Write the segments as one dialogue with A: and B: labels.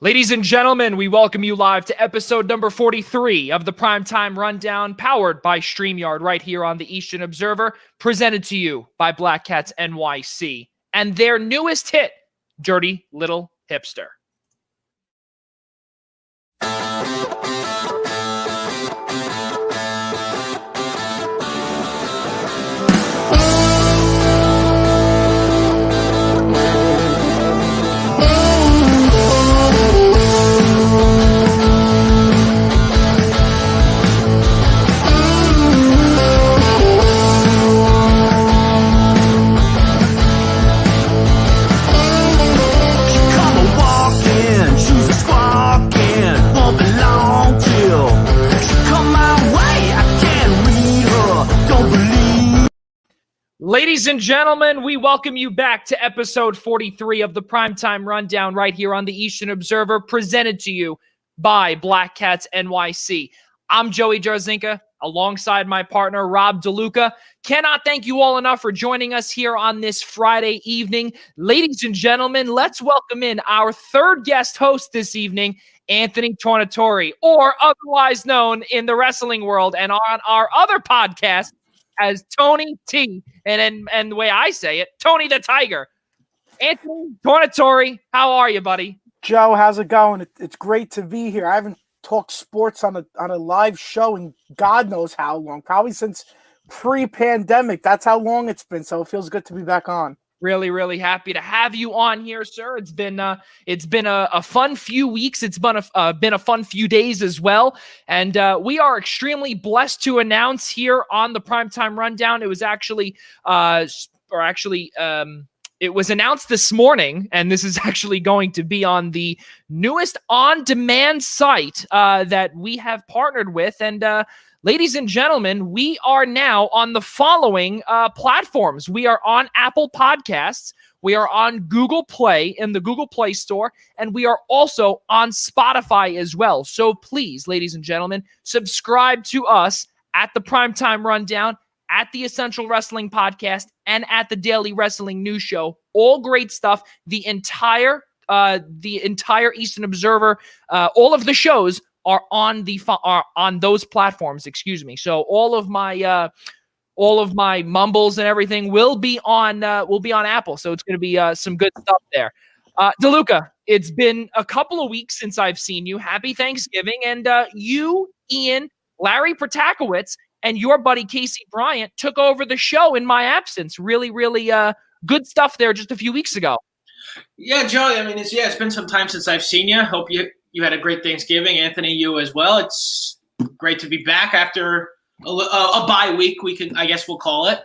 A: Ladies and gentlemen, we welcome you live to episode number 43 of the Primetime Rundown, powered by StreamYard right here on the Eastern Observer, presented to you by Black Cats NYC and their newest hit, Dirty Little Hipster. Ladies and gentlemen, we welcome you back to episode 43 of the Primetime Rundown right here on the Eastern Observer, presented to you by Black Cats NYC. I'm Joey Jarzynka, alongside my partner, Rob DeLuca. Cannot thank you all enough for joining us here on this Friday evening. Ladies and gentlemen, let's welcome in our third guest host this evening, Anthony Tornatore, or otherwise known in the wrestling world and on our other podcast as Tony T, and the way I say it, Tony the Tiger. Anthony Tornatore, how are you, buddy?
B: Joe, how's it going? It's great to be here. I haven't talked sports on a live show in God knows how long, probably since pre-pandemic. That's how long it's been, so it feels good to be back on.
A: Really, really happy to have you on here, sir. It's been a fun few weeks. It's been a fun few days as well, and we are extremely blessed to announce here on the Primetime Rundown. It was it was announced this morning, and this is actually going to be on the newest on-demand site that we have partnered with, and ladies and gentlemen, we are now on the following platforms. We are on Apple Podcasts, we are on Google Play in the Google Play Store, and we are also on Spotify as well. So please, ladies and gentlemen, subscribe to us at the Primetime Rundown, at the Essential Wrestling Podcast, and at the Daily Wrestling News Show. All great stuff. The entire Eastern Observer, all of the shows are on those platforms, excuse me. So all of my mumbles and everything will be on Apple. So it's going to be some good stuff there. DeLuca, it's been a couple of weeks since I've seen you. Happy Thanksgiving. And you, Ian, Larry Protakowitz, and your buddy Casey Bryant took over the show in my absence. Really, really good stuff there just a few weeks ago.
C: Yeah, Joey, I mean, it's been some time since I've seen you. Hope you had a great Thanksgiving. Anthony, you as well. It's great to be back after a bye week, I guess we'll call it.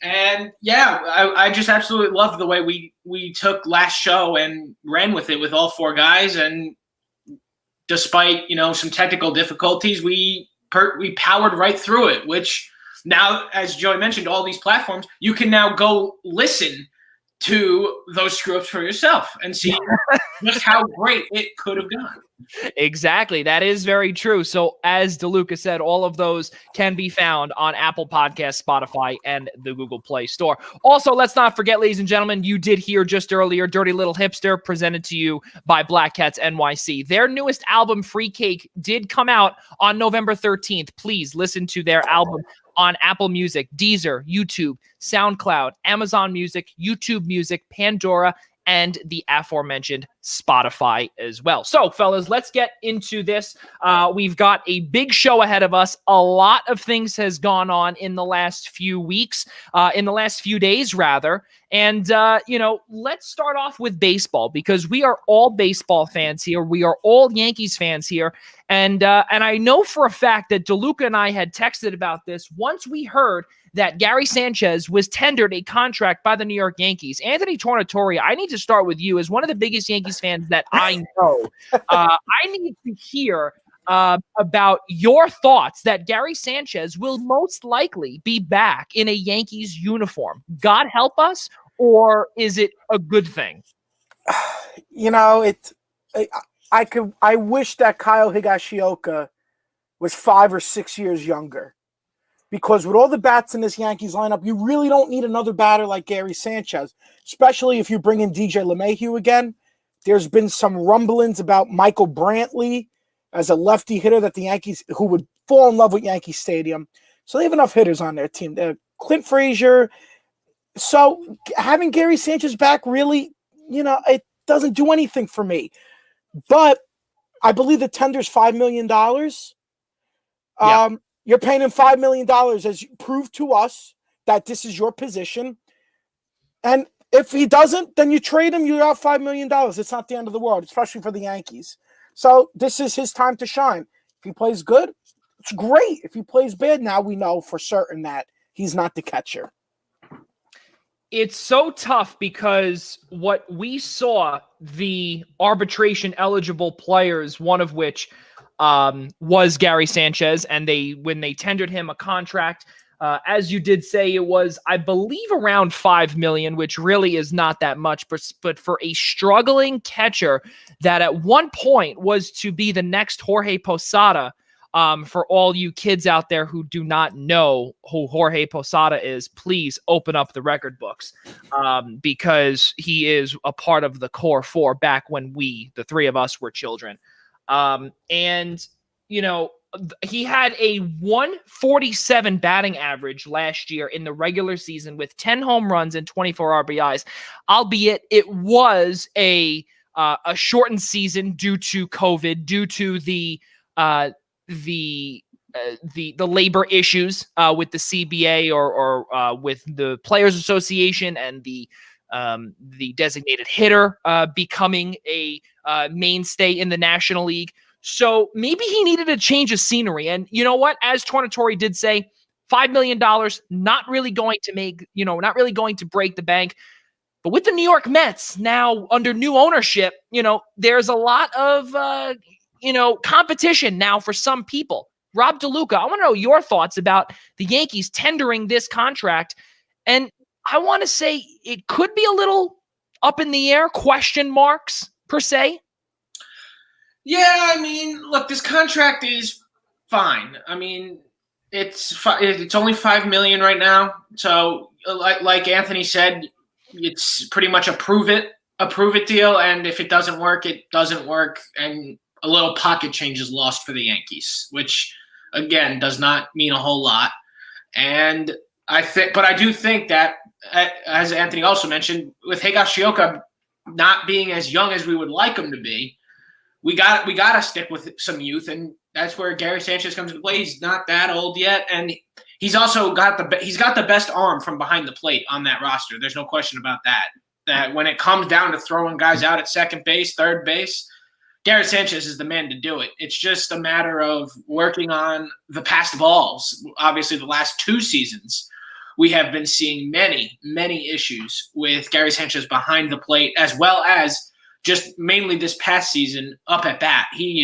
C: And yeah, I just absolutely love the way we took last show and ran with it with all four guys. And despite, some technical difficulties, we powered right through it, which now, as Joey mentioned, all these platforms, you can now go listen to those screw-ups for yourself and see just how great it could have gone.
A: Exactly. That is very true. So as DeLuca said, all of those can be found on Apple Podcasts, Spotify, and the Google Play Store. Also, let's not forget, ladies and gentlemen, you did hear just earlier, Dirty Little Hipster, presented to you by Black Cats NYC. Their newest album, Free Cake, did come out on November 13th. Please listen to their album on Apple Music, Deezer, YouTube, SoundCloud, Amazon Music, YouTube Music, Pandora, and the aforementioned Spotify as well. So, fellas, let's get into this. We've got a big show ahead of us. A lot of things has gone on in the last few weeks, in the last few days, rather. And, let's start off with baseball, because we are all baseball fans here. We are all Yankees fans here. And I know for a fact that DeLuca and I had texted about this once we heard that Gary Sanchez was tendered a contract by the New York Yankees. Anthony Tornatore, I need to start with you as one of the biggest Yankees fans that I know. I need to hear about your thoughts that Gary Sanchez will most likely be back in a Yankees uniform. God help us, or is it a good thing?
B: I wish that Kyle Higashioka was 5 or 6 years younger. Because with all the bats in this Yankees lineup, you really don't need another batter like Gary Sanchez, especially if you bring in DJ LeMahieu again. There's been some rumblings about Michael Brantley as a lefty hitter that the Yankees, who would fall in love with Yankee Stadium. So they have enough hitters on their team. Clint Frazier. So having Gary Sanchez back really, it doesn't do anything for me. But I believe the tender's $5 million. You're paying him $5 million as you prove to us that this is your position. And if he doesn't, then you trade him, you're out $5 million. It's not the end of the world, especially for the Yankees. So this is his time to shine. If he plays good, it's great. If he plays bad, now we know for certain that he's not the catcher.
A: It's so tough because what we saw, the arbitration eligible players, one of which was Gary Sanchez, and when they tendered him a contract, as you did say, it was, I believe, around $5 million, which really is not that much, but for a struggling catcher that at one point was to be the next Jorge Posada. For all you kids out there who do not know who Jorge Posada is, please open up the record books, because he is a part of the core four back when the three of us, were children. And he had a 147 batting average last year in the regular season with 10 home runs and 24 RBIs, albeit it was a shortened season due to COVID, due to the labor issues with the CBA or with the Players Association and the designated hitter becoming a mainstay in the National League. So maybe he needed a change of scenery. And you know what? As Tornatore did say, $5 million, not really going to break the bank. But with the New York Mets now under new ownership, there's a lot of, competition now for some people. Rob DeLuca, I want to know your thoughts about the Yankees tendering this contract. And I want to say it could be a little up in the air, question marks per se.
C: Yeah, I mean, look, this contract is fine. I mean, it's only $5 million right now. So, like Anthony said, it's pretty much a prove it deal. And if it doesn't work, it doesn't work. And a little pocket change is lost for the Yankees, which again does not mean a whole lot. And I do think that, as Anthony also mentioned, with Higashioka not being as young as we would like him to be, we got to stick with some youth, and that's where Gary Sanchez comes into play. He's not that old yet, and he's also got the best arm from behind the plate on that roster. There's no question about that. That when it comes down to throwing guys out at second base, third base, Gary Sanchez is the man to do it. It's just a matter of working on the past balls. Obviously, the last 2 seasons, we have been seeing many, many issues with Gary Sanchez behind the plate, as well as just mainly this past season up at bat. He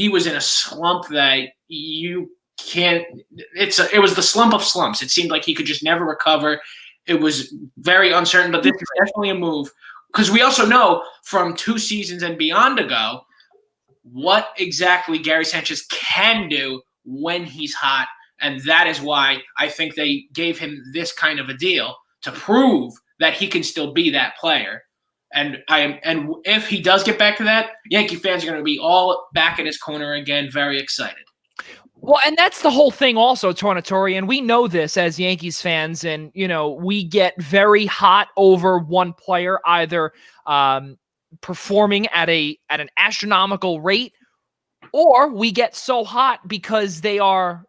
C: was in a slump that you can't. It was the slump of slumps. It seemed like he could just never recover. It was very uncertain, but this is definitely a move. Because we also know from 2 seasons and beyond ago what exactly Gary Sanchez can do when he's hot. And that is why I think they gave him this kind of a deal, to prove that he can still be that player. And if he does get back to that, Yankee fans are going to be all back in his corner again, very excited.
A: Well, and that's the whole thing also, Tornatore, and we know this as Yankees fans, and, we get very hot over one player, either performing at an astronomical rate, or we get so hot because they are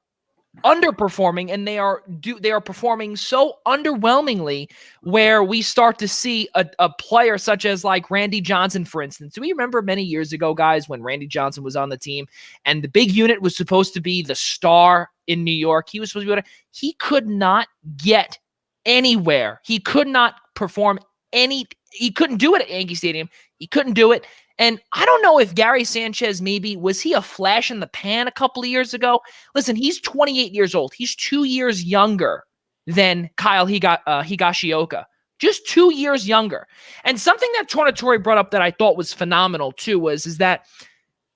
A: underperforming and they are performing so underwhelmingly, where we start to see a player such as like Randy Johnson, for instance. Do we remember many years ago, guys, when Randy Johnson was on the team and the big unit was supposed to be the star in New York? He was supposed to be he could not get anywhere. He could not perform he couldn't do it at Yankee Stadium. He couldn't do it. And I don't know if Gary Sanchez, was he a flash in the pan a couple of years ago? Listen, he's 28 years old. He's 2 years younger than Kyle Higashioka. Just 2 years younger. And something that Tornatore brought up that I thought was phenomenal too is that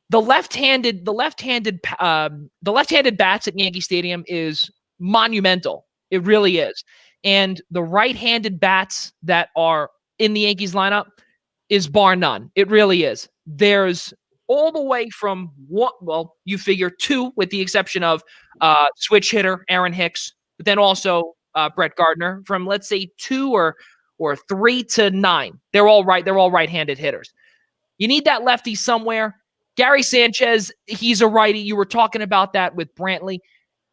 A: the left-handed bats at Yankee Stadium is monumental. It really is. And the right-handed bats that are in the Yankees lineup, is bar none. It really is. There's all the way from what, well, you figure 2 with the exception of switch hitter Aaron Hicks, but then also Brett Gardner from, let's say, 2 or 3 to 9. They're all right. They're all right-handed hitters. You need that lefty somewhere. Gary Sanchez, he's a righty. You were talking about that with Brantley.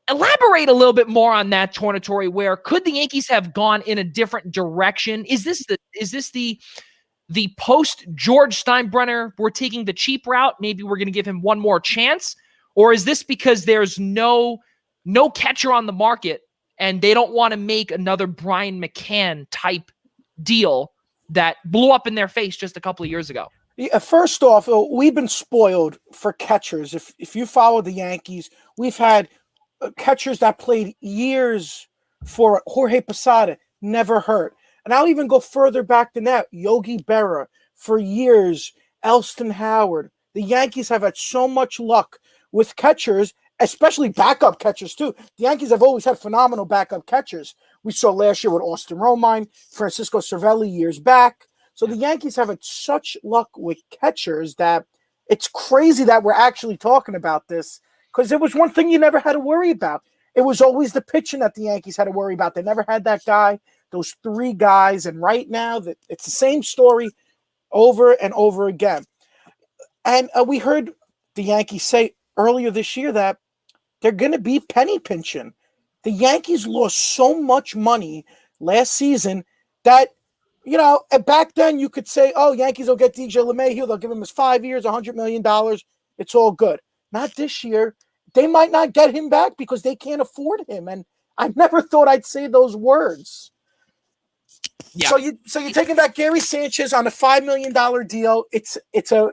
A: Elaborate a little bit more on that, Tornatore. Where could the Yankees have gone in a different direction? Is this the post George Steinbrenner, we're taking the cheap route, maybe we're going to give him one more chance? Or is this because there's no catcher on the market and they don't want to make another Brian McCann type deal that blew up in their face just a couple of years ago?
B: Yeah, first off, we've been spoiled for catchers. If you follow the Yankees, we've had catchers that played years for Jorge Posada, never hurt. And I'll even go further back than that. Yogi Berra, for years, Elston Howard. The Yankees have had so much luck with catchers, especially backup catchers too. The Yankees have always had phenomenal backup catchers. We saw last year with Austin Romine, Francisco Cervelli years back. So the Yankees have had such luck with catchers that it's crazy that we're actually talking about this, because there was one thing you never had to worry about. It was always the pitching that the Yankees had to worry about. They never had that guy, those 3 guys, and right now that it's the same story over and over again. And we heard the Yankees say earlier this year that they're going to be penny pinching. The Yankees lost so much money last season that, you know, back then you could say, oh, Yankees will get DJ LeMahieu. They'll give him his 5 years, $100 million. It's all good. Not this year. They might not get him back because they can't afford him. And I never thought I'd say those words. Yeah. So you're taking back Gary Sanchez on a $5 million deal. It's a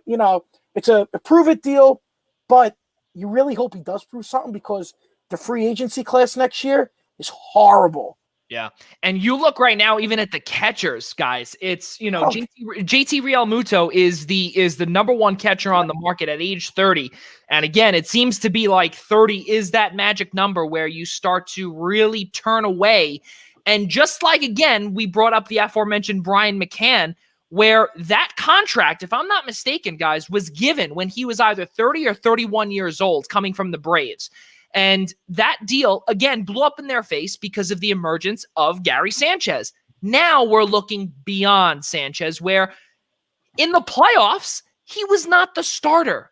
B: prove it deal, but you really hope he does prove something, because the free agency class next year is horrible.
A: Yeah. And you look right now, even at the catchers, guys, it's, JT Realmuto is the number 1 catcher on the market at age 30. And again, it seems to be like 30 is that magic number where you start to really turn away. And just like, again, we brought up the aforementioned Brian McCann, where that contract, if I'm not mistaken, guys, was given when he was either 30 or 31 years old, coming from the Braves. And that deal, again, blew up in their face because of the emergence of Gary Sanchez. Now we're looking beyond Sanchez, where in the playoffs, he was not the starter.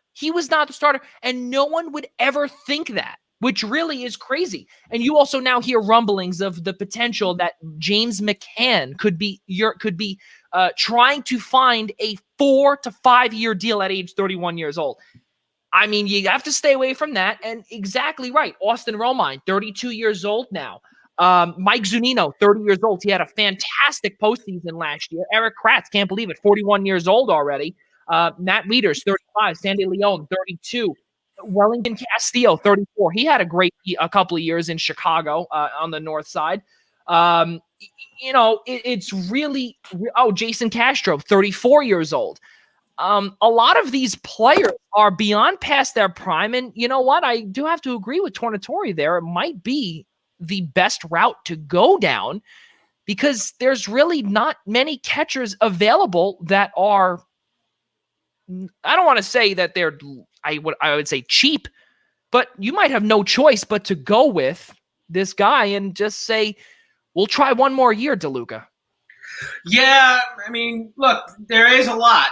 A: And no one would ever think that, which really is crazy. And you also now hear rumblings of the potential that James McCann could be trying to find a 4 to 5 year deal at age 31 years old. I mean, you have to stay away from that. And exactly right. Austin Romine, 32 years old now. Mike Zunino, 30 years old. He had a fantastic postseason last year. Eric Kratz, can't believe it, 41 years old already. Matt Wieters, 35. Sandy Leon, 32. Wellington Castillo, 34. He had a couple of years in Chicago on the north side. It's really – Jason Castro, 34 years old. A lot of these players are beyond past their prime. And you know what? I do have to agree with Tornatore there. It might be the best route to go down, because there's really not many catchers available that are – I don't want to say that they're – I would say cheap, but you might have no choice but to go with this guy and just say, we'll try one more year, DeLuca.
C: Yeah, I mean, look, there is a lot.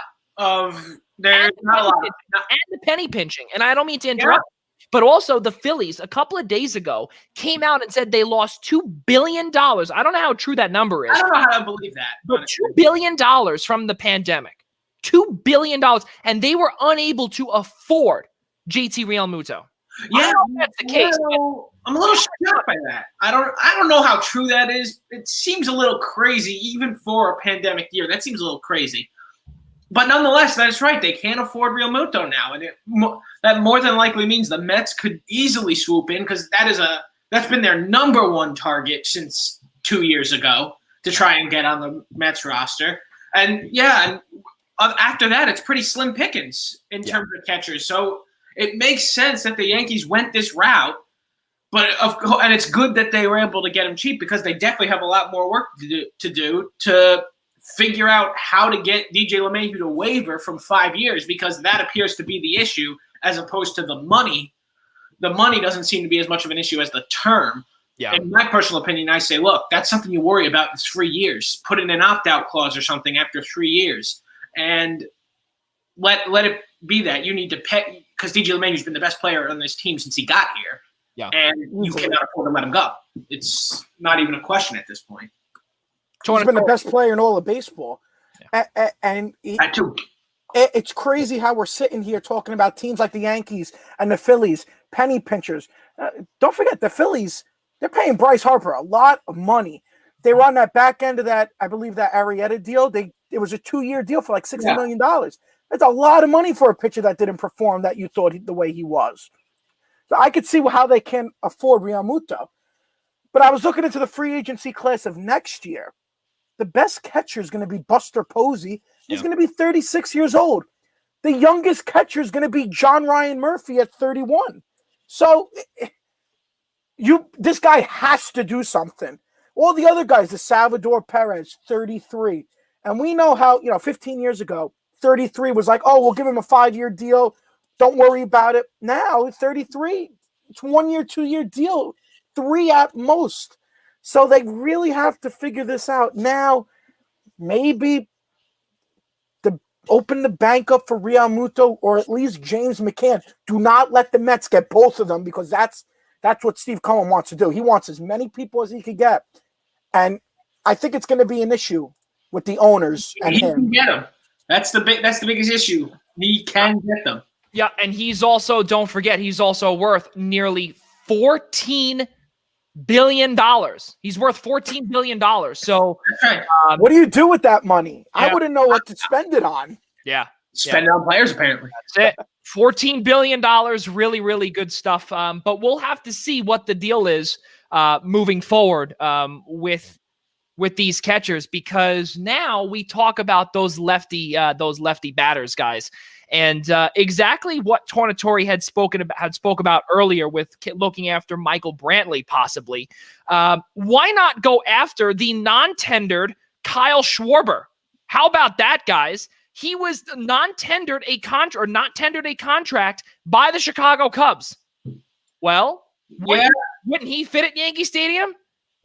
C: There's not a lot.
A: And the penny pinching. And I don't mean to interrupt, but also the Phillies a couple of days ago came out and said they lost $2 billion. I don't know how true that number is.
C: I don't know how to believe that.
A: But $2 billion from the pandemic. $2 billion. And they were unable to afford JT Realmuto.
C: Yeah,
A: I don't know if that's the case.
C: I'm a little shocked by that. I don't know how true that is. It seems a little crazy, even for a pandemic year. That seems a little crazy. But nonetheless, that's right. They can't afford Realmuto now, and that more than likely means the Mets could easily swoop in, because that's been their number 1 target since 2 years ago, to try and get on the Mets roster. And after that, it's pretty slim pickings in terms of catchers. So it makes sense that the Yankees went this route. And it's good that they were able to get him cheap, because they definitely have a lot more work to do to figure out how to get DJ LeMahieu to waiver from 5 years, because that appears to be the issue as opposed to the money. The money doesn't seem to be as much of an issue as the term.
A: Yeah.
C: In my personal opinion, I say, look, that's something you worry about in 3 years. Put in an opt-out clause or something after 3 years, and let it be that you need to pay, because DJ LeMahieu's been the best player on this team since he got here.
A: Yeah.
C: And you cannot afford to let him go. It's not even a question at this point.
B: He's been the best player in all of baseball. Yeah. And
C: that too.
B: It's crazy how we're sitting here talking about teams like the Yankees and the Phillies, penny pinchers. Don't forget, the Phillies, they're paying Bryce Harper a lot of money. They were on that back end of that, I believe, that Arrieta deal. It was a 2-year deal for like $60 million. That's a lot of money for a pitcher that didn't perform that you thought the way he was. So I could see how they can afford Realmuto. But I was looking into the free agency class of next year. The best catcher is going to be Buster Posey. He's going to be 36 years old. The youngest catcher is going to be John Ryan Murphy at 31. So this guy has to do something. All the other guys, the Salvador Perez, 33. And we know how, 15 years ago, 33 was like, oh, we'll give him a 5-year deal. Don't worry about it. Now, 33, it's 1 year, 2-year deal, 3 at most. So they really have to figure this out. Now, maybe open the bank up for Realmuto or at least James McCann. Do not let the Mets get both of them, because that's what Steve Cohen wants to do. He wants as many people as he could get. And I think it's going to be an issue with the owners and him.
C: He can get them. That's the biggest issue. He can get them.
A: Yeah, and he's also, don't forget, he's also worth nearly $14 billion. He's worth $14 billion. So
C: that's right.
B: What do you do with that money? Yeah. I wouldn't know what to spend it on.
A: Yeah.
C: Spend it on players, apparently.
A: That's it. $14 billion, really, really good stuff. But we'll have to see what the deal is moving forward with these catchers, because now we talk about those lefty batters, guys. And exactly what Tornatore had spoke about earlier with looking after Michael Brantley, possibly. Why not go after the non-tendered Kyle Schwarber? How about that, guys? He was not tendered a contract by the Chicago Cubs. Well, wouldn't he fit at Yankee Stadium?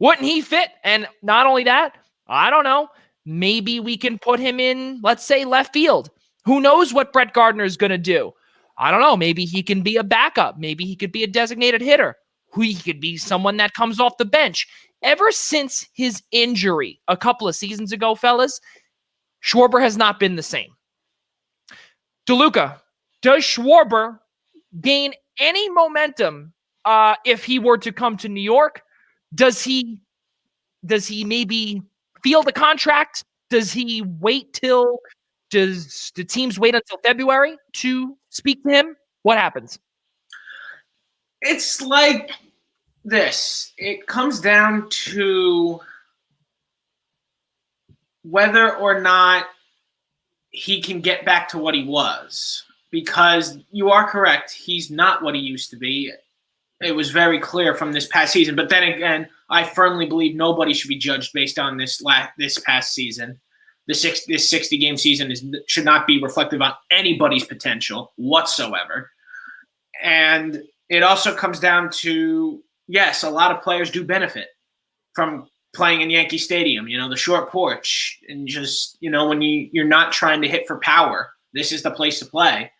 A: Wouldn't he fit? And not only that, I don't know. Maybe we can put him in, let's say, left field. Who knows what Brett Gardner is going to do? I don't know. Maybe he can be a backup. Maybe he could be a designated hitter. He could be someone that comes off the bench. Ever since his injury a couple of seasons ago, fellas, Schwarber has not been the same. DeLuca, does Schwarber gain any momentum if he were to come to New York? Does he maybe feel the contract? Does he wait till... Does the teams wait until February to speak to him? What happens?
C: It's like this. It comes down to whether or not he can get back to what he was. Because you are correct. He's not what he used to be. It was very clear from this past season. But then again, I firmly believe nobody should be judged based on this past season. This 60-game season should not be reflective on anybody's potential whatsoever. And it also comes down to, yes, a lot of players do benefit from playing in Yankee Stadium, the short porch, and just, when you're not trying to hit for power, this is the place to play.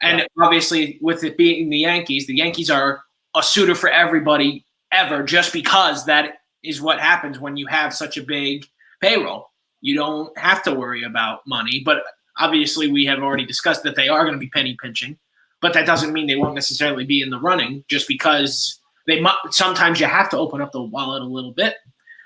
C: And obviously, with it being the Yankees are a suitor for everybody ever, just because that is what happens when you have such a big payroll. You don't have to worry about money, but obviously we have already discussed that they are going to be penny pinching, but that doesn't mean they won't necessarily be in the running, just because sometimes you have to open up the wallet a little bit.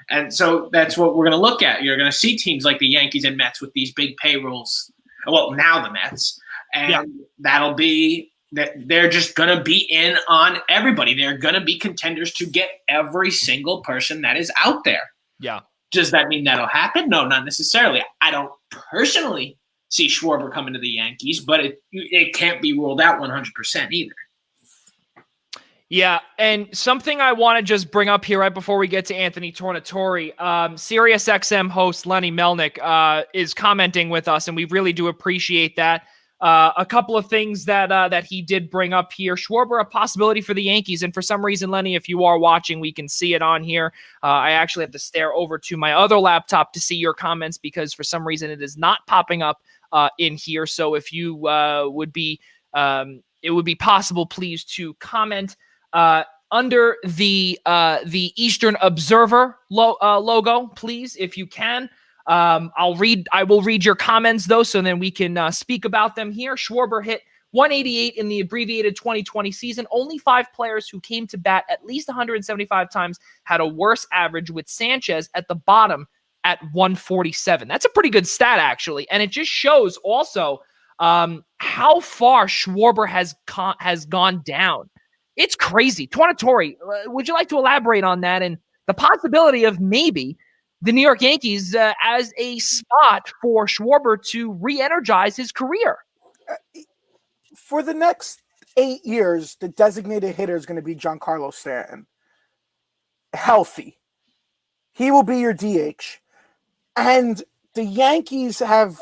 C: And so that's what we're going to look at. You're going to see teams like the Yankees and Mets with these big payrolls. Well, now the Mets, and that'll be that they're just going to be in on everybody. They're going to be contenders to get every single person that is out there.
A: Yeah.
C: Does that mean that'll happen? No, not necessarily. I don't personally see Schwarber coming to the Yankees, but it can't be ruled out 100% either.
A: Yeah, and something I want to just bring up here right before we get to Anthony Tornatore, SiriusXM host Lenny Melnick is commenting with us, and we really do appreciate that. A couple of things that he did bring up here. Schwarber, a possibility for the Yankees, and for some reason, Lenny, if you are watching, we can see it on here. I actually have to stare over to my other laptop to see your comments because for some reason it is not popping up in here. So if you would be, it would be possible, please, to comment under the Eastern Observer logo, please, if you can. I will read your comments though, so then we can speak about them here. Schwarber hit 188 in the abbreviated 2020 season. Only 5 players who came to bat at least 175 times had a worse average, with Sanchez at the bottom at 147. That's a pretty good stat, actually, and it just shows also how far Schwarber has gone down. It's crazy. Tornatore, would you like to elaborate on that and the possibility of maybe the New York Yankees as a spot for Schwarber to re-energize his career?
B: For the next 8 years, the designated hitter is going to be Giancarlo Stanton. Healthy. He will be your DH. And the Yankees have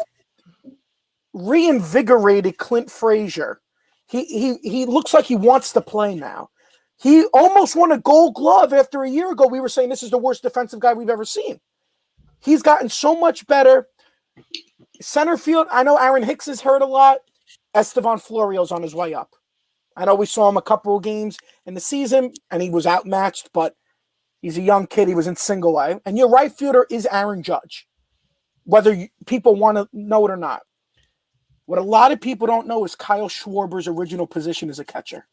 B: reinvigorated Clint Frazier. He looks like he wants to play now. He almost won a Gold Glove after a year ago. We were saying this is the worst defensive guy we've ever seen. He's gotten so much better. Center field, I know Aaron Hicks is hurt a lot. Estevan Florial's on his way up. I know we saw him a couple of games in the season, and he was outmatched, but he's a young kid. He was in single A. And your right fielder is Aaron Judge, whether people want to know it or not. What a lot of people don't know is Kyle Schwarber's original position as a catcher.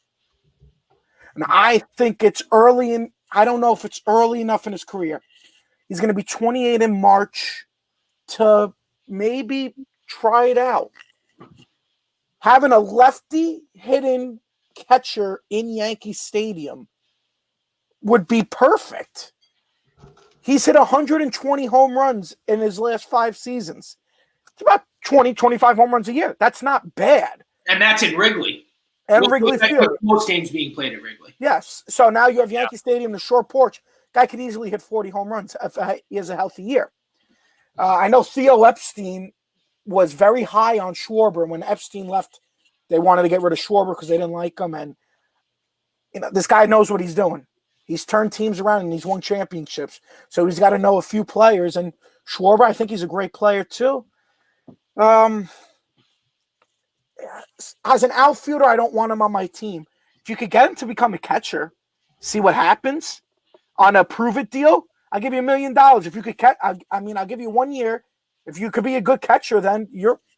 B: And I think it's early I don't know if it's early enough in his career. He's going to be 28 in March to maybe try it out. Having a lefty hitting catcher in Yankee Stadium would be perfect. He's hit 120 home runs in his last 5 seasons. It's about 20, 25 home runs a year. That's not bad.
C: And that's in Wrigley.
B: And Wrigley Field.
C: Most games being played at Wrigley.
B: Yes. So now you have Yankee Stadium, the short porch. Guy could easily hit 40 home runs if he has a healthy year. I know Theo Epstein was very high on Schwarber. When Epstein left, they wanted to get rid of Schwarber because they didn't like him. And this guy knows what he's doing. He's turned teams around and he's won championships. So he's got to know a few players. And Schwarber, I think he's a great player too. As an outfielder, I don't want him on my team. If you could get him to become a catcher, see what happens on a prove-it deal, I'll give you $1 million. If you could catch, I'll give you 1 year. If you could be a good catcher, then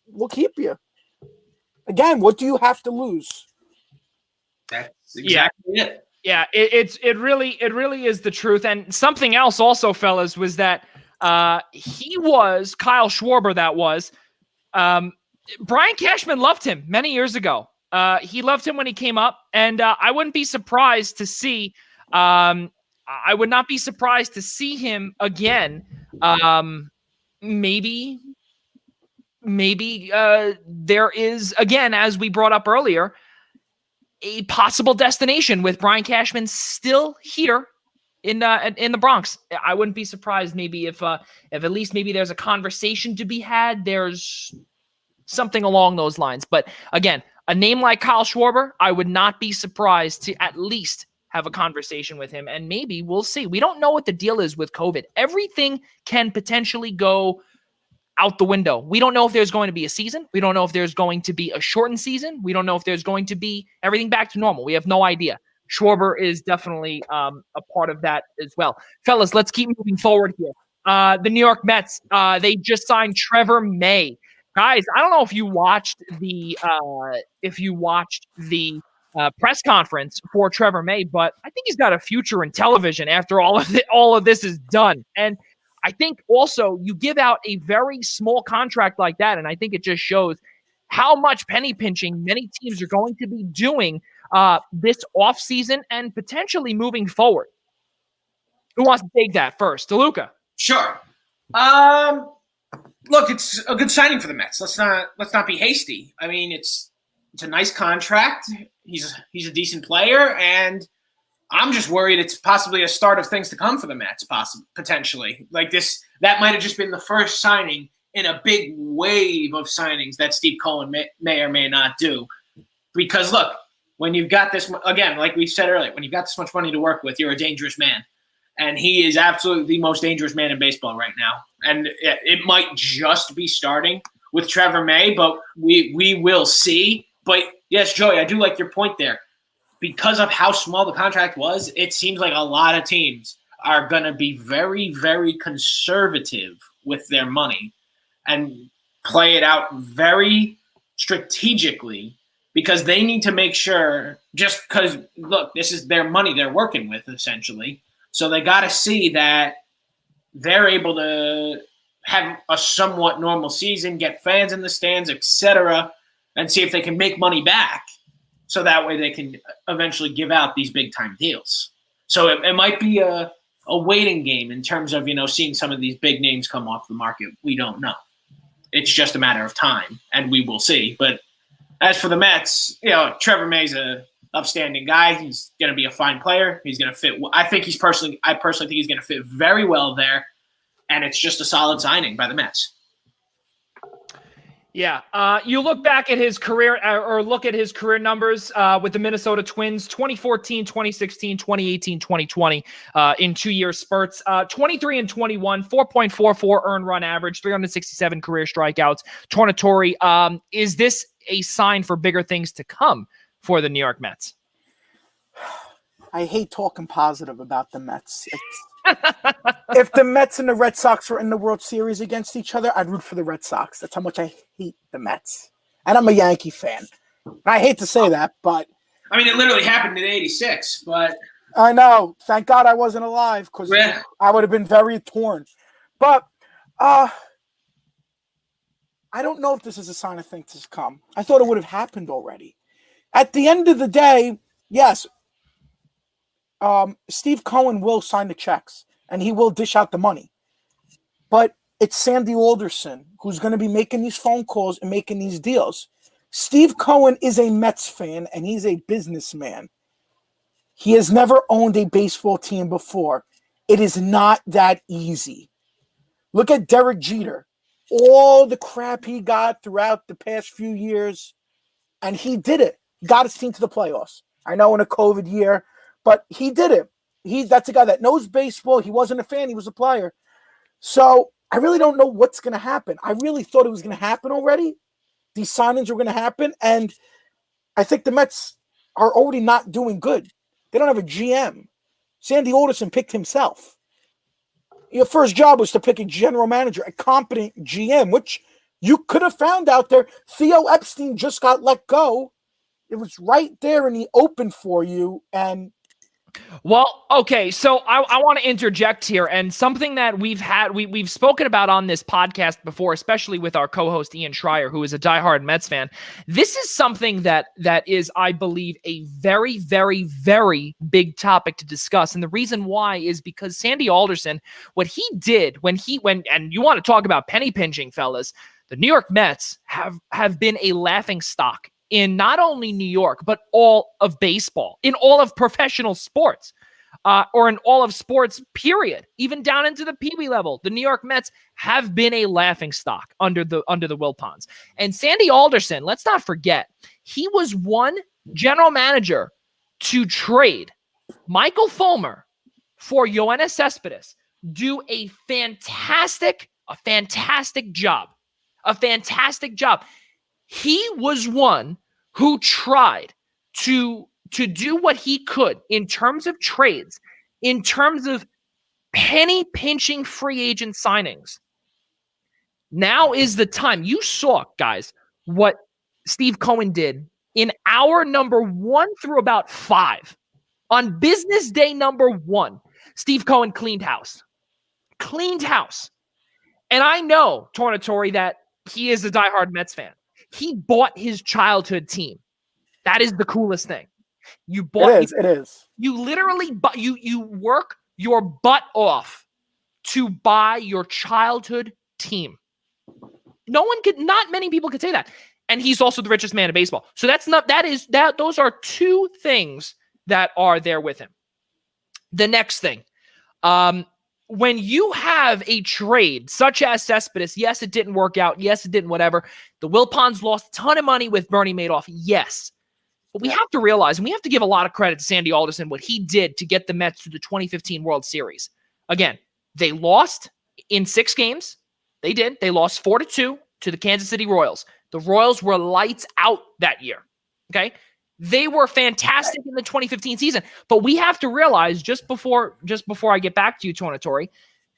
B: we'll keep you. Again, what do you have to lose?
C: That's exactly it.
A: Yeah, it really is the truth. And something else also, fellas, was that Kyle Schwarber, that was. Brian Cashman loved him many years ago. He loved him when he came up, and I wouldn't be surprised to see. I would not be surprised to see him again. Maybe there is, again, as we brought up earlier, a possible destination with Brian Cashman still here in the Bronx. I wouldn't be surprised maybe if at least maybe there's a conversation to be had. There's something along those lines. But again, a name like Kyle Schwarber, I would not be surprised to at least have a conversation with him. And maybe we'll see. We don't know what the deal is with COVID. Everything can potentially go out the window. We don't know if there's going to be a season. We don't know if there's going to be a shortened season. We don't know if there's going to be everything back to normal. We have no idea. Schwarber is definitely a part of that as well. Fellas, let's keep moving forward here. The New York Mets, they just signed Trevor May. Guys, I don't know if you watched the press conference for Trevor May, but I think he's got a future in television after all of this is done. And I think also you give out a very small contract like that, and I think it just shows how much penny pinching many teams are going to be doing this offseason and potentially moving forward. Who wants to take that first? DeLuca.
C: Sure. Look, it's a good signing for the Mets. Let's not be hasty. I mean, it's a nice contract. He's a decent player, and I'm just worried it's possibly a start of things to come for the Mets, potentially. Like this, that might have just been the first signing in a big wave of signings that Steve Cohen may or may not do. Because look, when you've got this, again, like we said earlier, when you've got this much money to work with, you're a dangerous man. And he is absolutely the most dangerous man in baseball right now. And it might just be starting with Trevor May, but we will see. But yes, Joey, I do like your point there. Because of how small the contract was, it seems like a lot of teams are going to be very, very conservative with their money and play it out very strategically because they need to make sure, just because, look, this is their money they're working with, essentially. So they got to see that they're able to have a somewhat normal season, get fans in the stands, etc., and see if they can make money back. So that way they can eventually give out these big-time deals. So it might be a waiting game in terms of, seeing some of these big names come off the market. We don't know. It's just a matter of time, and we will see. But as for the Mets, Trevor May's a upstanding guy. He's going to be a fine player. He's going to fit. I personally think he's going to fit very well there, and it's just a solid signing by the Mets.
A: Yeah. You look back at his career or look at his career numbers with the Minnesota Twins, 2014, 2016, 2018, 2020 in 2-year spurts, 23 and 21, 4.44 earned run average, 367 career strikeouts. Tornatore, is this a sign for bigger things to come for the New York Mets?
B: I hate talking positive about the Mets. If the Mets and the Red Sox were in the World Series against each other, I'd root for the Red Sox. That's how much I hate the Mets. And I'm a Yankee fan. I hate to say that, but...
C: I mean, it literally happened in '86, but...
B: I know. Thank God I wasn't alive, because I would have been very torn. But I don't know if this is a sign of things to come. I thought it would have happened already. At the end of the day, yes, Steve Cohen will sign the checks and he will dish out the money. But it's Sandy Alderson who's going to be making these phone calls and making these deals. Steve Cohen is a Mets fan and he's a businessman. He has never owned a baseball team before. It is not that easy. Look at Derek Jeter. All the crap he got throughout the past few years, and he did it. He got his team to the playoffs. I know in a COVID year, but he did it. That's a guy that knows baseball. He wasn't a fan. He was a player. So I really don't know what's going to happen. I really thought it was going to happen already. These signings were going to happen. And I think the Mets are already not doing good. They don't have a GM. Sandy Alderson picked himself. Your first job was to pick a general manager, a competent GM, which you could have found out there. Theo Epstein just got let go. It was right there in the open for you. And
A: well, okay, so I want to interject here, and something that we've spoken about on this podcast before, especially with our co-host Ian Schreier, who is a diehard Mets fan. This is something that is, I believe, a very, very, very big topic to discuss, and the reason why is because Sandy Alderson, what he did when and you want to talk about penny pinching, fellas, the New York Mets have been a laughing stock in not only New York, but all of baseball, in all of professional sports, or in all of sports, period, even down into the Pee Wee level. The New York Mets have been a laughing stock under the Wilpons. And Sandy Alderson, let's not forget, he was one general manager to trade Michael Fulmer for Yoenis Cespedes, do a fantastic job. He was one who tried to do what he could in terms of trades, in terms of penny pinching free agent signings. Now is the time. You saw, guys, what Steve Cohen did in hour number 1 through about 5. On business day number 1, Steve Cohen cleaned house. And I know, Tornatore, that he is a diehard Mets fan. He bought his childhood team. That is the coolest thing. It is. You literally you work your butt off to buy your childhood team. Not many people could say that. And he's also the richest man in baseball. So those are two things that are there with him. The next thing, when you have a trade such as Cespedes, yes, it didn't work out. Yes, it didn't, whatever. The Wilpons lost a ton of money with Bernie Madoff. Yes. But we have to realize, and we have to give a lot of credit to Sandy Alderson, what he did to get the Mets to the 2015 World Series. Again, they lost in 6 games. They did. They lost 4-2 to the Kansas City Royals. The Royals were lights out that year. Okay? They were fantastic in the 2015 season. But we have to realize, just before I get back to you, Tornatore,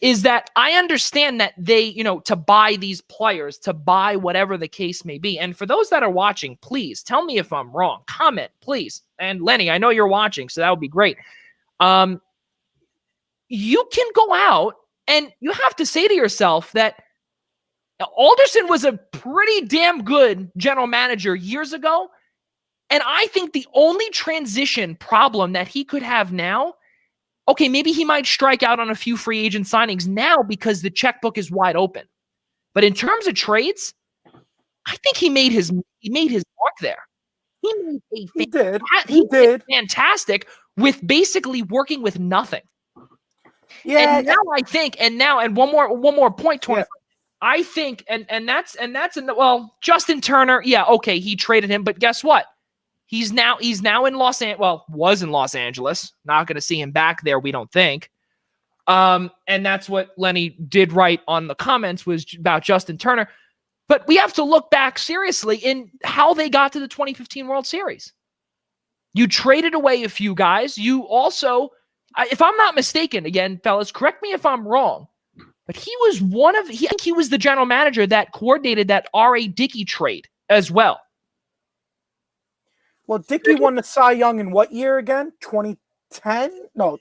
A: is that I understand that they, to buy these players, to buy whatever the case may be. And for those that are watching, please tell me if I'm wrong. Comment, please. And Lenny, I know you're watching, so that would be great. You can go out and you have to say to yourself that Alderson was a pretty damn good general manager years ago. And I think the only transition problem that he could have now, okay, maybe he might strike out on a few free agent signings now because the checkbook is wide open. But in terms of trades, I think he made his mark there. He did fantastic with basically working with nothing. Yeah. And now I think, and one more point, 20. Yeah. I think, and that's Justin Turner, yeah, okay, he traded him, but guess what? He's now in was in Los Angeles. Not going to see him back there, we don't think. And that's what Lenny did right on the comments was about Justin Turner. But we have to look back seriously in how they got to the 2015 World Series. You traded away a few guys. You also, if I'm not mistaken, again, fellas, correct me if I'm wrong, but he was I think he was the general manager that coordinated that R.A. Dickey trade as well.
B: Well, Dickey won the Cy Young in what year again? 2010? No,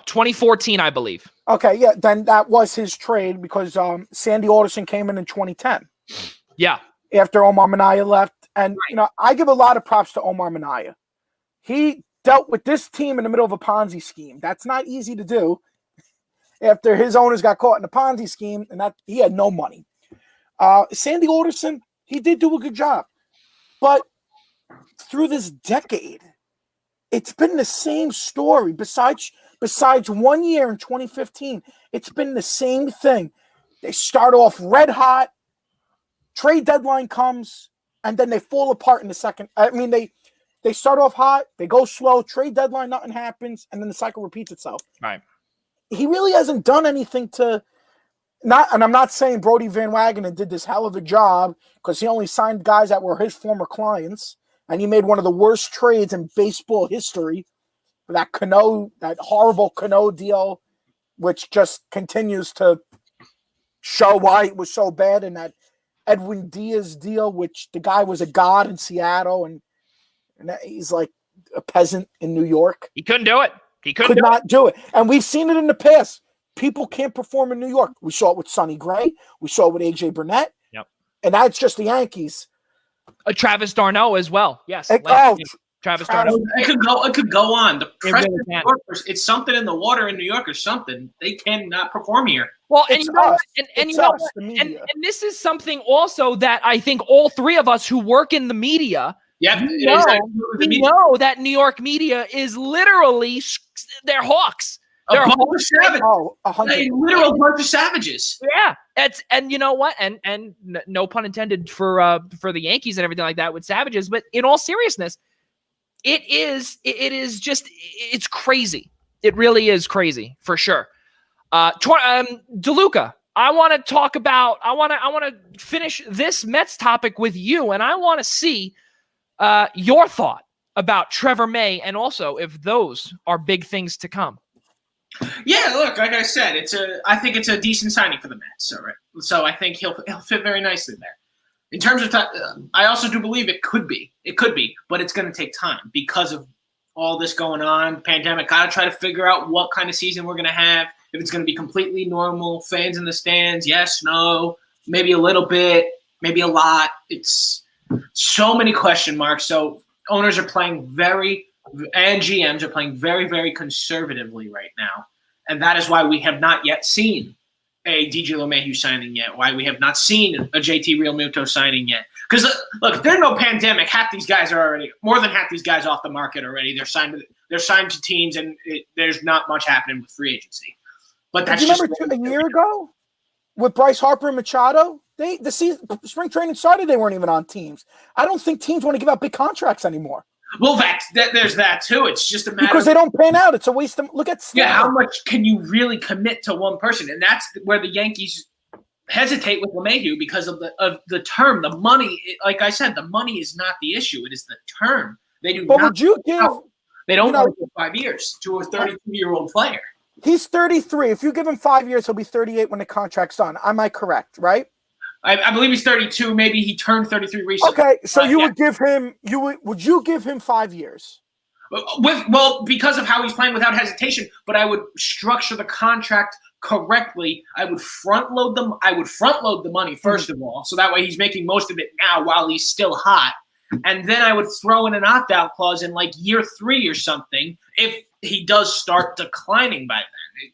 A: 2014, I believe.
B: Okay, yeah, then that was his trade because Sandy Alderson came in 2010.
A: Yeah.
B: After Omar Minaya left. And, I give a lot of props to Omar Minaya. He dealt with this team in the middle of a Ponzi scheme. That's not easy to do after his owners got caught in a Ponzi scheme and that he had no money. Sandy Alderson, he did do a good job. But through this decade, it's been the same story. Besides 1 year in 2015, it's been the same thing. They start off red hot, trade deadline comes, and then they fall apart in the second. I mean, they start off hot, they go slow, trade deadline, nothing happens, and then the cycle repeats itself.
A: Right.
B: He really hasn't done anything and I'm not saying Brody Van Wagenen did this hell of a job because he only signed guys that were his former clients. And he made one of the worst trades in baseball history. That horrible Cano deal, which just continues to show why it was so bad. And that Edwin Diaz deal, which the guy was a god in Seattle. And he's like a peasant in New York.
A: He couldn't do it. He
B: could not do it. And we've seen it in the past. People can't perform in New York. We saw it with Sonny Gray. We saw it with A.J. Burnett.
A: Yep.
B: And that's just the Yankees.
A: Travis d'Arnaud as well. Yes. Travis d'Arnaud.
C: It could go on. The pressure it's something in the water in New York or something. They cannot perform here.
A: Well, and this is something also that I think all three of us who work in the media know that New York media is literally they're hawks.
C: They're a bunch of savages. A literal bunch of savages.
A: Yeah, and you know what? And no pun intended for the Yankees and everything like that with savages. But in all seriousness, it is just it's crazy. It really is crazy for sure. DeLuca, I want to talk about. I want to finish this Mets topic with you, and I want to see your thought about Trevor May, and also if those are big things to come.
C: Yeah, look, like I said, I think it's a decent signing for the Mets. So I think he'll fit very nicely there. In terms of I also do believe it could be, but it's going to take time because of all this going on, pandemic. Got to try to figure out what kind of season we're going to have. If it's going to be completely normal, fans in the stands, yes, no, maybe a little bit, maybe a lot. It's so many question marks. So owners are playing and GMs are playing very, very conservatively right now. And that is why we have not yet seen a DJ LeMahieu signing yet, why we have not seen a JT Realmuto signing yet. Because, look, if there's no pandemic, more than half these guys are off the market already. They're they're signed to teams, and there's not much happening with free agency. But that's
B: you
C: just
B: remember a year ago with Bryce Harper and Machado? The season, spring training started, they weren't even on teams. I don't think teams want to give out big contracts anymore.
C: Well, there's that too. It's just a matter
B: because they don't pan out. It's a waste of look at Stanton.
C: how much can you really commit to one person, and that's where the Yankees hesitate with LeMahieu because of the term, the money. Like I said, the money is not the issue; it is the term. They do.
B: But
C: not
B: would you give?
C: They don't want to give 5 years to a 32-year-old player.
B: He's 33. If you give him 5 years, he'll be 38 when the contract's done. Am I correct? Right?
C: I believe he's 32. Maybe he turned 33 recently.
B: Okay, so you would give him. Would you give him 5 years?
C: Because of how he's playing without hesitation, but I would structure the contract correctly. I would front load them. I would front load the money first of all, so that way he's making most of it now while he's still hot, and then I would throw in an opt-out clause in like year 3 or something if he does start declining by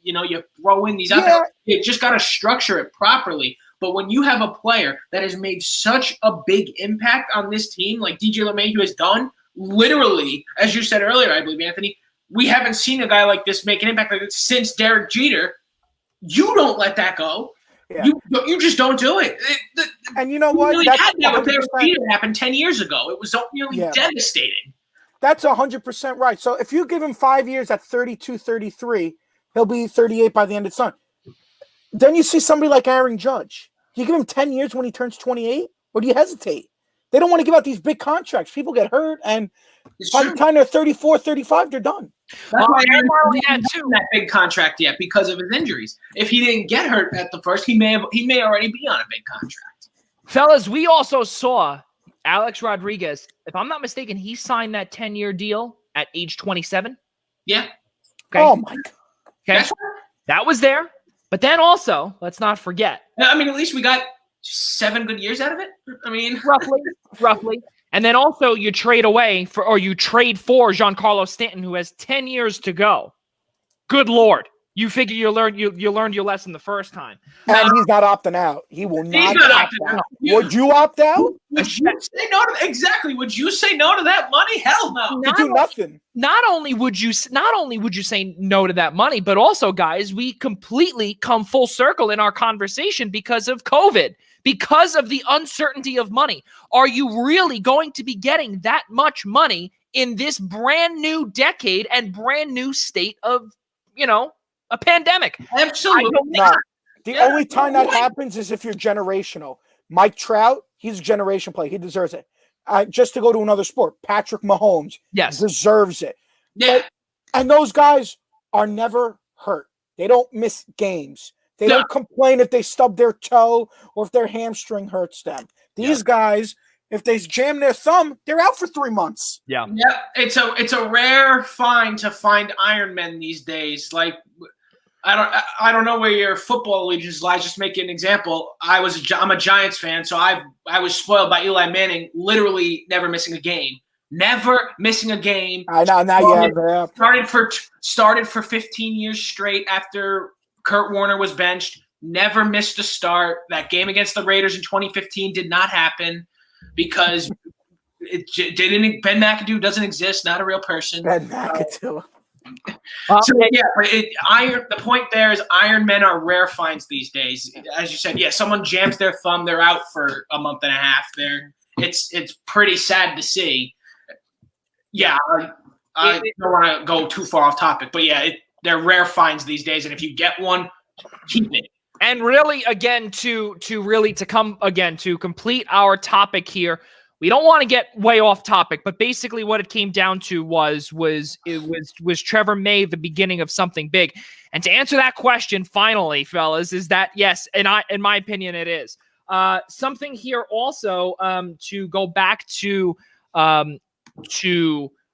C: then. You throw in these opt-outs. You just got to structure it properly. But when you have a player that has made such a big impact on this team, like DJ LeMahieu has done, literally, as you said earlier, I believe, Anthony, we haven't seen a guy like this make an impact like this since Derek Jeter. You don't let that go. Yeah. You just don't do it.
B: And you know what?
C: Really had that with Derek Jeter happened 10 years ago. It was nearly devastating.
B: That's 100% right. So if you give him 5 years at 32, 33, he'll be 38 by the end of the season. Then you see somebody like Aaron Judge. Do you give him 10 years when he turns 28? Or do you hesitate? They don't want to give out these big contracts. People get hurt, and by the time they're 34, 35, they're done.
C: That's why Aaron Judge hasn't that big contract yet because of his injuries. If he didn't get hurt at the first, he may already be on a big contract.
A: Fellas, we also saw Alex Rodriguez. If I'm not mistaken, he signed that 10-year deal at age 27.
C: Yeah.
B: Okay. Oh, my God.
A: Okay. That was there. But then also, let's not forget.
C: I mean, at least we got 7 good years out of it. I mean,
A: roughly. And then also you trade for Giancarlo Stanton, who has 10 years to go. Good Lord. You figure you learned your lesson the first time.
B: And he's not opting out. He will not opt out. Would you opt out?
C: Would you say no to exactly? Would you say no to that money? Hell no.
B: You do nothing.
A: Not only would you say no to that money, but also, guys, we completely come full circle in our conversation because of COVID, because of the uncertainty of money. Are you really going to be getting that much money in this brand new decade and brand new state of, a pandemic?
C: Absolutely
B: not. The only time that happens is if you're generational. Mike Trout, he's a generation player. He deserves it. Just to go to another sport, Patrick Mahomes deserves it.
C: Yeah.
B: And those guys are never hurt. They don't miss games. They don't complain if they stub their toe or if their hamstring hurts them. These guys, if they jam their thumb, they're out for 3 months.
A: Yeah.
C: It's a rare find to find Iron Men these days. Like, I don't know where your football allegiance lies. Just make an example. I'm a Giants fan, so I was spoiled by Eli Manning, literally never missing a game. Never missing a game.
B: I know. Now
C: started for 15 years straight after Kurt Warner was benched. Never missed a start. That game against the Raiders in 2015 did not happen because Ben McAdoo doesn't exist. Not a real person.
B: Ben McAdoo.
C: The point there is Iron Men are rare finds these days. As you said, someone jams their thumb, they're out for a month and a half. It's pretty sad to see. I don't want to go too far off topic, but they're rare finds these days, and if you get one, keep it.
A: And really, again, to complete our topic here, we don't want to get way off topic, but basically what it came down to was Trevor May the beginning of something big? And to answer that question, finally, fellas, is that yes, and in my opinion, it is. Something here also to go back to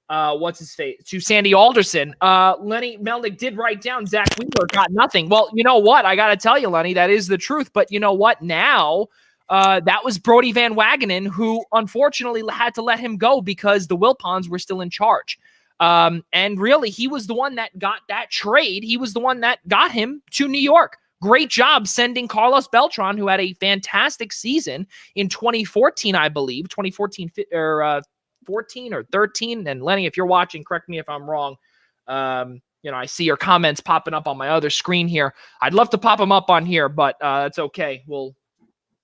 A: what's his face? To Sandy Alderson. Lenny Melnick did write down Zach Wheeler got nothing. Well, you know what? I got to tell you, Lenny, that is the truth. But you know what? Now, that was Brody Van Wagenen, who unfortunately had to let him go because the Wilpons were still in charge. And really, he was the one that got that trade. He was the one that got him to New York. Great job sending Carlos Beltran, who had a fantastic season in 2014, I believe, 2014 or 14 or 13. And Lenny, if you're watching, correct me if I'm wrong. I see your comments popping up on my other screen here. I'd love to pop them up on here, but it's okay. We'll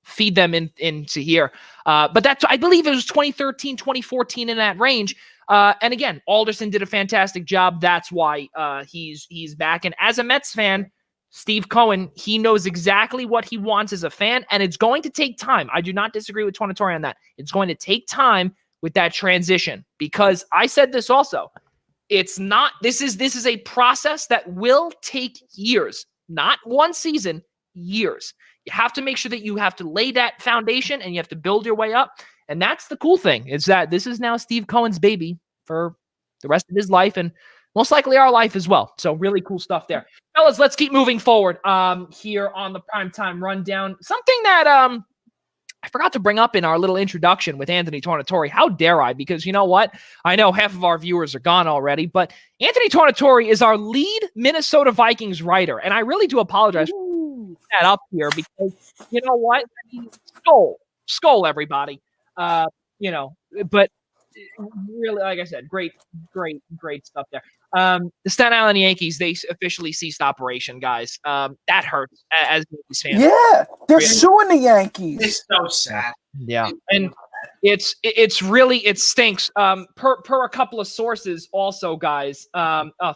A: feed them into here. But I believe it was 2013, 2014 in that range. And again, Alderson did a fantastic job. That's why he's back. And as a Mets fan, Steve Cohen, he knows exactly what he wants as a fan, and it's going to take time. I do not disagree with Tornatore on that. It's going to take time with that transition, because I said this also. It's not, this is a process that will take years, not one season, years. You have to make sure that you have to lay that foundation and you have to build your way up. And that's the cool thing, is that this is now Steve Cohen's baby for the rest of his life and most likely our life as well. So really cool stuff there. Fellas, let's keep moving forward here on the Primetime Rundown. Something that I forgot to bring up in our little introduction with Anthony Tornatore. How dare I? Because you know what? I know half of our viewers are gone already, but Anthony Tornatore is our lead Minnesota Vikings writer. And I really do apologize for that up here, because you know what? I mean, skull everybody. But really, like I said, great stuff there. The Staten Island Yankees, they officially ceased operation, guys. That hurts as Yankees fans.
B: Yeah, they're suing the Yankees.
C: It's so sad.
A: Yeah, and it's really, it stinks. Per a couple of sources, also, guys.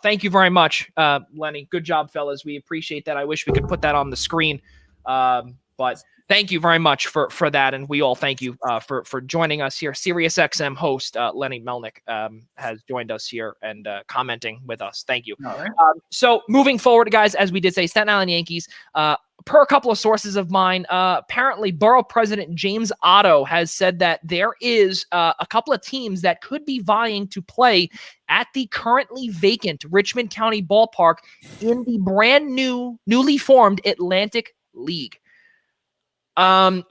A: Thank you very much, Lenny. Good job, fellas. We appreciate that. I wish we could put that on the screen, but thank you very much for that, and we all thank you for joining us here. SiriusXM host Lenny Melnick has joined us here and commenting with us. Thank you.
C: All right.
A: So moving forward, guys, as we did say, Staten Island Yankees, per a couple of sources of mine, apparently Borough President James Otto has said that there is a couple of teams that could be vying to play at the currently vacant Richmond County Ballpark in the brand newly formed Atlantic League. I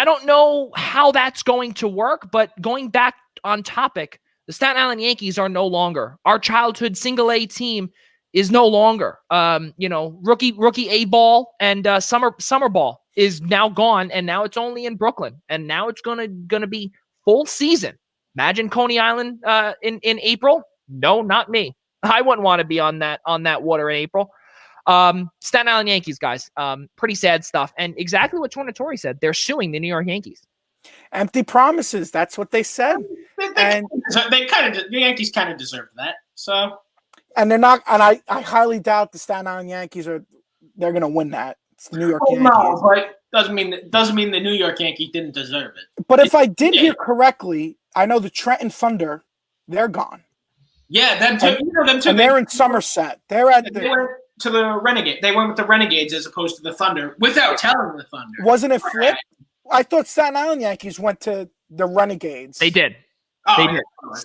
A: don't know how that's going to work, but going back on topic, the Staten Island Yankees are no longer. Our childhood single A team is no longer. Rookie A ball and summer ball is now gone, and now it's only in Brooklyn, and now it's gonna be full season. Imagine Coney Island in April. No, not me. I wouldn't want to be on that water in April. Staten Island Yankees, guys, pretty sad stuff. And exactly what Tornatore said, they're suing the New York Yankees.
B: Empty promises. That's what they said.
C: The Yankees kind of deserve that. So,
B: and they're not. And I highly doubt the Staten Island Yankees they're going to win that. It's the New York Yankees.
C: No, but doesn't mean the New York Yankees didn't deserve it.
B: But if I did hear correctly, I know the Trenton Thunder, they're gone.
C: Yeah, them too. Them too.
B: And they're in Somerset. They're at
C: to the Renegade. They went with the Renegades as opposed to the Thunder without telling the Thunder.
B: Wasn't it flipped? I thought Staten Island Yankees went to the Renegades.
A: They did.
C: Oh,
A: they did.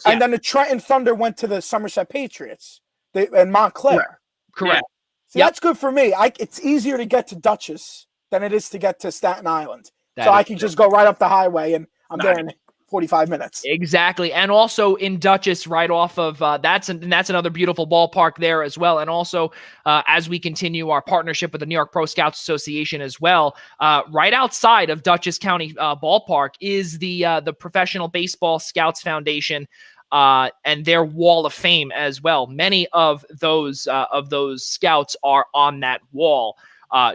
B: Yeah. And then the Trenton Thunder went to the Somerset Patriots and Montclair.
A: Correct.
B: Yeah. See, that's good for me. It's easier to get to Dutchess than it is to get to Staten Island. So I can just go right up the highway and I'm there in 45 minutes.
A: Exactly. And also in Dutchess, right off of that's another beautiful ballpark there as well. And also as we continue our partnership with the New York Pro Scouts Association as well, right outside of Dutchess County Ballpark is the Professional Baseball Scouts Foundation and their Wall of Fame as well. Many of those scouts are on that wall.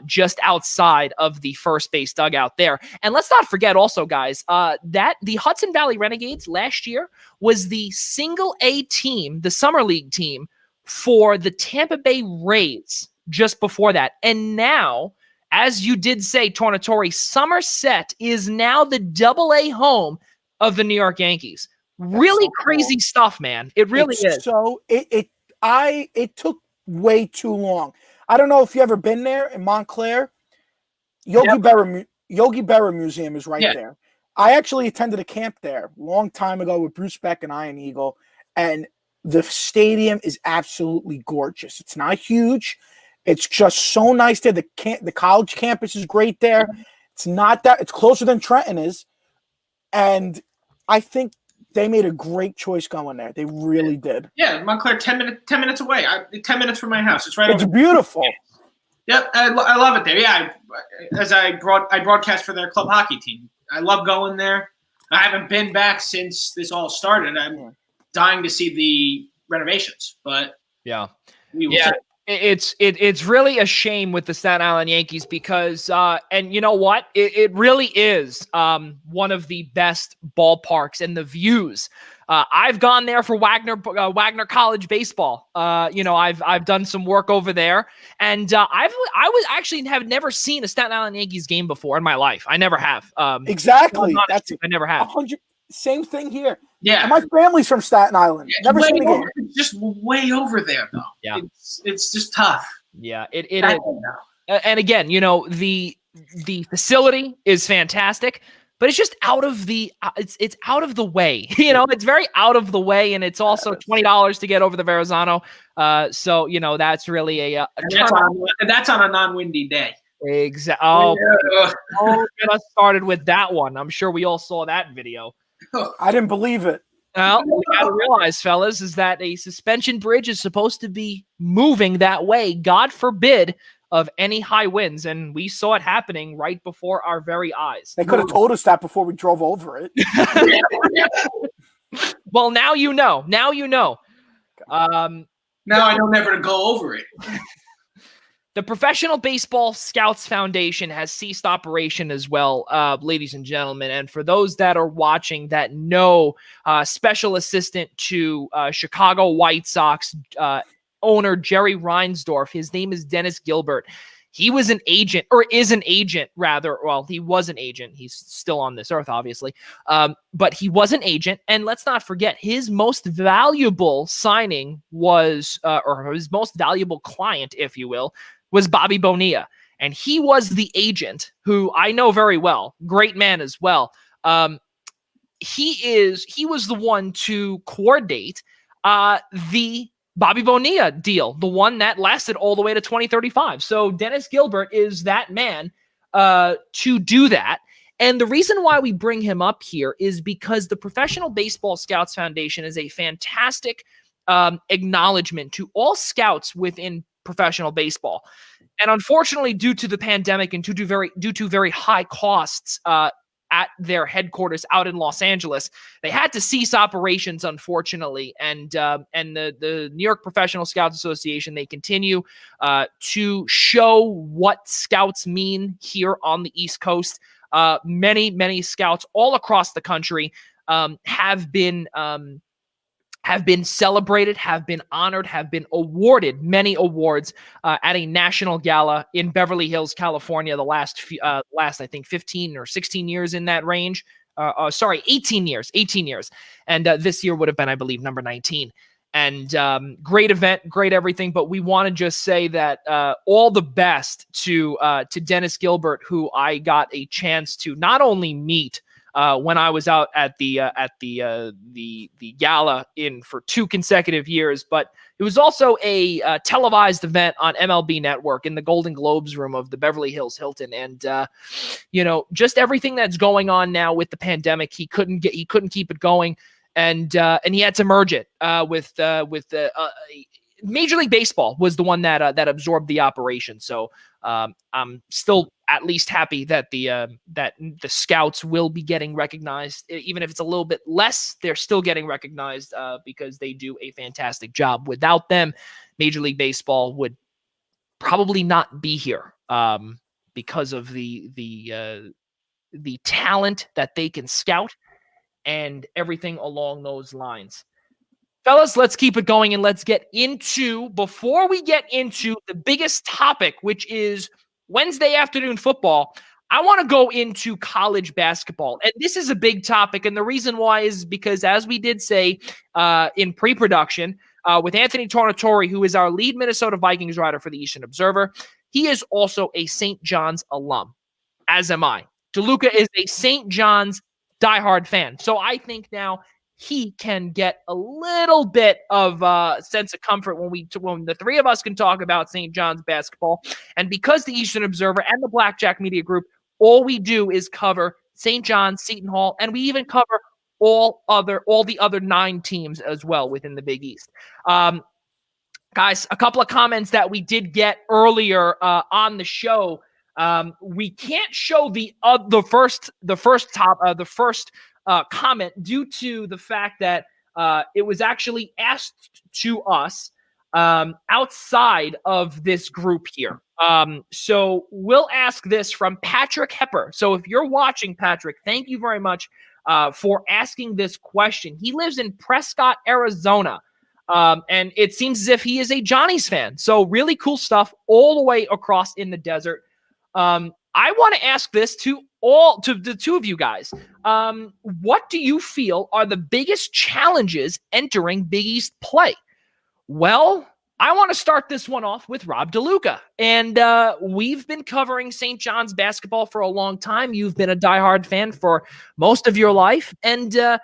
A: Just outside of the first base dugout there. And let's not forget also, guys, that the Hudson Valley Renegades last year was the single A team, the summer league team for the Tampa Bay Rays just before that. And now, as you did say, Tornatore, Somerset is now the double A home of the New York Yankees. Really so crazy cool stuff, man. It really is.
B: So it took way too long. I don't know if you ever been there in Montclair. Yogi Berra Museum is right there. I actually attended a camp there a long time ago with Bruce Beck and Iron Eagle, and the stadium is absolutely gorgeous. It's not huge. It's just so nice there. The college campus is great there. It's not that. It's closer than Trenton is, and I think they made a great choice going there. They really did.
C: Yeah, Montclair, 10 minutes away. 10 minutes from my house. It's right.
B: It's beautiful.
C: Yep, I love it there. Yeah, I broadcast for their club hockey team. I love going there. I haven't been back since this all started. dying to see the renovations. But
A: yeah.
C: we will see.
A: It's really a shame with the Staten Island Yankees because and you know what? It really is one of the best ballparks, and the views. I've gone there for Wagner College baseball. I've done some work over there, and I have never seen a Staten Island Yankees game before in my life. I never have.
B: Exactly.
A: That's I never have.
B: 100. Same thing here.
C: Yeah,
B: and my family's from Staten Island. Never seen a game.
C: It's just way over there, though.
A: Yeah,
C: it's just tough.
A: Yeah, it is. And again, the facility is fantastic, but it's just out of the it's out of the way. It's very out of the way, and it's also $20 to get over the Verrazano. So that's really
C: that's on a non-windy day.
A: Exactly. Oh, get us started with that one. I'm sure we all saw that video.
B: I didn't believe it.
A: Well, what we got to realize, fellas, is that a suspension bridge is supposed to be moving that way, God forbid, of any high winds. And we saw it happening right before our very eyes.
B: They could have told us that before we drove over it.
A: Well, now you know. Now you know.
C: Now I know never to go over it.
A: The Professional Baseball Scouts Foundation has ceased operation as well, ladies and gentlemen. And for those that are watching that know, special assistant to Chicago White Sox owner Jerry Reinsdorf, his name is Dennis Gilbert. He was an agent, or is an agent, rather. Well, he was an agent. He's still on this earth, obviously. But he was an agent. And let's not forget, his most valuable signing was, or his most valuable client, if you will, was Bobby Bonilla. And he was the agent who I know very well. Great man as well. He was the one to coordinate the Bobby Bonilla deal, the one that lasted all the way to 2035. So Dennis Gilbert is that man to do that. And the reason why we bring him up here is because the Professional Baseball Scouts Foundation is a fantastic acknowledgement to all scouts within professional baseball. And unfortunately, due to the pandemic and due to very high costs at their headquarters out in Los Angeles, they had to cease operations, unfortunately. And the New York Professional Scouts Association, they continue to show what scouts mean here on the East Coast. Many scouts all across the country have been celebrated, have been honored, have been awarded many awards at a national gala in Beverly Hills, California, the last I think 15 or 16 years in that range. 18 years. And this year would have been, I believe, number 19. And great event, great everything. But we want to just say that all the best to Dennis Gilbert, who I got a chance to not only meet when I was out at the gala for 2 consecutive years, but it was also a televised event on MLB Network in the Golden Globes room of the Beverly Hills Hilton. And just everything that's going on now with the pandemic, he couldn't keep it going, and he had to merge it with Major League Baseball was the one that absorbed the operation. So I'm still at least happy that the scouts will be getting recognized, even if it's a little bit less. They're still getting recognized because they do a fantastic job. Without them, Major League Baseball would probably not be here because of the talent that they can scout and everything along those lines. Fellas, let's keep it going, and let's get into, before we get into the biggest topic, which is Wednesday afternoon football, I want to go into college basketball. And this is a big topic, and the reason why is because, as we did say in pre-production, with Anthony Tornatore, who is our lead Minnesota Vikings writer for the Eastern Observer, he is also a St. John's alum, as am I. DeLuca is a St. John's diehard fan. So I think now he can get a little bit of sense of comfort when the three of us can talk about St. John's basketball. And because the Eastern Observer and the Blackjack Media Group, all we do is cover St. John's, Seton Hall, and we even cover all the other 9 teams as well within the Big East. Guys, a couple of comments that we did get earlier on the show. We can't show the first comment due to the fact that it was actually asked to us outside of this group here. So we'll ask this from Patrick Hepper. So if you're watching, Patrick, thank you very much for asking this question. He lives in Prescott, Arizona. And it seems as if he is a Johnny's fan. So really cool stuff all the way across in the desert. I want to ask this to the two of you guys. What do you feel are the biggest challenges entering Big East play? Well, I want to start this one off with Rob DeLuca. And we've been covering St. John's basketball for a long time. You've been a diehard fan for most of your life. And to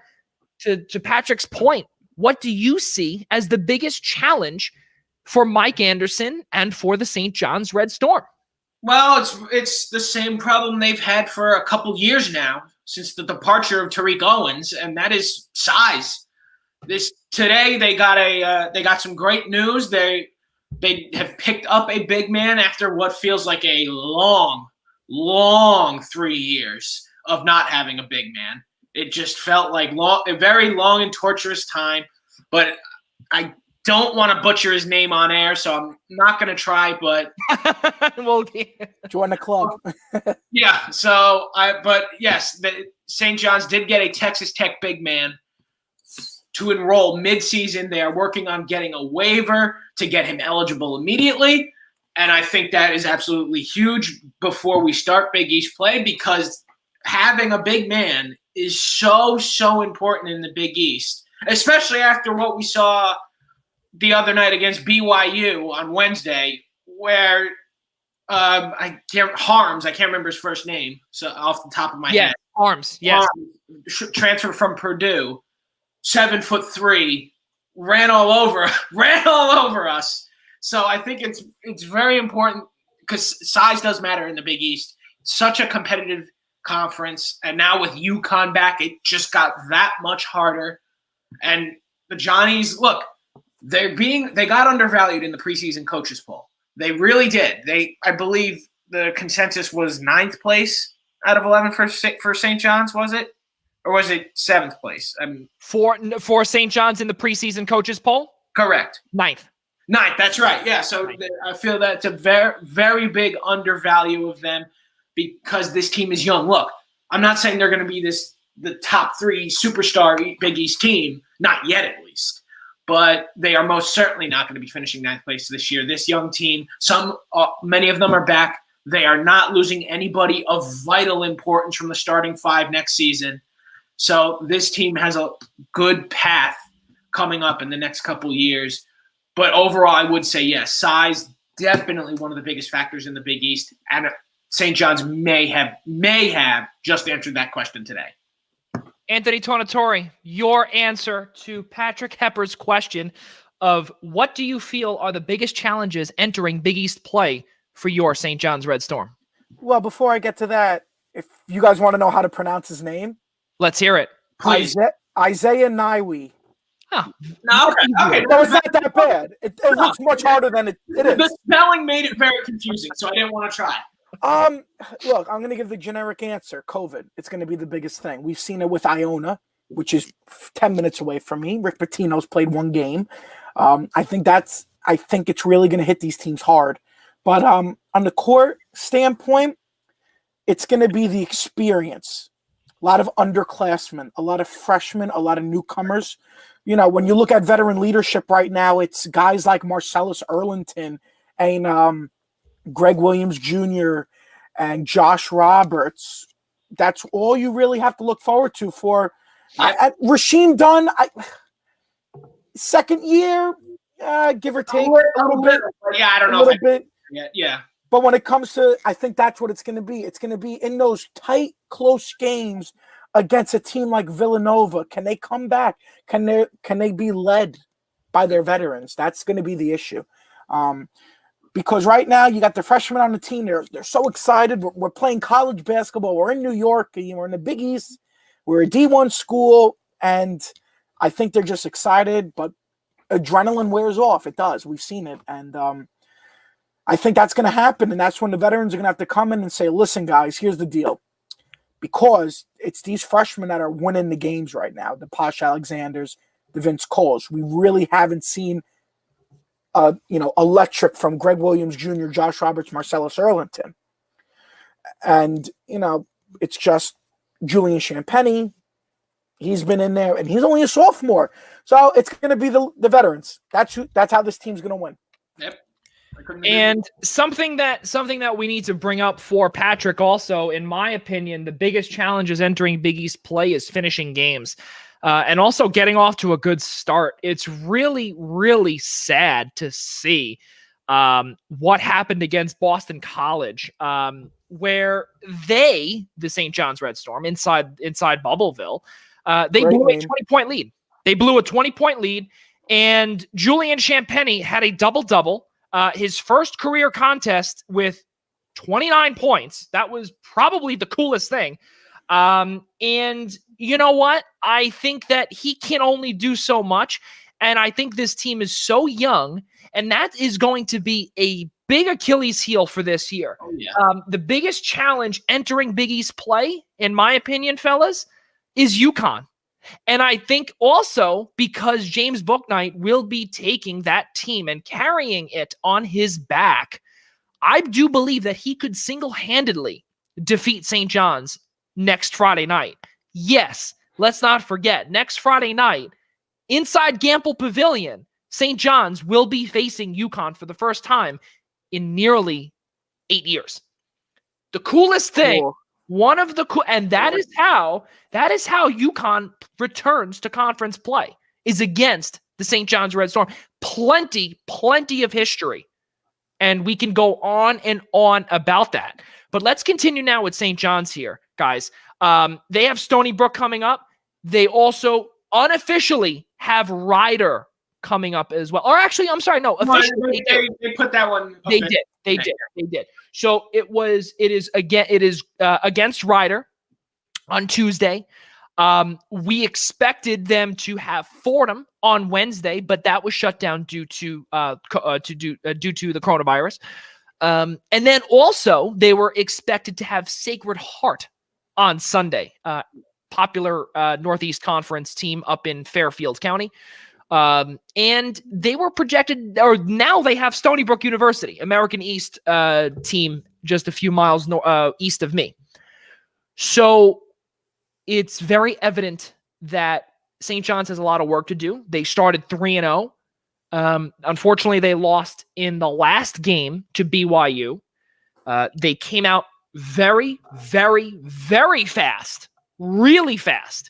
A: Patrick's point, what do you see as the biggest challenge for Mike Anderson and for the St. John's Red Storm?
C: Well, it's the same problem they've had for a couple years now since the departure of Tariq Owens, and that is size. Today they got some great news. They have picked up a big man after what feels like a long 3 years of not having a big man. It just felt like a very long and torturous time, but I don't want to butcher his name on air, so I'm not going to try, but
A: well,
B: join the club.
C: yeah. But yes, St. John's did get a Texas Tech big man to enroll mid-season. They are working on getting a waiver to get him eligible immediately, and I think that is absolutely huge before we start Big East play, because having a big man is so important in the Big East, especially after what we saw the other night against BYU on Wednesday, where I can't remember his first name, so off the top of my head.
A: Arms, yes.
C: Transfer from Purdue, 7'3", ran all over us. So I think it's very important, because size does matter in the Big East. Such a competitive conference, and now with UConn back, it just got that much harder. And the Johnnies, look, they got undervalued in the preseason coaches poll. They really did. I believe the consensus was 9th place out of 11 for St. John's, was it? Or was it 7th place?
A: For St. John's in the preseason coaches poll?
C: Correct.
A: 9th.
C: 9th, that's right. Yeah, so I feel that's a very, very big undervalue of them, because this team is young. Look, I'm not saying they're going to be the top 3 superstar Big East team, not yet at least. But they are most certainly not going to be finishing 9th place this year. This young team, many of them are back. They are not losing anybody of vital importance from the starting 5 next season. So this team has a good path coming up in the next couple years. But overall, I would say, yes, size, definitely one of the biggest factors in the Big East. And St. John's may have just answered that question today.
A: Anthony Tornatore, your answer to Patrick Hepper's question of what do you feel are the biggest challenges entering Big East play for your St. John's Red Storm?
B: Well, before I get to that, if you guys want to know how to pronounce his name,
A: let's hear it.
C: Please.
B: Isaiah Niwe.
A: Oh.
C: No, okay.
B: No, it's not that bad. It looks much harder than it is.
C: The spelling made it very confusing, so I didn't want to try.
B: Look, I'm going to give the generic answer. COVID. It's going to be the biggest thing. We've seen it with Iona, which is 10 minutes away from me. Rick Pitino's played 1 game. I think it's really going to hit these teams hard. But on the court standpoint, it's going to be the experience. A lot of underclassmen, a lot of freshmen, a lot of newcomers. You know, when you look at veteran leadership right now, it's guys like Marcellus Erlington and Greg Williams Jr. and Josh Roberts. That's all you really have to look forward to for Rasheem Dunn. Second year, give or take a little bit.
C: Yeah, I don't know.
B: A little bit.
C: Yeah.
B: But when it comes to, I think that's what it's going to be. It's going to be in those tight, close games against a team like Villanova. Can they come back? Can they be led by their veterans? That's going to be the issue. Because right now you got the freshmen on the team. They're so excited. We're playing college basketball. We're in New York. We're in the Big East. We're a D1 school, and I think they're just excited. But adrenaline wears off. It does. We've seen it, and I think that's going to happen. And that's when the veterans are going to have to come in and say, "Listen, guys, here's the deal." Because it's these freshmen that are winning the games right now. The Posh Alexanders, the Vince Coles. We really haven't seen, electric from Greg Williams Jr., Josh Roberts, Marcellus Erlington. And, it's just Julian Champagnie. He's been in there, and he's only a sophomore. So it's going to be the veterans. That's how this team's going to win.
C: Yep.
A: And something that we need to bring up for Patrick also, in my opinion, the biggest challenge is entering Big East play is finishing games. And also getting off to a good start. It's really, really sad to see what happened against Boston College, where the St. John's Red Storm, inside Bubbleville, they blew a 20-point lead. They blew a 20-point lead, and Julian Champagnie had a double-double, his first career contest with 29 points. That was probably the coolest thing. And you know what? I think that he can only do so much. And I think this team is so young, and that is going to be a big Achilles heel for this year.
C: Oh, yeah.
A: The biggest challenge entering Big East play, in my opinion, fellas, is UConn. And I think also because James Bouknight will be taking that team and carrying it on his back, I do believe that he could single-handedly defeat St. John's next Friday night. Yes, let's not forget, next Friday night, inside Gamble Pavilion, St. John's will be facing UConn for the first time in nearly 8 years. The coolest thing, and that is how UConn returns to conference play, is against the St. John's Red Storm. Plenty of history. And we can go on and on about that. But let's continue now with St. John's here, guys. They have Stony Brook coming up. They also unofficially have Ryder coming up as well. Or actually, I'm sorry, no, officially
C: they put that one.
A: They did. So it is against Ryder on Tuesday. We expected them to have Fordham on Wednesday, but that was shut down due to the coronavirus. And then also they were expected to have Sacred Heart on Sunday, popular Northeast Conference team up in Fairfield County. And they were projected, or now they have Stony Brook University, American East team, just a few miles east of me. So it's very evident that St. John's has a lot of work to do. They started 3-0. Unfortunately, they lost in the last game to BYU. They came out very, very, very fast, really fast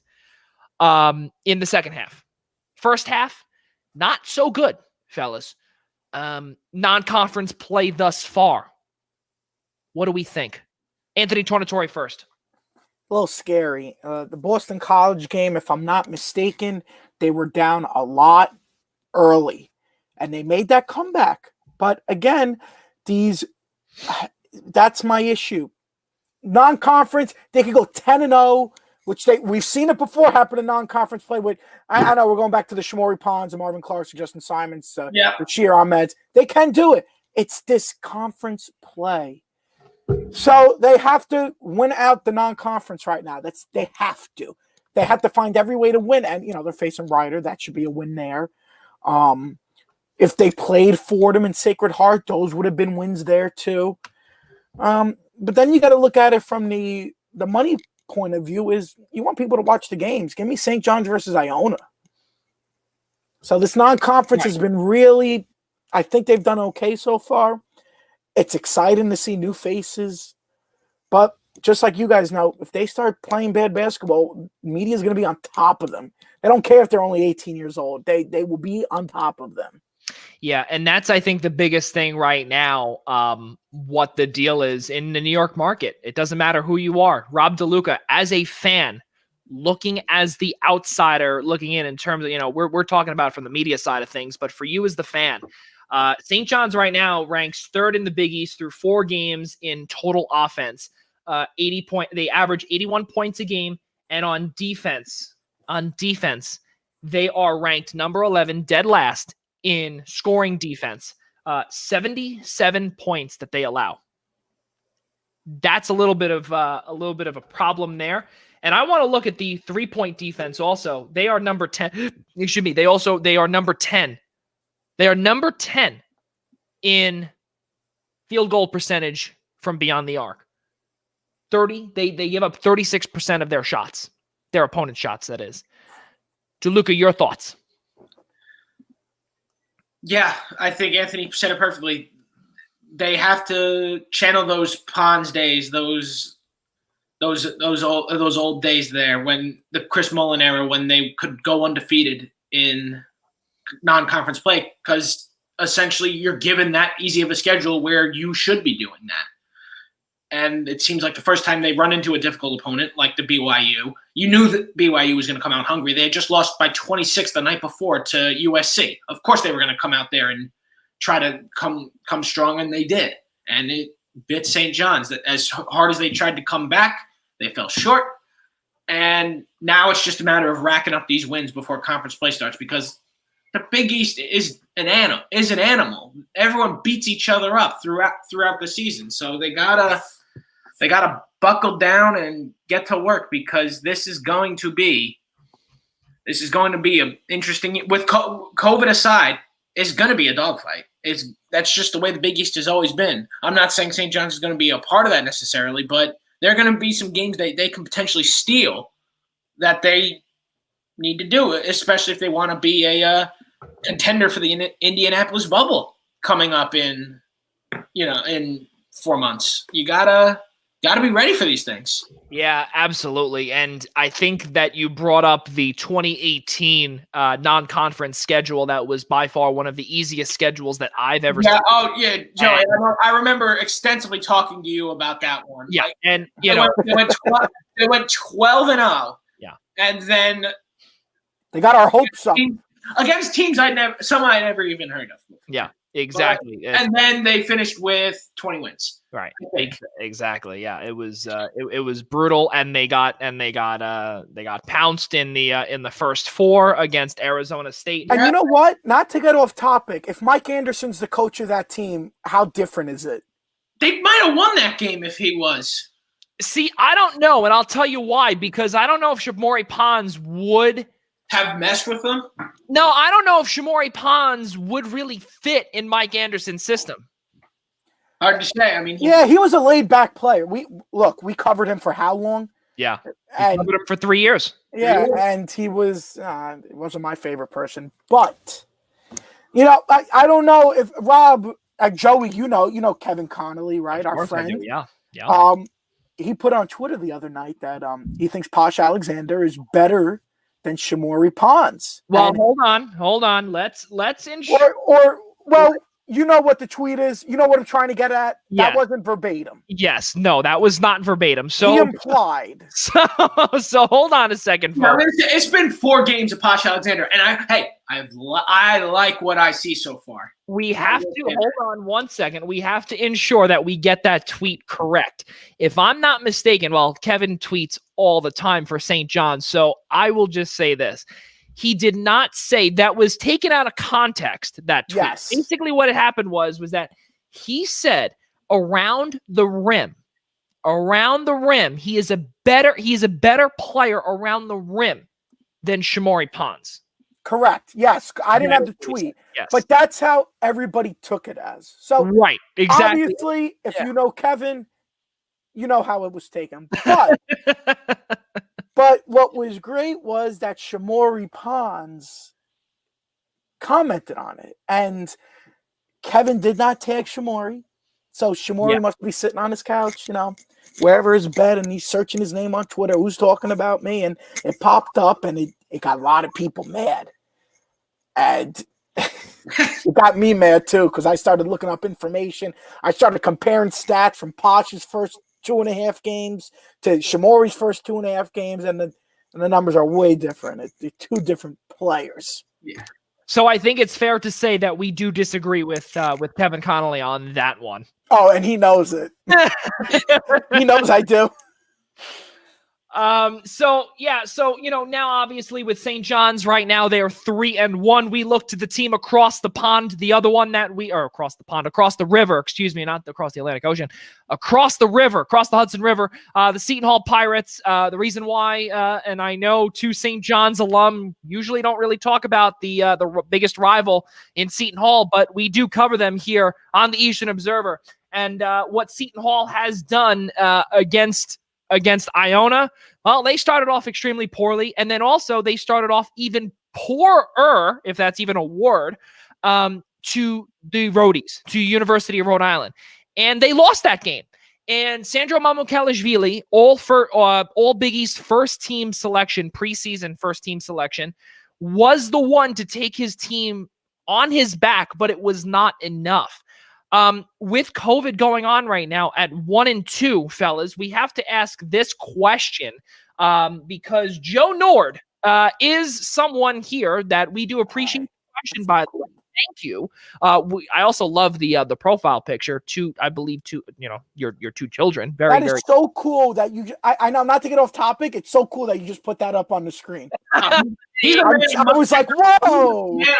A: in the second half. First half, not so good, fellas. Non-conference play thus far. What do we think? Anthony Tornatore first.
B: A little scary. The Boston College game, if I'm not mistaken, they were down a lot early, and they made that comeback. But again, that's my issue. Non-conference, they could go 10-0, which we've seen it before happen in non-conference play. With I know we're going back to the Shamori Ponds and Marvin Clark, Justin Simons, Bashir Ahmed. They can do it. It's this conference play. So they have to win out the non-conference right now. They have to. They have to find every way to win. And, they're facing Ryder. That should be a win there. If they played Fordham and Sacred Heart, those would have been wins there too. But then you got to look at it from the money point of view is you want people to watch the games. Give me St. John's versus Iona. So this non-conference has been really, I think they've done okay so far. It's exciting to see new faces. But just like you guys know, if they start playing bad basketball, media is going to be on top of them. They don't care if they're only 18 years old. They will be on top of them.
A: Yeah, and that's, I think, the biggest thing right now, what the deal is in the New York market. It doesn't matter who you are. Rob DeLuca, as a fan, looking as the outsider, looking in terms of, we're talking about from the media side of things, but for you as the fan, St. John's right now ranks third in the Big East through 4 games in total offense. They average 81 points a game, and on defense, they are ranked number 11, dead last in scoring defense. 77 points that they allow. That's a little bit of a problem there. And I want to look at the 3-point defense also. They are number 10. Excuse me. They are number 10. They are number 10 in field goal percentage from beyond the arc. They give up 36% of their shots. Their opponent's shots, that is. DeLuca, your thoughts?
C: Yeah, I think Anthony said it perfectly. They have to channel those Pons days, those old days there when the Chris Mullin era, when they could go undefeated in non-conference play, because essentially you're given that easy of a schedule where you should be doing that. And it seems like the first time they run into a difficult opponent like the BYU, you knew that BYU was going to come out hungry. They had just lost by 26 the night before to USC. Of course they were going to come out there and try to come strong, and they did. And it bit St. John's. That as hard as they tried to come back, they fell short. And now it's just a matter of racking up these wins before conference play starts, because the Big East is an animal. Everyone beats each other up throughout the season. So they gotta buckle down and get to work, because this is going to be an interesting, with COVID aside, it's going to be a dogfight. That's just the way the Big East has always been. I'm not saying St. John's is going to be a part of that necessarily, but there are going to be some games they can potentially steal that they need to do, especially if they want to be a contender for the Indianapolis bubble coming up in 4 months. You gotta be ready for these things.
A: Yeah, absolutely. And I think that you brought up the 2018 non-conference schedule. That was by far one of the easiest schedules that I've ever seen.
C: Oh, yeah, Joey. I remember extensively talking to you about that one.
A: Yeah, and
C: they went 12-0.
A: Yeah,
C: and then
B: they got our hopes up
C: against teams I'd never even heard of.
A: Yeah, exactly.
C: And then they finished with 20 wins.
A: Right. Exactly. Yeah. It was it was brutal, and they got pounced in the first 4 against Arizona State.
B: And you know what? Not to get off topic, if Mike Anderson's the coach of that team, how different is it?
C: They might have won that game if he was.
A: See, I don't know, and I'll tell you why, because I don't know if Shamori Pons would
C: have messed with them.
A: No, I don't know if Shamori Pons would really fit in Mike Anderson's system.
C: Hard to say. I mean,
B: he was a laid-back player. We covered him for how long?
A: Yeah, we covered him for 3 years.
B: Yeah, and he was it wasn't my favorite person, but I don't know if Rob, Joey, you know Kevin Connolly, right? Our friend.
A: Yeah.
B: He put on Twitter the other night that he thinks Posh Alexander is better than Shamori Pons.
A: Well, hold on. Let's ensure.
B: You know what the tweet is. You know what I'm trying to get at.
A: Yeah.
B: That wasn't verbatim.
A: Yes, no, that was not verbatim. So
B: he implied.
A: So hold on a second, folks.
C: It's been 4 games of Posh Alexander, and I like what I see so far.
A: We have to hold on 1 second. We have to ensure that we get that tweet correct. If I'm not mistaken, well, Kevin tweets all the time for St. John's, so I will just say this. He did not say, that was taken out of context, that tweet.
B: Yes.
A: Basically what had happened was that he said around the rim, he is a better player around the rim than Shamori Pons.
B: Correct. Yes. I didn't have the tweet,
A: yes.
B: But that's how everybody took it as. So
A: right. Exactly.
B: Obviously, if you know Kevin, you know how it was taken. But But what was great was that Shamori Pons commented on it. And Kevin did not tag Shamori. So Shamori must be sitting on his couch, wherever his bed, and he's searching his name on Twitter. Who's talking about me? And it popped up, and it got a lot of people mad. And it got me mad, too, because I started looking up information. I started comparing stats from Posh's first 2.5 games to Shamori's first 2.5 games, and the numbers are way different. They're 2 different players.
C: Yeah.
A: So I think it's fair to say that we do disagree with Kevin Connolly on that one.
B: Oh, and he knows it. He knows I do.
A: So now obviously with St. John's right now, they are 3-1. We look to the team across the pond, the other one across the river, not across the Atlantic Ocean, across the Hudson River, the Seton Hall Pirates. The reason why, and I know two St. John's alum usually don't really talk about the biggest rival in Seton Hall, but we do cover them here on the Eastern Observer. And what Seton Hall has done against Iona, well, they started off extremely poorly, and then also they started off even poorer, if that's even a word, to the Roadies, to University of Rhode Island, and they lost that game. And Sandro Mamukelashvili, all Big East preseason first team selection, was the one to take his team on his back, but it was not enough. With COVID going on right now at 1-2, fellas, we have to ask this question because Joe Nord is someone here that we do appreciate the question, by the way. Thank you. I also love the profile picture. I believe your two children. That is
B: so cool that you. I know, not to get off topic. It's so cool that you just put that up on the screen. I was like, whoa!
C: Yeah,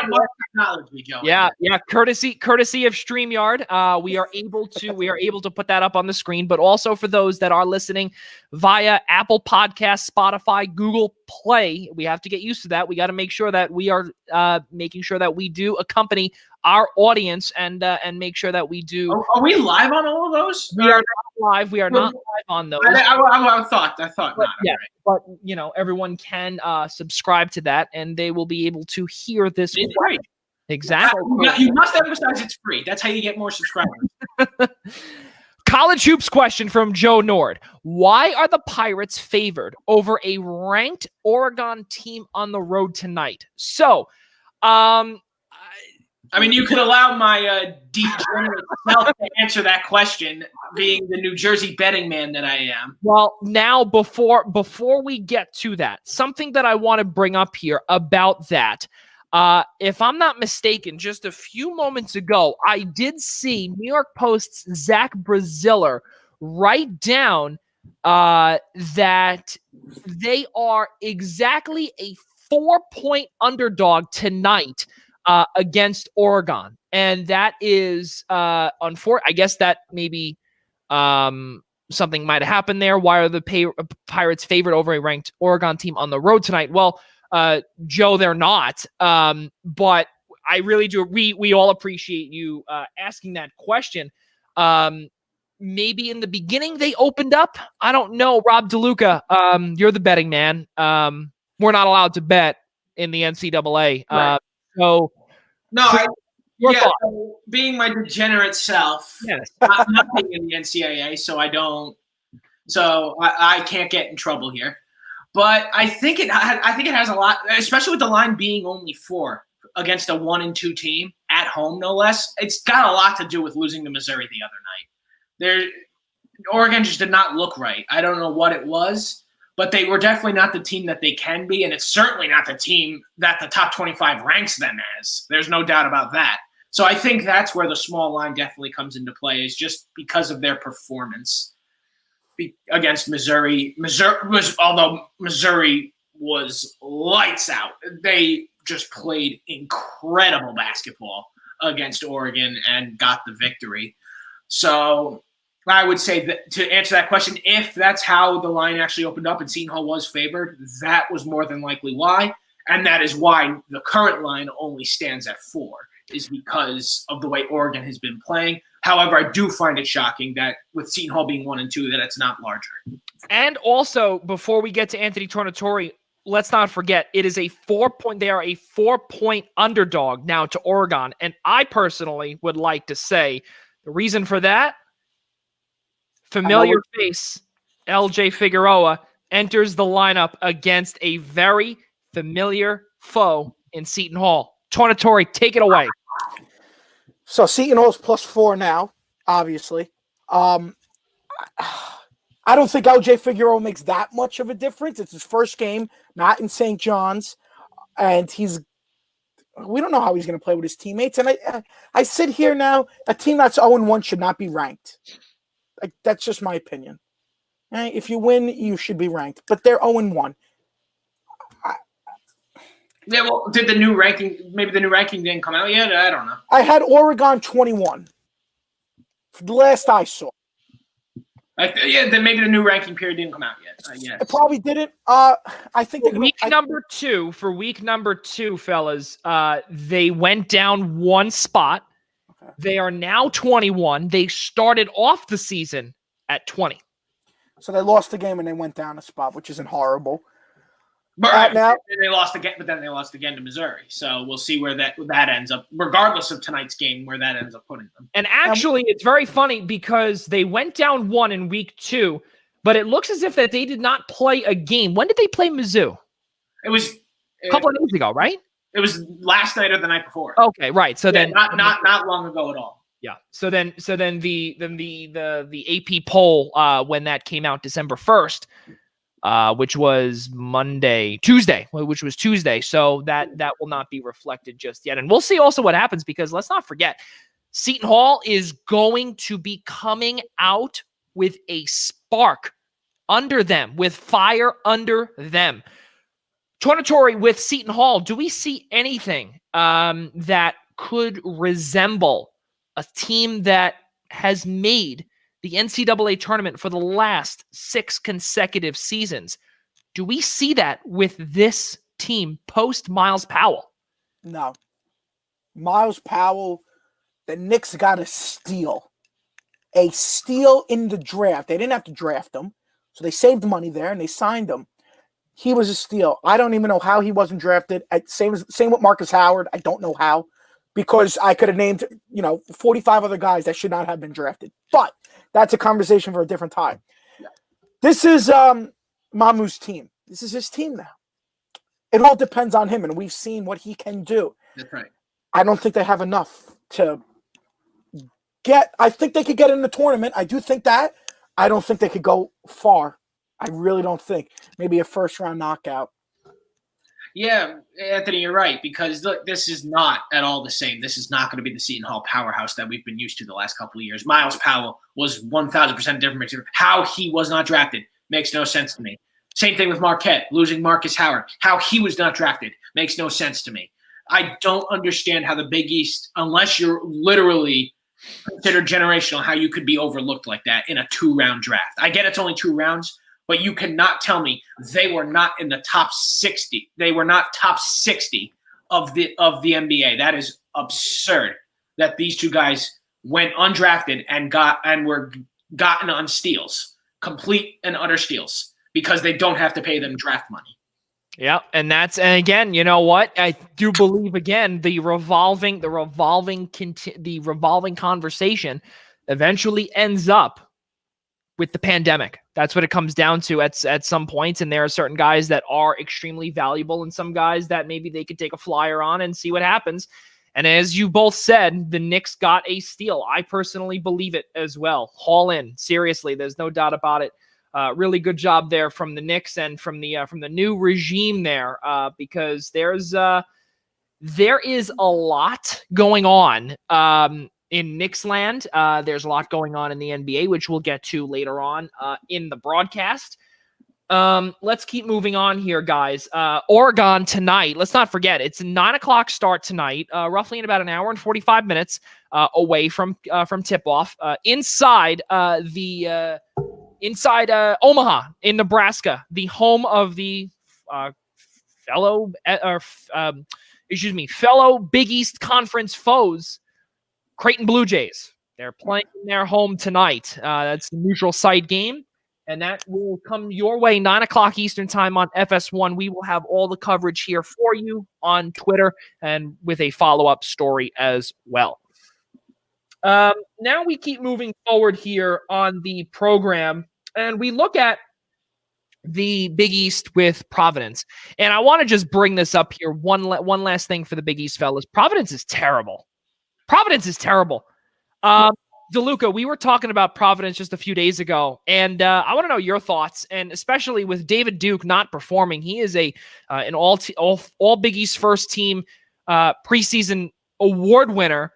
C: technology, Joe.
A: Yeah. Courtesy of StreamYard, we are able to put that up on the screen. But also for those that are listening via Apple Podcasts, Spotify, Google Play, we have to get used to that. We got to make sure that we are making sure that we do accompany our audience and make sure that we do.
C: Are we live on all of those?
A: We are not live. We are not live on those.
C: I thought
A: but,
C: not.
A: Yeah, right. But everyone can subscribe to that, and they will be able to hear this.
C: It's great.
A: Exactly.
C: You must emphasize it's free. That's how you get more subscribers.
A: College hoops question from Joe Nord. Why are the Pirates favored over a ranked Oregon team on the road tonight? So,
C: I mean, you could allow my degenerate self to answer that question, being the New Jersey betting man that I am.
A: Well, now before we get to that, something that I want to bring up here about that. If I'm not mistaken, just a few moments ago, I did see New York Post's Zach Braziller write down that they are exactly a 4-point underdog tonight against Oregon. And that is unfortunate. I guess that maybe something might have happened there. Why are the Pirates favored over a ranked Oregon team on the road tonight? Well, Joe, they're not. But I really do. We all appreciate you asking that question. Maybe in the beginning they opened up. I don't know. Rob DeLuca, you're the betting man. We're not allowed to bet in the NCAA. Right. So
C: being my degenerate self,
A: yes.
C: I'm not being in the NCAA, so I can't get in trouble here. But I think it has a lot, especially with the line being only 4 against a 1-2 team at home, no less. It's got a lot to do with losing to Missouri the other night. Oregon just did not look right. I don't know what it was, but they were definitely not the team that they can be, and it's certainly not the team that the top 25 ranks them as. There's no doubt about that. So I think that's where the small line definitely comes into play, is just because of their performance against Missouri. Although Missouri was lights out, they just played incredible basketball against Oregon and got the victory. So I would say that to answer that question, if that's how the line actually opened up and Seton Hall was favored, that was more than likely why. And that is why the current line only stands at 4, is because of the way Oregon has been playing. However, I do find it shocking that with Seton Hall being 1-2, that it's not larger.
A: And also, before we get to Anthony Tornatore, let's not forget, it is a 4-point. They are a 4-point underdog now to Oregon. And I personally would like to say the reason for that, familiar face, LJ Figueroa enters the lineup against a very familiar foe in Seton Hall. Tornatore, take it away.
B: So Seton Hall's +4 now, obviously. I don't think LJ Figueroa makes that much of a difference. It's his first game, not in St. John's, and we don't know how he's going to play with his teammates. And I sit here now, a team that's 0-1 should not be ranked. That's just my opinion. If you win, you should be ranked. But they're 0-1.
C: Yeah, well, did the new ranking, maybe the new ranking didn't come out yet? I don't know.
B: I had Oregon 21. The last I saw.
C: Then maybe the new ranking period didn't come out yet. Yes.
B: It probably didn't. I think
A: week number two, fellas, they went down one spot. Okay. They are now 21. They started off the season at 20.
B: So they lost the game and they went down a spot, which isn't horrible.
C: But now they lost again, but then they lost again to Missouri. So we'll see where that ends up, regardless of tonight's game, where that ends up putting them.
A: And actually, it's very funny because they went down one in week 2, but it looks as if that they did not play a game. When did they play Mizzou?
C: It was
A: a couple of days ago, right?
C: It was last night or the night before.
A: Okay, right. So then
C: not long ago at all.
A: Yeah. So then the AP poll when that came out December 1st. Which was Tuesday. So that will not be reflected just yet. And we'll see also what happens because let's not forget, Seton Hall is going to be coming out with a spark under them, with fire under them. Tornatore with Seton Hall, do we see anything that could resemble a team that has made the NCAA tournament for the last 6 consecutive seasons? Do we see that with this team post Miles Powell?
B: No. Miles Powell, the Knicks got a steal. A steal in the draft. They didn't have to draft him, so they saved money there and they signed him. He was a steal. I don't even know how he wasn't drafted. Same with Marcus Howard. I don't know how, because I could have named 45 other guys that should not have been drafted. But that's a conversation for a different time. Yeah. This is Mamu's team. This is his team now. It all depends on him, and we've seen what he can do.
C: That's right.
B: I don't think they have enough to get. I think they could get in the tournament. I do think that. I don't think they could go far. I really don't think. Maybe a first-round knockout.
C: Yeah, Anthony, you're right, because look, this is not at all the same. This is not going to be the Seton Hall powerhouse that we've been used to the last couple of years. Miles Powell was 1,000% different. How he was not drafted makes no sense to me. Same thing with Marquette, losing Marcus Howard. How he was not drafted makes no sense to me. I don't understand how the Big East, unless you're literally considered generational, how you could be overlooked like that in a 2-round draft. I get it's only 2 rounds, but you cannot tell me they were not in the top 60. They were not top 60 of the NBA. That is absurd that these 2 guys went undrafted and were gotten on steals, complete and utter steals, because they don't have to pay them draft money.
A: Yeah, and again, you know what? I do believe again the revolving conversation eventually ends up with the pandemic. That's what it comes down to at some points. And there are certain guys that are extremely valuable and some guys that maybe they could take a flyer on and see what happens. And as you both said, the Knicks got a steal. I personally believe it as well. Haul in. Seriously, there's no doubt about it. Really good job there from the Knicks and from the new regime there, because there is a lot going on in Knicks land. There's a lot going on in the NBA, which we'll get to later on in the broadcast. Let's keep moving on here, guys. Oregon tonight. Let's not forget, it's a 9:00 start tonight, roughly in about an hour and 45 minutes away from tip-off, inside Omaha in Nebraska, the home of the fellow Big East Conference foes, Creighton Blue Jays. They're playing in their home tonight. That's the neutral site game, and that will come your way 9:00 Eastern time on FS1. We will have all the coverage here for you on Twitter and with a follow-up story as well. Now we keep moving forward here on the program, and we look at the Big East with Providence. And I want to just bring this up here. One last thing for the Big East fellas. Providence is terrible. DeLuca, we were talking about Providence just a few days ago, and I want to know your thoughts, and especially with David Duke not performing. He is an all Big East first team preseason award winner.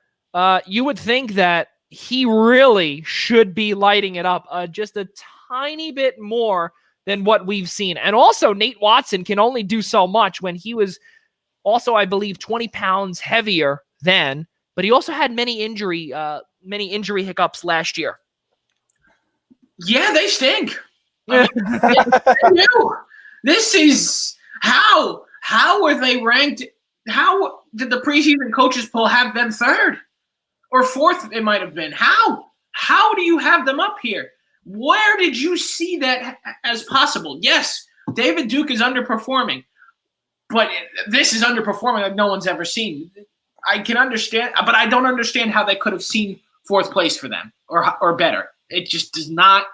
A: You would think that he really should be lighting it up. Just a tiny bit more than what we've seen. And also, Nate Watson can only do so much when he was also, I believe, 20 pounds heavier then, but he also had many injury hiccups last year.
C: Yeah, they stink. I mean, this is how are they ranked? How did the preseason coaches poll have them third or fourth? It might have been. How do you have them up here? Where did you see that as possible? Yes, David Duke is underperforming, but this is underperforming like no one's ever seen. I can understand, but I don't understand how they could have seen fourth place for them or better. It just does not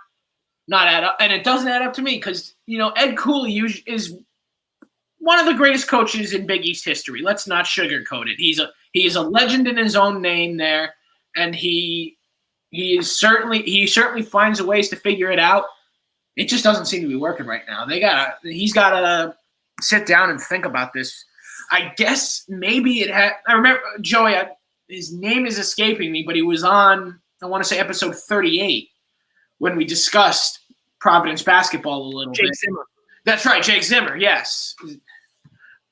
C: add up, and it doesn't add up to me because Ed Cooley is one of the greatest coaches in Big East history. Let's not sugarcoat it. He is a legend in his own name there, and he certainly finds ways to figure it out. It just doesn't seem to be working right now. He's gotta sit down and think about this. I guess maybe it had. I remember Joey. His name is escaping me, but he was on, I want to say, episode 38 when we discussed Providence basketball a little bit.
A: Zimmer.
C: That's right, Jake Zimmer. Yes.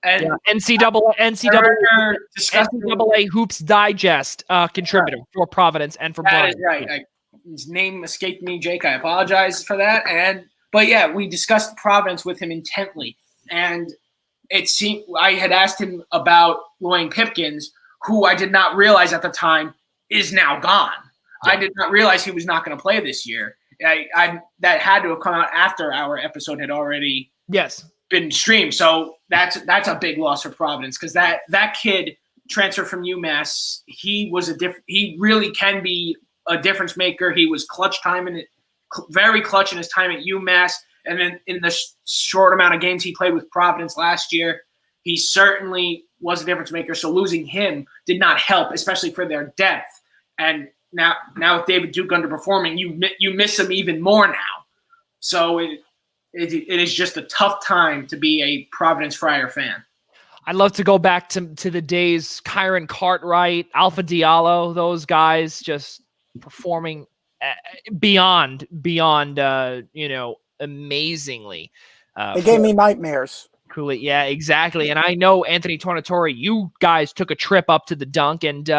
C: And
A: NCAA Hoops Digest contributor for Providence and for
C: that
A: Brian.
C: is right. His name escaped me, Jake. I apologize for that. But yeah, we discussed Providence with him intently, and it seemed I had asked him about Loyne Pipkins, who I did not realize at the time is now gone. Yeah. I did not realize he was not going to play this year. That had to have come out after our episode had already been streamed. So that's a big loss for Providence because that kid transferred from UMass. He really can be a difference maker. He was very clutch in his time at UMass, and then in the short amount of games he played with Providence last year, he certainly was a difference maker. So losing him did not help, especially for their depth. And now with David Duke underperforming, you miss him even more now. So it is just a tough time to be a Providence Friar fan.
A: I'd love to go back to the days Kyron Cartwright, Alpha Diallo, those guys just performing beyond amazingly.
B: They gave me nightmares.
A: Coolly. Yeah, exactly. And I know, Anthony Tornatore, you guys took a trip up to the dunk, and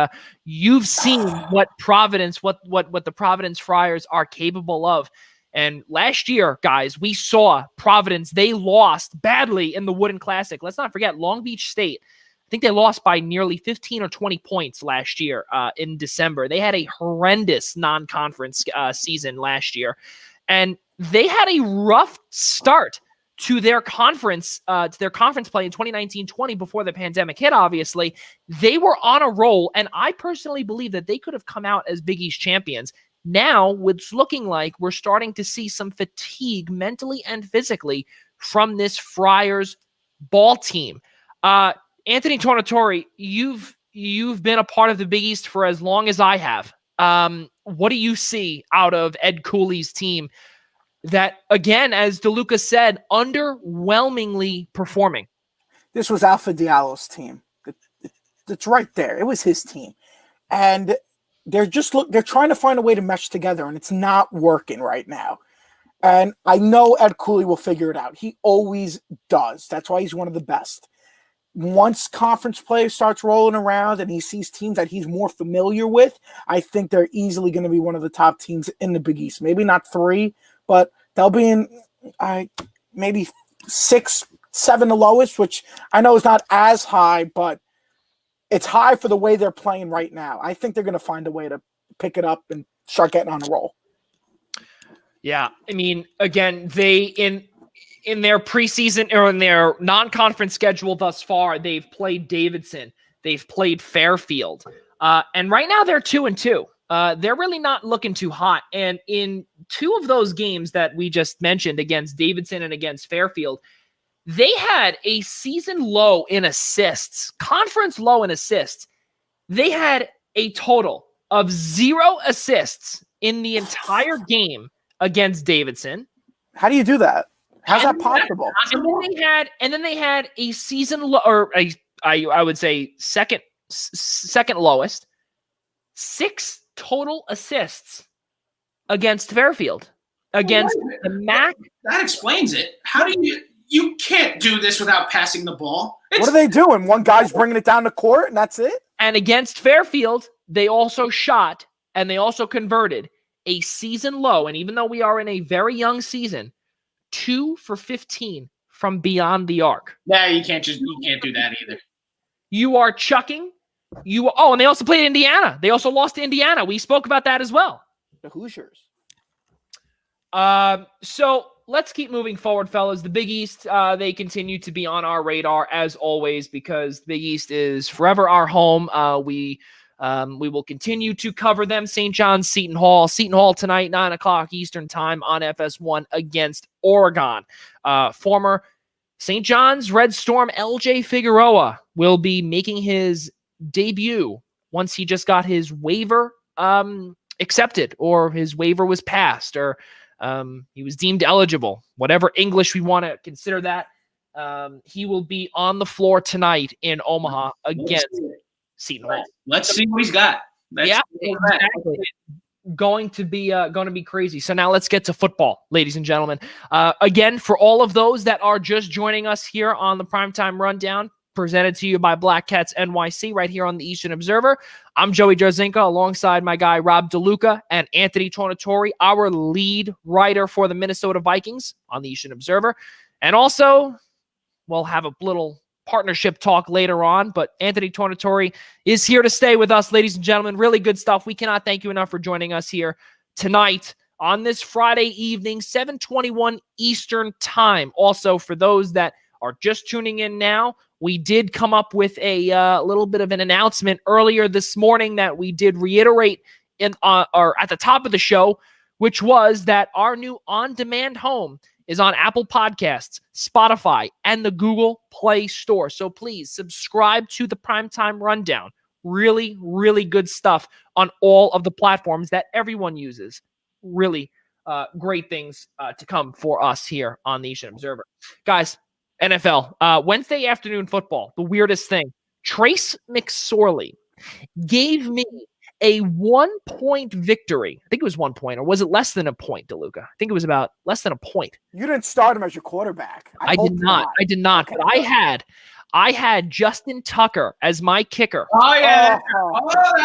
A: you've seen what the Providence Friars are capable of. And last year, guys, we saw Providence. They lost badly in the Wooden Classic. Let's not forget Long Beach State. I think they lost by nearly 15 or 20 points last year in December. They had a horrendous non-conference season last year. And they had a rough start to their conference play in 2019-20 before the pandemic hit, obviously. They were on a roll, and I personally believe that they could have come out as Big East champions. Now, it's looking like we're starting to see some fatigue mentally and physically from this Friars ball team. Anthony Tornatore, you've been a part of the Big East for as long as I have. What do you see out of Ed Cooley's team that, again, as DeLuca said, underwhelmingly performing?
B: This was Alpha Diallo's team. It's right there. It was his team. And they're trying to find a way to mesh together, and it's not working right now. And I know Ed Cooley will figure it out. He always does. That's why he's one of the best. Once conference play starts rolling around and he sees teams that he's more familiar with, I think they're easily going to be one of the top teams in the Big East. Maybe not 3, but they'll be in maybe 6, 7 the lowest, which I know is not as high, but it's high for the way they're playing right now. I think they're going to find a way to pick it up and start getting on a roll.
A: Yeah, I mean, again, they in their preseason or in their non-conference schedule thus far, they've played Davidson, they've played Fairfield, and right now they're 2-2. They're really not looking too hot. And in 2 of those games that we just mentioned against Davidson and against Fairfield, they had a season low in assists, conference low in assists. They had a total of 0 assists in the entire game against Davidson.
B: How do you do that? How's that possible?
A: And then they had a season low, or I would say second lowest, 6 total assists against Fairfield. against the MAC.
C: That explains it. How do you can't do this without passing the ball.
B: What are they doing? One guy's bringing it down the court, and that's it?
A: And against Fairfield, they also shot and they also converted a season low. And even though we are in a very young season, 2 for 15 from beyond the arc.
C: Yeah, you can't do that either.
A: You are chucking. And they also played Indiana. They also lost to Indiana. We spoke about that as well.
B: The Hoosiers.
A: So let's keep moving forward, fellas. The Big East, they continue to be on our radar as always because the Big East is forever our home. We will continue to cover them. St. John's, Seton Hall. Seton Hall tonight, 9 o'clock Eastern time on FS1 against Oregon. Former St. John's Red Storm LJ Figueroa will be making his debut once he just got his waiver accepted, or his waiver was passed, or he was deemed eligible, whatever English we want to consider that. He will be on the floor tonight in Omaha against Seton Hall.
C: Let's see what he's got.
A: Exactly. Going to be crazy. So now let's get to football, ladies and gentlemen. Again, for all of those that are just joining us here on the Primetime Rundown, presented to you by Black Cats NYC right here on the Eastern Observer. I'm Joey Jarzynka alongside my guy Rob DeLuca and Anthony Tornatore, our lead writer for the Minnesota Vikings on the Eastern Observer. And also, we'll have a little partnership talk later on, but Anthony Tornatore is here to stay with us, ladies and gentlemen. Really good stuff. We cannot thank you enough for joining us here tonight on this Friday evening, 7:21 Eastern time. Also, for those that are just tuning in now, we did come up with a little bit of an announcement earlier this morning that we did reiterate or at the top of the show, which was that our new on-demand home is on Apple Podcasts, Spotify, and the Google Play Store. So please subscribe to the Primetime Rundown. Really, really good stuff on all of the platforms that everyone uses. Really great things to come for us here on the Eastern Observer. Guys, NFL, Wednesday afternoon football, the weirdest thing. Trace McSorley gave me a 1-point victory. I think it was 1 point, or was it less than a point, DeLuca? I think it was about less than a point.
B: You didn't start him as your quarterback.
A: I did not. Okay. But I had Justin Tucker as my kicker.
C: Oh, yeah.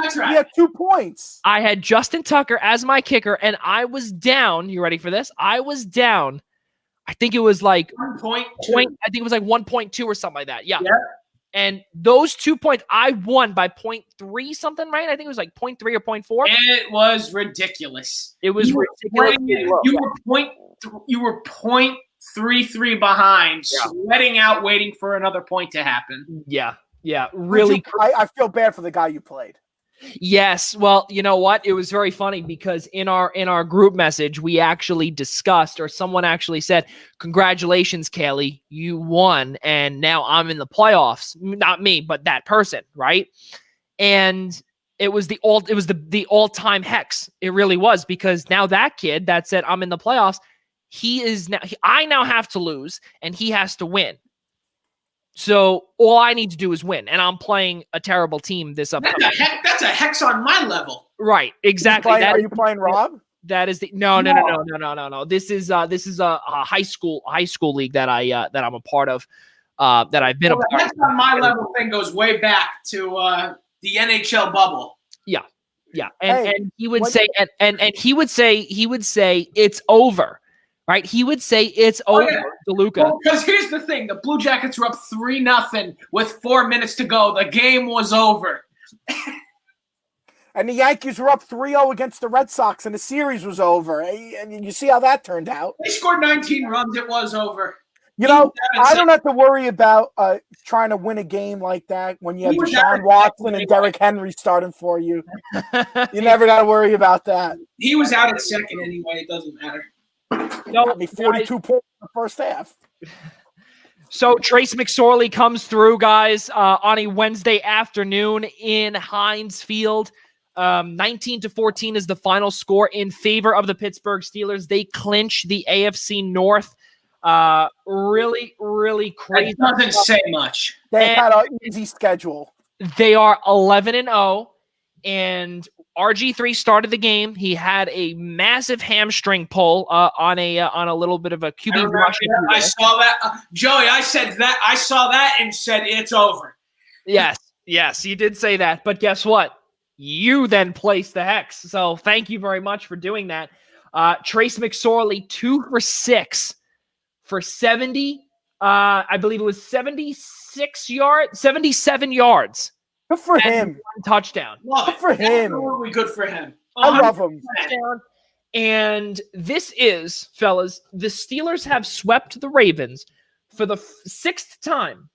C: That's right.
B: He had 2 points.
A: I had Justin Tucker as my kicker, and I was down. You ready for this? I was down. I think it was like
C: 1.2.
A: I think it was like 1.2 or something like that. Yeah. And those 2 points, I won by 0.3 something, right? I think it was like 0.3 or 0.4.
C: It was ridiculous.
A: It was ridiculous.
C: You were 0.33 behind, sweating out, waiting for another point to happen.
A: Yeah. Really.
B: I feel bad for the guy you played.
A: Yes. Well, you know what? It was very funny because in our group message, we actually discussed, or someone actually said, "Congratulations, Kelly, you won, and now I'm in the playoffs." Not me, but that person, right? And it was the all-time hex. It really was, because now that kid that said I'm in the playoffs, I now have to lose and he has to win. So all I need to do is win, and I'm playing a terrible team this upcoming.
C: That's a hex on my level.
A: Right, exactly.
B: Are you playing Rob?
A: That is no. This is a high school league that I'm a part of. That I've been a part of.
C: The hex on my level thing goes way back to the NHL bubble.
A: Yeah, and he would say, and he would say it's over. Right, he would say it's over, DeLuca.
C: Well, because here's the thing: the Blue Jackets were up 3-0 with 4 minutes to go. The game was over.
B: And the Yankees were up 3-0 against the Red Sox, and the series was over. And you see how that turned out.
C: They scored 19 runs. It was over.
B: You know, I don't have to worry about trying to win a game like that when you have Deshaun Watson and Derrick Henry starting for you. You never got to worry about that.
C: He was out at second anyway. It doesn't matter.
B: No, 42 points in the first half.
A: So Trace McSorley comes through, guys, on a Wednesday afternoon in Heinz Field. 19-14 is the final score in favor of the Pittsburgh Steelers. They clinch the AFC North. Really, really crazy.
C: That doesn't say much.
B: They had an easy schedule.
A: They are 11-0, and RG3 started the game. He had a massive hamstring pull on a little bit of a QB rush.
C: I saw that, Joey. I saw that and said it's over.
A: Yes, you did say that. But guess what? You then placed the hex. So thank you very much for doing that. Trace McSorley 2 for 6 for 70. I believe it was 77 yards.
B: Good for him.
A: 1 touchdown.
B: Good for him.
C: Absolutely good for him.
B: I love him.
A: And this is, fellas, the Steelers have swept the Ravens for the 6th time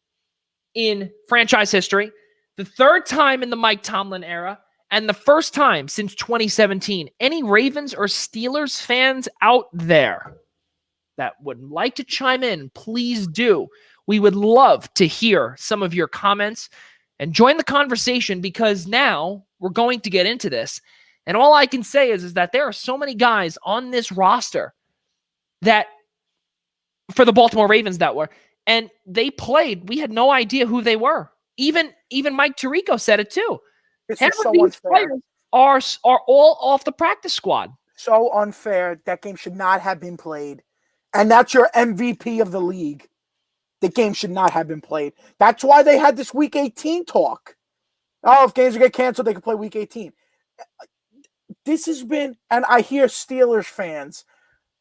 A: in franchise history, the 3rd time in the Mike Tomlin era, and the 1st time since 2017. Any Ravens or Steelers fans out there that would like to chime in, please do. We would love to hear some of your comments and join the conversation, because now we're going to get into this. And all I can say is that there are so many guys on this roster that, for the Baltimore Ravens, that were, and they played. We had no idea who they were. Even Mike Tirico said it too.
B: Half of these players
A: are all off the practice squad.
B: So unfair. That game should not have been played. And that's your MVP of the league. The game should not have been played. That's why they had this Week 18 talk. Oh, if games get canceled, they can play Week 18. This has been, and I hear Steelers fans,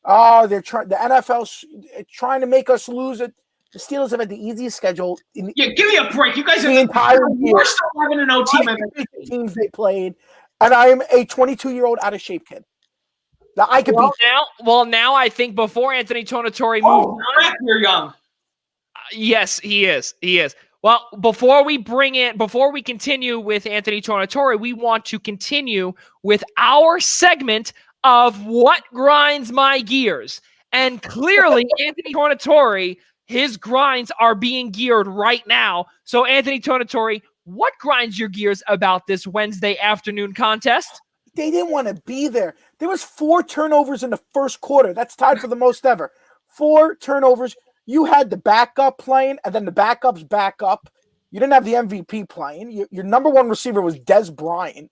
B: they're trying. The NFL's trying to make us lose it. The Steelers have had the easiest schedule.
C: Give me a break. You guys are
B: the entire year.
C: Worst 11-0 team I've ever
B: seen. Teams they played, and I am a 22-year-old out of shape kid. Now I could
A: now I think before Anthony Tornatore moved on,
C: you're young.
A: Yes, he is. Well, before we continue with Anthony Tornatore, we want to continue with our segment of What Grinds My Gears. And clearly, Anthony Tornatore, his grinds are being geared right now. So, Anthony Tornatore, what grinds your gears about this Wednesday afternoon contest?
B: They didn't want to be there. There was 4 turnovers in the first quarter. That's tied for the most ever. 4 turnovers. You had the backup playing, and then the backup's backup. You didn't have the MVP playing. Your number 1 receiver was Des Bryant.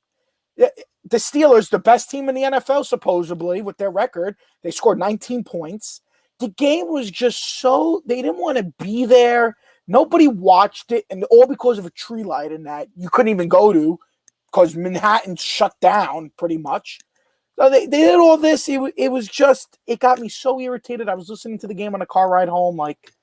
B: The Steelers, the best team in the NFL, supposedly, with their record. They scored 19 points. The game was just so – they didn't want to be there. Nobody watched it, and all because of a tree light in that you couldn't even go to because Manhattan shut down pretty much. So they did all this. It was just – it got me so irritated. I was listening to the game on a car ride home like,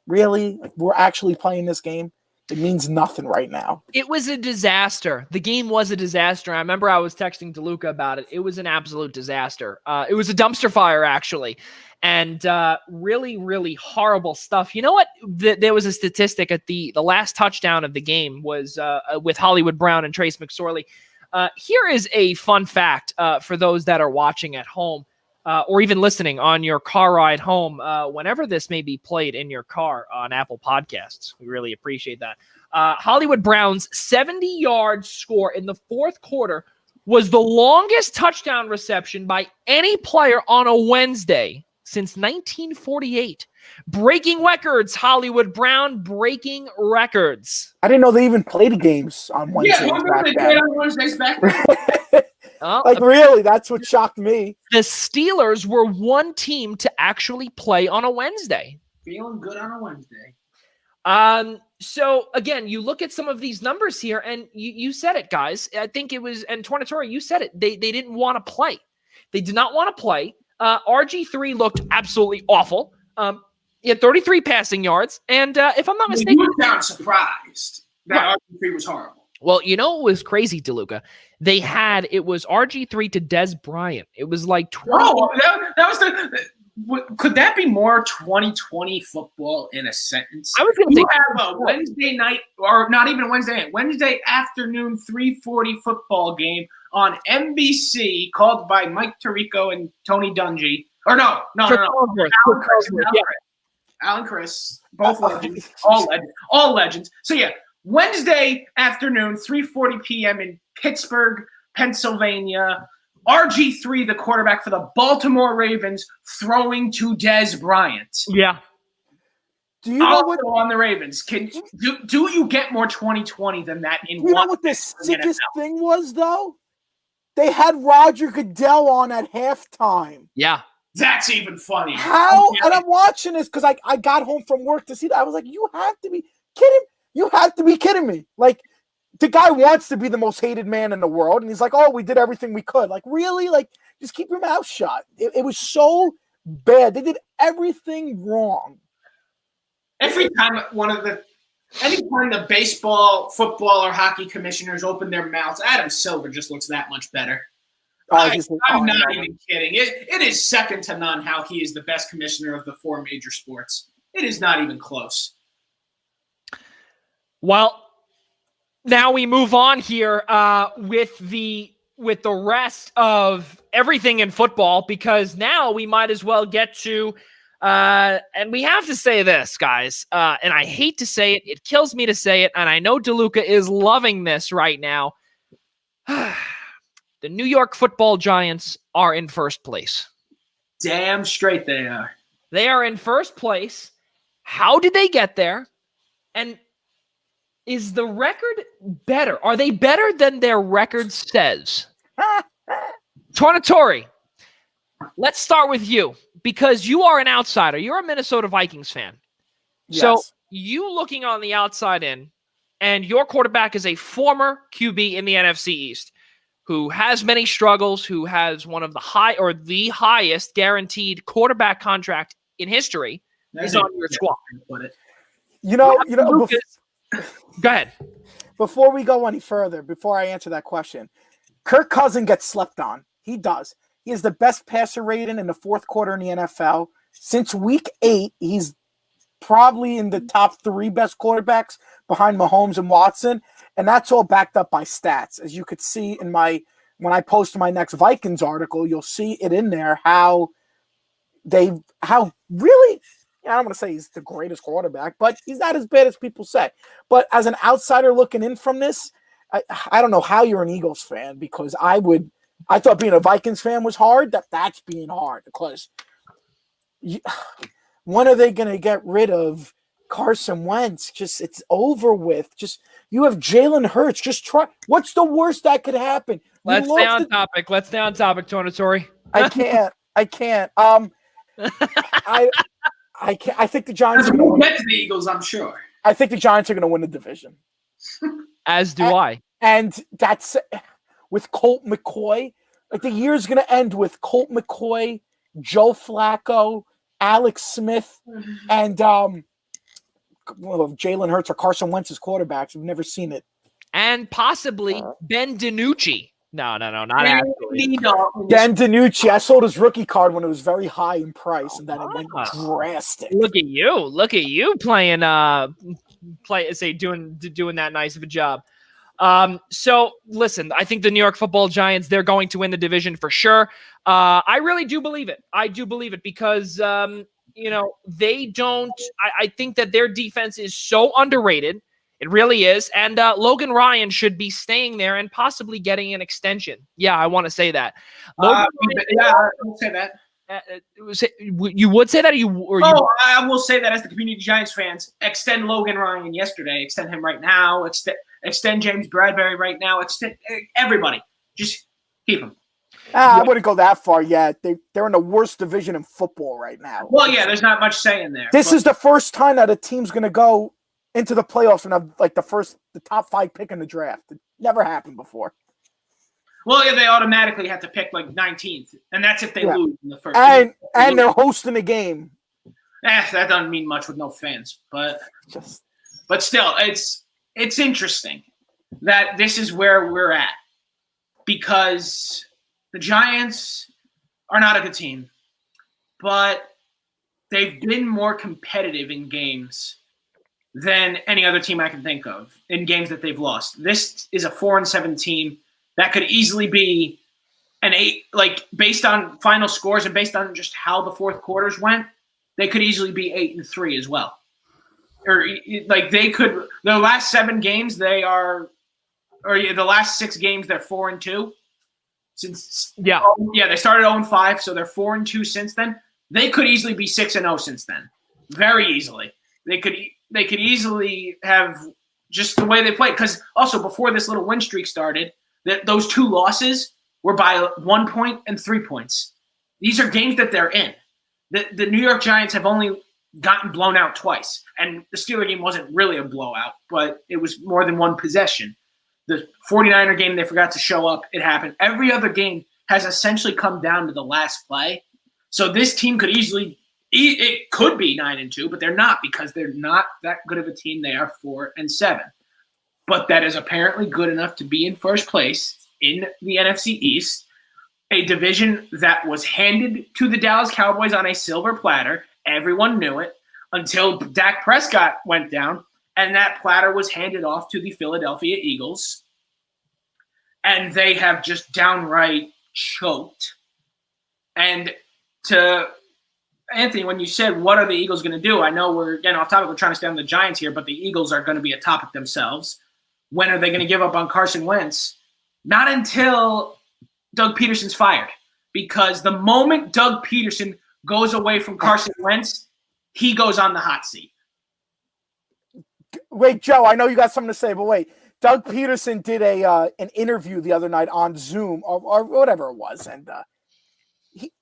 B: really? Like, we're actually playing this game? It means nothing right now. It
A: was a disaster. The game was a disaster. I remember I was texting DeLuca about it. It was an absolute disaster. It was a dumpster fire, actually. And really, really horrible stuff. You know what? There was a statistic at the last touchdown of the game was with Hollywood Brown and Trace McSorley. Here is a fun fact for those that are watching at home or even listening on your car ride home, whenever this may be played in your car on Apple Podcasts. We really appreciate that. Hollywood Brown's 70-yard score in the 4th quarter was the longest touchdown reception by any player on a Wednesday since 1948. Breaking records, Hollywood Brown, breaking records.
B: I didn't know they even played games on Wednesdays.
C: Yeah, they played on Wednesdays back then.
B: Like, really, that's what shocked me.
A: The Steelers were one team to actually play on a Wednesday.
C: Feeling good on a Wednesday.
A: So, again, you look at some of these numbers here, and you said it, guys. I think it was, and Tornatore, you said it. They didn't want to play. They did not want to play. RG3 looked absolutely awful. He had 33 passing yards, and if I'm not mistaken,
C: you sound surprised that RG3 was horrible.
A: Well, you know what was crazy, DeLuca? It was RG3 to Des Bryant. It was like 20.
C: Oh, that was could that be more 2020 football in a sentence?
A: I was going to say
C: have a Wednesday night, or not even Wednesday night, Wednesday afternoon 3:40 football game on NBC called by Mike Tirico and Tony Dungy. Or no. Alan Chris, both legends, all legends. So yeah, Wednesday afternoon, 3:40 p.m. in Pittsburgh, Pennsylvania. RG3, the quarterback for the Baltimore Ravens, throwing to Des Bryant.
A: Yeah.
B: Do you know what
C: on the Ravens? Do you get more 2020 than that in
B: one? You know what the sickest thing was, though? They had Roger Goodell on at halftime.
A: Yeah.
C: That's even funny.
B: How? And I'm watching this because I got home from work to see that. I was like, you have to be kidding. You have to be kidding me. Like, the guy wants to be the most hated man in the world. And he's like, oh, we did everything we could. Like, really? Like, just keep your mouth shut. It was so bad. They did everything wrong.
C: Anytime the baseball, football, or hockey commissioners open their mouths, Adam Silver just looks that much better. I'm not even kidding. It is second to none how he is the best commissioner of the 4 major sports. It is not even close.
A: Well, now we move on here with the rest of everything in football, because now we might as well get to and we have to say this, guys, and I hate to say it. It kills me to say it, and I know DeLuca is loving this right now. The New York Football Giants are in first place.
C: Damn straight they are.
A: They are in first place. How did they get there? And is the record better? Are they better than their record says? Tornatore, let's start with you, because you are an outsider. You're a Minnesota Vikings fan.
B: Yes.
A: So you looking on the outside in, and your quarterback is a former QB in the NFC East, who has many struggles, who has one of the highest guaranteed quarterback contract in history, is on your squad.
B: Go
A: ahead.
B: Before we go any further, before I answer that question, Kirk Cousins gets slept on. He does. He is the best passer rating in the fourth quarter in the NFL. Since week 8, he's probably in the top 3 best quarterbacks behind Mahomes and Watson. And that's all backed up by stats. As you could see when I post my next Vikings article, you'll see it in there how really, I don't want to say he's the greatest quarterback, but he's not as bad as people say. But as an outsider looking in from this, I don't know how you're an Eagles fan, because I thought being a Vikings fan was hard. That's being hard, because when are they going to get rid of Carson Wentz? It's over with. You have Jalen Hurts. Just try. What's the worst that could happen?
A: Let's stay on topic, Tornatore.
B: I can't. I can't. I think the Giants are going to win.
C: Get to the Eagles, I'm sure.
B: I think the Giants are going to win the division.
A: As do I.
B: And that's with Colt McCoy. Like, the year's going to end with Colt McCoy, Joe Flacco, Alex Smith, and Jalen Hurts or Carson Wentz's quarterbacks. We've never seen it.
A: And possibly Ben DiNucci. No, not actually.
B: Ben DiNucci. I sold his rookie card when it was very high in price, and then it went drastic.
A: Look at you playing doing that nice of a job. So listen, I think the New York Football Giants, they're going to win the division for sure. I really do believe it. I do believe it because they don't. I think that their defense is so underrated. It really is. And Logan Ryan should be staying there and possibly getting an extension. Yeah, I want to say that.
C: I will say that.
A: You would say that?
C: I will say that as the community Giants fans. Extend Logan Ryan yesterday. Extend him right now. Extend James Bradbury right now. Extend everybody. Just keep him.
B: I wouldn't go that far yet. They're in the worst division in football right now.
C: Well, yeah, there's not much saying there.
B: This is the first time that a team's going to go into the playoffs and have the top 5 pick in the draft. It never happened before.
C: Well, yeah, they automatically have to pick 19th, and that's if they lose in the first.
B: And they're hosting a game.
C: That doesn't mean much with no fans, but still, it's interesting that this is where we're at, because the Giants are not a good team, but they've been more competitive in games than any other team I can think of in games that they've lost. This is a 4-7 team that could easily be an 8, based on final scores and based on just how the fourth quarters went, they could easily be 8-3 as well. Or they could, their last 7 games, the last 6 games, they're 4-2. They started 0-5, so they're 4-2 since then. They could easily be 6-0 since then. Very easily. They could easily have just the way they played. Because also before this little win streak started, those 2 losses were by 1 point and 3 points. These are games that they're in. The New York Giants have only gotten blown out twice. And the Steelers game wasn't really a blowout, but it was more than one possession. The 49er game, they forgot to show up. It happened. Every other game has essentially come down to the last play. So this team could easily – it could be 9-2, but they're not because they're not that good of a team. They are 4-7. But that is apparently good enough to be in first place in the NFC East, a division that was handed to the Dallas Cowboys on a silver platter. Everyone knew it until Dak Prescott went down, and that platter was handed off to the Philadelphia Eagles. And they have just downright choked. And to Anthony, when you said, what are the Eagles going to do? I know we're getting off topic. We're trying to stay on the Giants here, but the Eagles are going to be a topic themselves. When are they going to give up on Carson Wentz? Not until Doug Peterson's fired. Because the moment Doug Peterson goes away from Carson Wentz, he goes on the hot seat.
B: Wait, Joe, I know you got something to say, but wait. Doug Peterson did an interview the other night on Zoom or whatever it was, and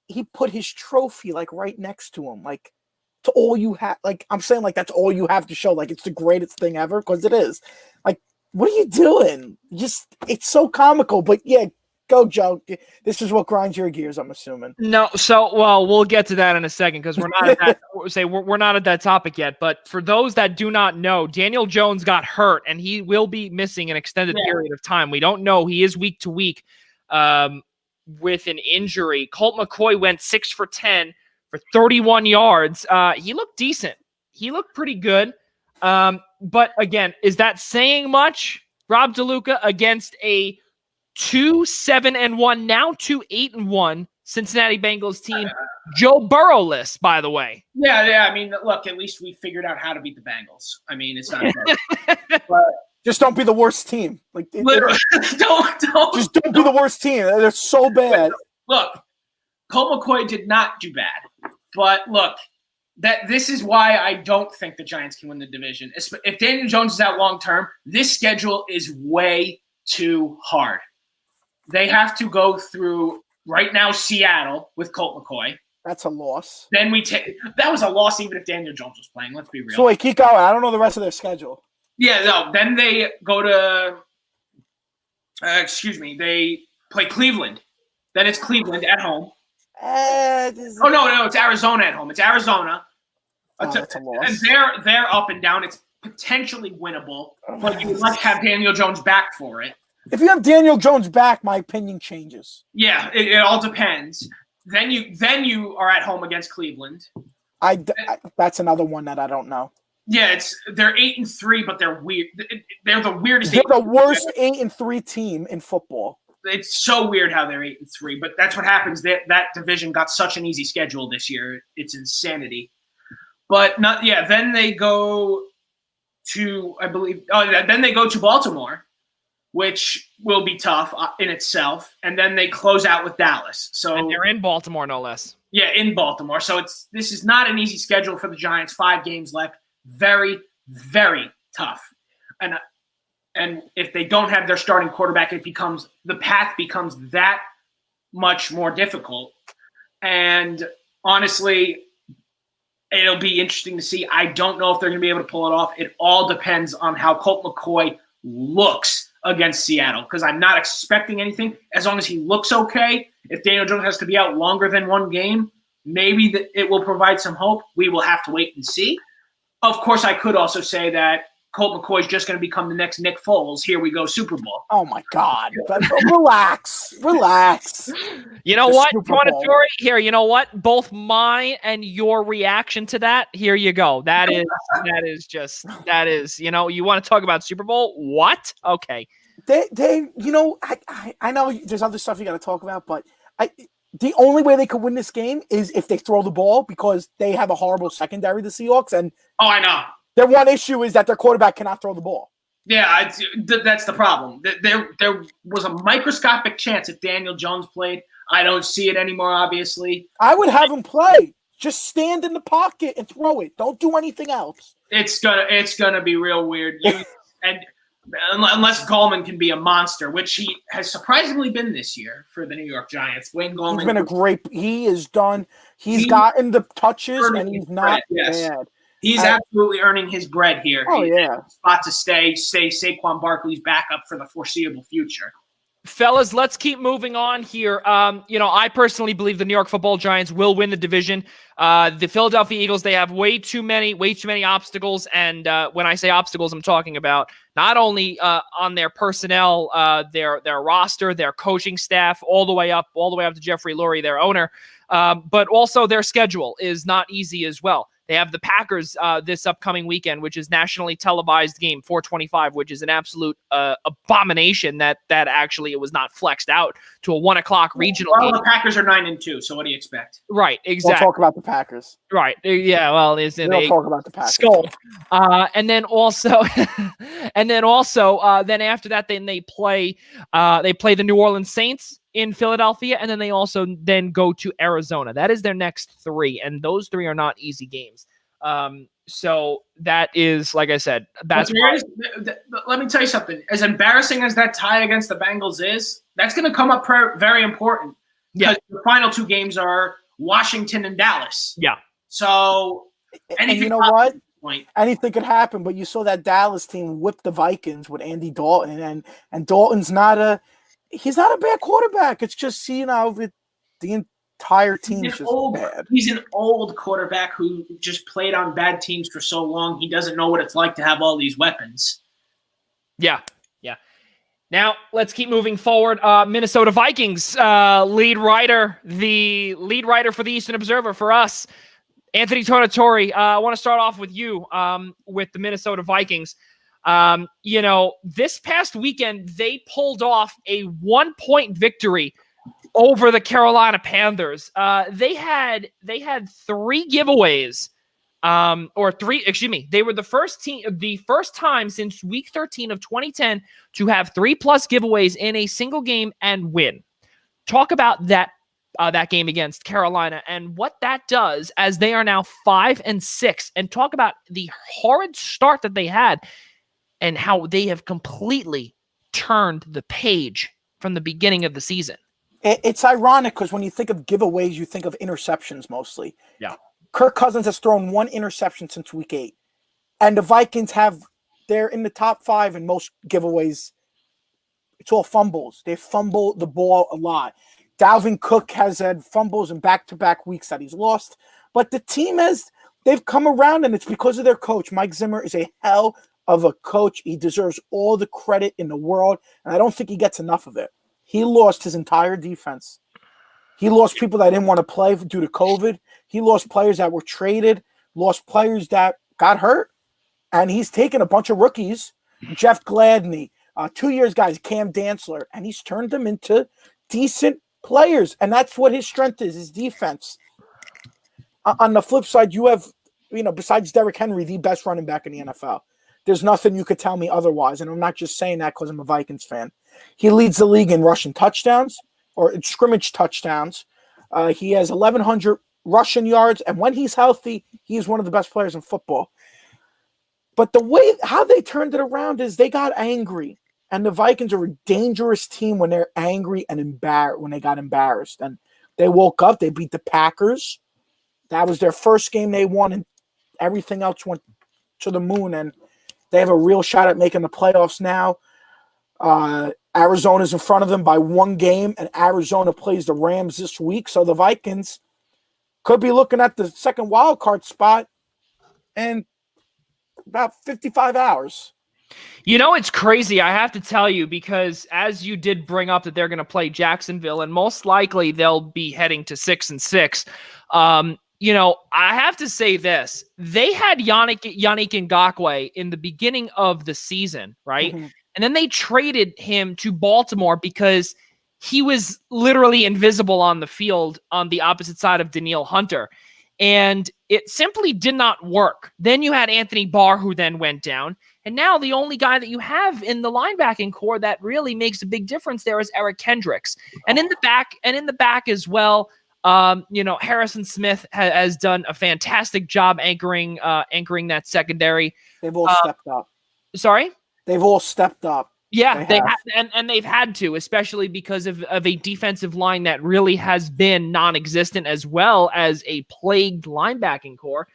B: he put his trophy like right next to him, like to all you have. Like I'm saying, like that's all you have to show. Like it's the greatest thing ever because it is. Like, what are you doing? Just it's so comical, but yeah. Go, Joe. This is what grinds your gears, I'm assuming.
A: No, so well, we'll get to that in a second because we're not at that. We're not at that topic yet. But for those that do not know, Daniel Jones got hurt and he will be missing an extended period of time. We don't know. He is week to week with an injury. Colt McCoy went 6 for 10 for 31 yards. He looked decent. He looked pretty good. But again, is that saying much? Rob DeLuca against a 2-7-1, now 2-8-1 Cincinnati Bengals team. Joe Burrow-less, by the way.
C: Yeah. I mean, look, at least we figured out how to beat the Bengals. I mean, it's not bad. But
B: just don't be the worst team. Like
C: literally, don't.
B: Just don't be the worst team. They're so bad.
C: Look, Colt McCoy did not do bad. But look, this is why I don't think the Giants can win the division. If Daniel Jones is out long term, this schedule is way too hard. They have to go through, right now, Seattle with Colt McCoy.
B: That's a loss.
C: Then that was a loss even if Daniel Jones was playing. Let's be real.
B: So wait, keep going. I don't know the rest of their schedule.
C: Yeah, no. Then they go to they play Cleveland. Then it's Cleveland at home. No, it's Arizona at home. It's Arizona.
B: That's a loss.
C: And they're up and down. It's potentially winnable, but you would like to have Daniel Jones back for it.
B: If you have Daniel Jones back, my opinion changes.
C: Yeah, it all depends. Then you are at home against Cleveland.
B: That's another one that I don't know.
C: Yeah, they're 8-3, but they're weird. They're the weirdest.
B: They're the worst 8-3 team in football.
C: It's so weird how they're 8-3, but that's what happens. That division got such an easy schedule this year. It's insanity. But not yeah. Then they go to then they go to Baltimore, which will be tough in itself, and then they close out with Dallas. So
A: and they're in Baltimore, no less.
C: Yeah, in Baltimore. So this is not an easy schedule for the Giants. 5 games left. Very, very tough. And if they don't have their starting quarterback, the path becomes that much more difficult. And honestly, it'll be interesting to see. I don't know if they're going to be able to pull it off. It all depends on how Colt McCoy looks against Seattle, because I'm not expecting anything. As long as he looks okay, if Daniel Jones has to be out longer than 1 game, maybe it will provide some hope. We will have to wait and see. Of course, I could also say that Colt McCoy is just going to become the next Nick Foles. Here we go, Super Bowl.
B: Oh, my God. Relax.
A: You know what, Tornatore? Here, you know what? Both my and your reaction to that, here you go. That is, you want to talk about Super Bowl? What? Okay.
B: They I know there's other stuff you got to talk about, but the only way they could win this game is if they throw the ball, because they have a horrible secondary, the Seahawks. And
C: I know.
B: Their one issue is that their quarterback cannot throw the ball.
C: Yeah, that's the problem. There was a microscopic chance if Daniel Jones played. I don't see it anymore, obviously.
B: I would have him play. Just stand in the pocket and throw it. Don't do anything else.
C: It's gonna be real weird. And unless Gallman can be a monster, which he has surprisingly been this year for the New York Giants. Wayne Gallman.
B: He's been a great. He is done. He's gotten the touches, and he's not bad.
C: He's absolutely earning his bread here.
B: Oh,
C: He's
B: yeah.
C: spot to stay Saquon Barkley's backup for the foreseeable future.
A: Fellas, let's keep moving on here. I personally believe the New York Football Giants will win the division. The Philadelphia Eagles, they have way too many obstacles. And when I say obstacles, I'm talking about not only on their personnel, their roster, their coaching staff, all the way up to Jeffrey Lurie, their owner, but also their schedule is not easy as well. They have the Packers this upcoming weekend, which is nationally televised game 425, which is an absolute abomination that actually it was not flexed out to a 1:00 regional game.
C: The Packers are 9-2, so what do you expect?
A: Right, exactly.
B: We'll talk about the Packers.
A: Right, yeah. Well,
B: we'll talk about the Packers.
A: Skull. And then also, then after that, then they play the New Orleans Saints in Philadelphia, and then they also then go to Arizona. That is their next 3, and those 3 are not easy games. So that is, like I said, let
C: me tell you something. As embarrassing as that tie against the Bengals is, that's going to come up very important. Because the final 2 games are Washington and Dallas.
A: Yeah.
C: So,
B: and you know what? Anything could happen, but you saw that Dallas team whip the Vikings with Andy Dalton, and Dalton's he's not a bad quarterback. It's just, the entire team is just bad.
C: He's an old quarterback who just played on bad teams for so long. He doesn't know what it's like to have all these weapons.
A: Yeah. Now, let's keep moving forward. Minnesota Vikings lead writer for the Eastern Observer for us, Anthony Tornatore. I want to start off with you with the Minnesota Vikings. This past weekend, they pulled off a 1-point victory over the Carolina Panthers. They had 3 giveaways, they were the first time since week 13 of 2010 to have 3+ giveaways in a single game and win. Talk about that game against Carolina and what that does as they are now 5-6, and talk about the horrid start that they had and how they have completely turned the page from the beginning of the season.
B: It's ironic because when you think of giveaways, you think of interceptions mostly.
A: Yeah.
B: Kirk Cousins has thrown 1 interception since week 8. And the Vikings they're in the top 5 in most giveaways. It's all fumbles. They fumble the ball a lot. Dalvin Cook has had fumbles in back-to-back weeks that he's lost. But the team they've come around, and it's because of their coach. Mike Zimmer is a hell of a coach. He deserves all the credit in the world, and I don't think he gets enough of it. He lost his entire defense. He lost people that didn't want to play due to COVID. He lost players that were traded, lost players that got hurt, and he's taken a bunch of rookies, Jeff Gladney, 2 years guys, Cam Dantzler, and he's turned them into decent players, and that's what his strength is, his defense. On the flip side, you have, besides Derrick Henry, the best running back in the NFL. There's nothing you could tell me otherwise, and I'm not just saying that because I'm a Vikings fan. He leads the league in rushing touchdowns or scrimmage touchdowns. He has 1,100 rushing yards, and when he's healthy, he's one of the best players in football. But how they turned it around is they got angry, and the Vikings are a dangerous team when they're angry and when they got embarrassed. And they woke up, they beat the Packers. That was their first game they won, and everything else went to the moon, and they have a real shot at making the playoffs now. Arizona's in front of them by 1 game, and Arizona plays the Rams this week. So the Vikings could be looking at the second wild card spot in about 55 hours.
A: It's crazy, I have to tell you, because as you did bring up that they're going to play Jacksonville, and most likely they'll be heading to 6-6. I have to say this. They had Yannick Ngakoue in the beginning of the season, right? Mm-hmm. And then they traded him to Baltimore because he was literally invisible on the field on the opposite side of Danielle Hunter. And it simply did not work. Then you had Anthony Barr, who then went down. And now the only guy that you have in the linebacking core that really makes a big difference there is Eric Kendricks. And in the back as well, Harrison Smith has done a fantastic job anchoring that secondary.
B: They've all stepped up.
A: Sorry?
B: They've all stepped up.
A: Yeah, they have. And they've had to, especially because of a defensive line that really has been non-existent, as well as a plagued linebacking core.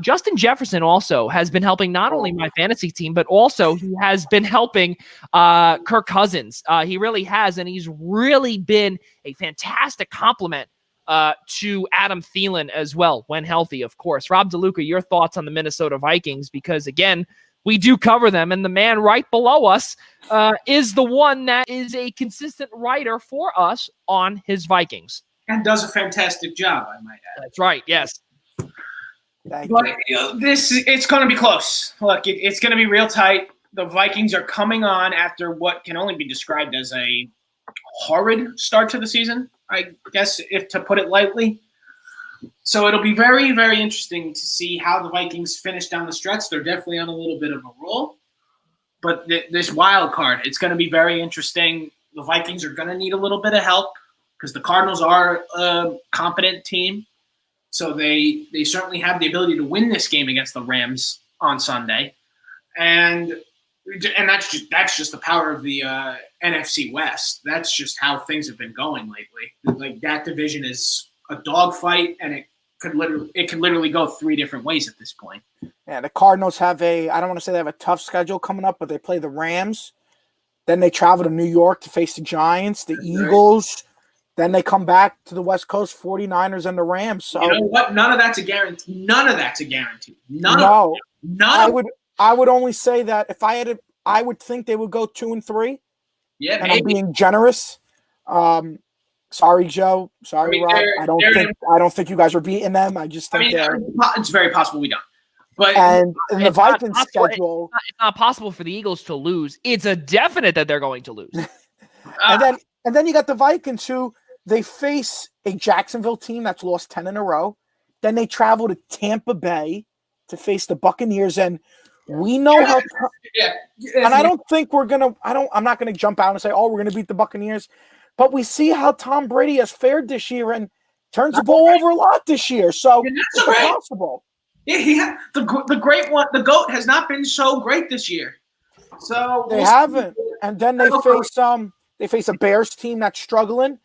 A: Justin Jefferson also has been helping not only my fantasy team, but also he has been helping Kirk Cousins. He really has, and he's really been a fantastic complement to Adam Thielen as well, when healthy, of course. Rob DeLuca, your thoughts on the Minnesota Vikings? Because, again, we do cover them, and the man right below us is the one that is a consistent writer for us on his Vikings.
C: And does a fantastic job, I might add.
A: That's right, yes.
C: But it's going to be close. Look, it's going to be real tight. The Vikings are coming on after what can only be described as a horrid start to the season, I guess, if to put it lightly. So it'll be very, very interesting to see how the Vikings finish down the stretch. They're definitely on a little bit of a roll. But this wild card, it's going to be very interesting. The Vikings are going to need a little bit of help because the Cardinals are a competent team. So they certainly have the ability to win this game against the Rams on Sunday. And that's just the power of the NFC West. That's just how things have been going lately. Like, that division is a dogfight, and it can literally go three different ways at this point.
B: Yeah, the Cardinals have I don't want to say they have a tough schedule coming up, but they play the Rams. Then they travel to New York to face the Giants, the Eagles. Then they come back to the West Coast, 49ers and the Rams. So,
C: you know what? None of that's a guarantee. None of that's a guarantee. None.
B: I would only say that if I had to, I would think they would go 2-3.
C: Yeah,
B: and
C: maybe.
B: I'm being generous. Sorry, Joe. Sorry, Rob. I don't think you guys are beating them. I just think
C: it's very possible we don't. But
B: and the Vikings schedule,
A: it's not possible for the Eagles to lose. It's a definite that they're going to lose.
B: and then you got the Vikings, who they face a Jacksonville team that's lost 10 in a row. Then they travel to Tampa Bay to face the Buccaneers, and we know how. And I don't think we're gonna. I'm not gonna jump out and say, "Oh, we're gonna beat the Buccaneers." But we see how Tom Brady has fared this year and turns the ball over a lot this year. So it's possible.
C: Yeah, the great one, the GOAT, has not been so great this year. So
B: they haven't. And then they face a Bears team that's struggling,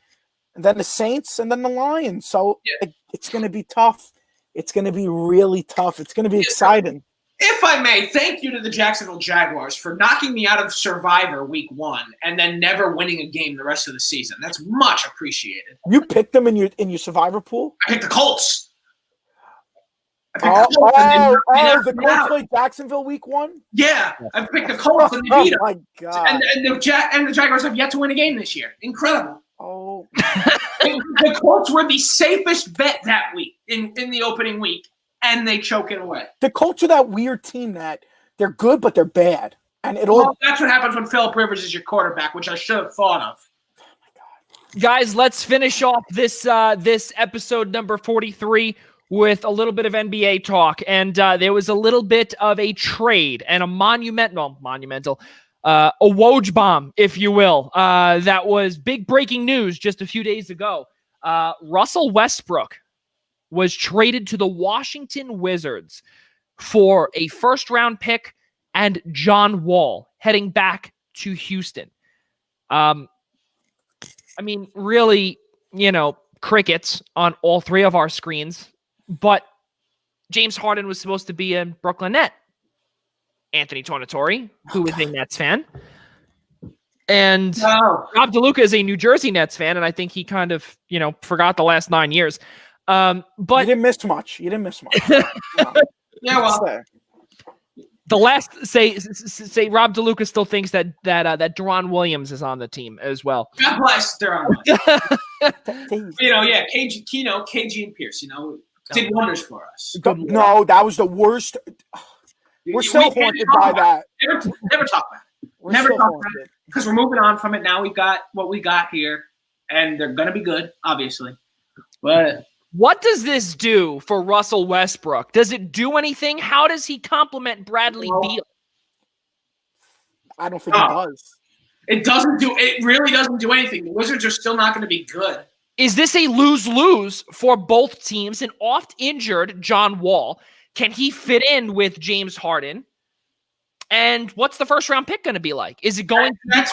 B: and then the Saints, and then the Lions. So it's going to be tough. It's going to be really tough. It's going to be exciting.
C: If I may, thank you to the Jacksonville Jaguars for knocking me out of Survivor week 1 and then never winning a game the rest of the season. That's much appreciated.
B: You picked them in your Survivor pool?
C: I picked the Colts.
B: The Colts played Jacksonville week 1?
C: Yeah, I picked the Colts and they beat them.
B: Oh, my God.
C: And the Jaguars have yet to win a game this year. Incredible.
B: Oh.
C: The Colts were the safest bet that week in the opening week. And they choke it away.
B: The Colts are that weird team that they're good, but they're bad. And that's
C: what happens when Phillip Rivers is your quarterback, which I should have thought of.
B: Oh my God.
A: Guys, let's finish off this episode number 43 with a little bit of NBA talk. And there was a little bit of a trade and a monumental, a Woj bomb, if you will. That was big breaking news just a few days ago. Russell Westbrook was traded to the Washington Wizards for a first-round pick and John Wall heading back to Houston. I mean, really, crickets on all three of our screens, but James Harden was supposed to be in Brooklyn Net. Anthony Tornatore, who is a Nets fan. And Rob DeLuca is a New Jersey Nets fan, and I think he kind of, forgot the last 9 years. But
B: you didn't miss much.
C: Yeah, well,
A: the last say Rob DeLuca still thinks that Deron Williams is on the team as well.
C: God bless Deron Williams. KG and Pierce, did wonders for us.
B: No, that was the worst. We're so haunted by that.
C: Never talk about it. Never talk about it because we're moving on from it. Now we've got what we got here, and they're gonna be good, obviously, but.
A: What does this do for Russell Westbrook? Does it do anything? How does he complement Bradley Beal?
B: I don't think it does.
C: It really doesn't do anything. The Wizards are still not going to be good.
A: Is this a lose-lose for both teams? An oft-injured John Wall, can he fit in with James Harden? And what's the first round pick going to be like? Is it going?
C: That's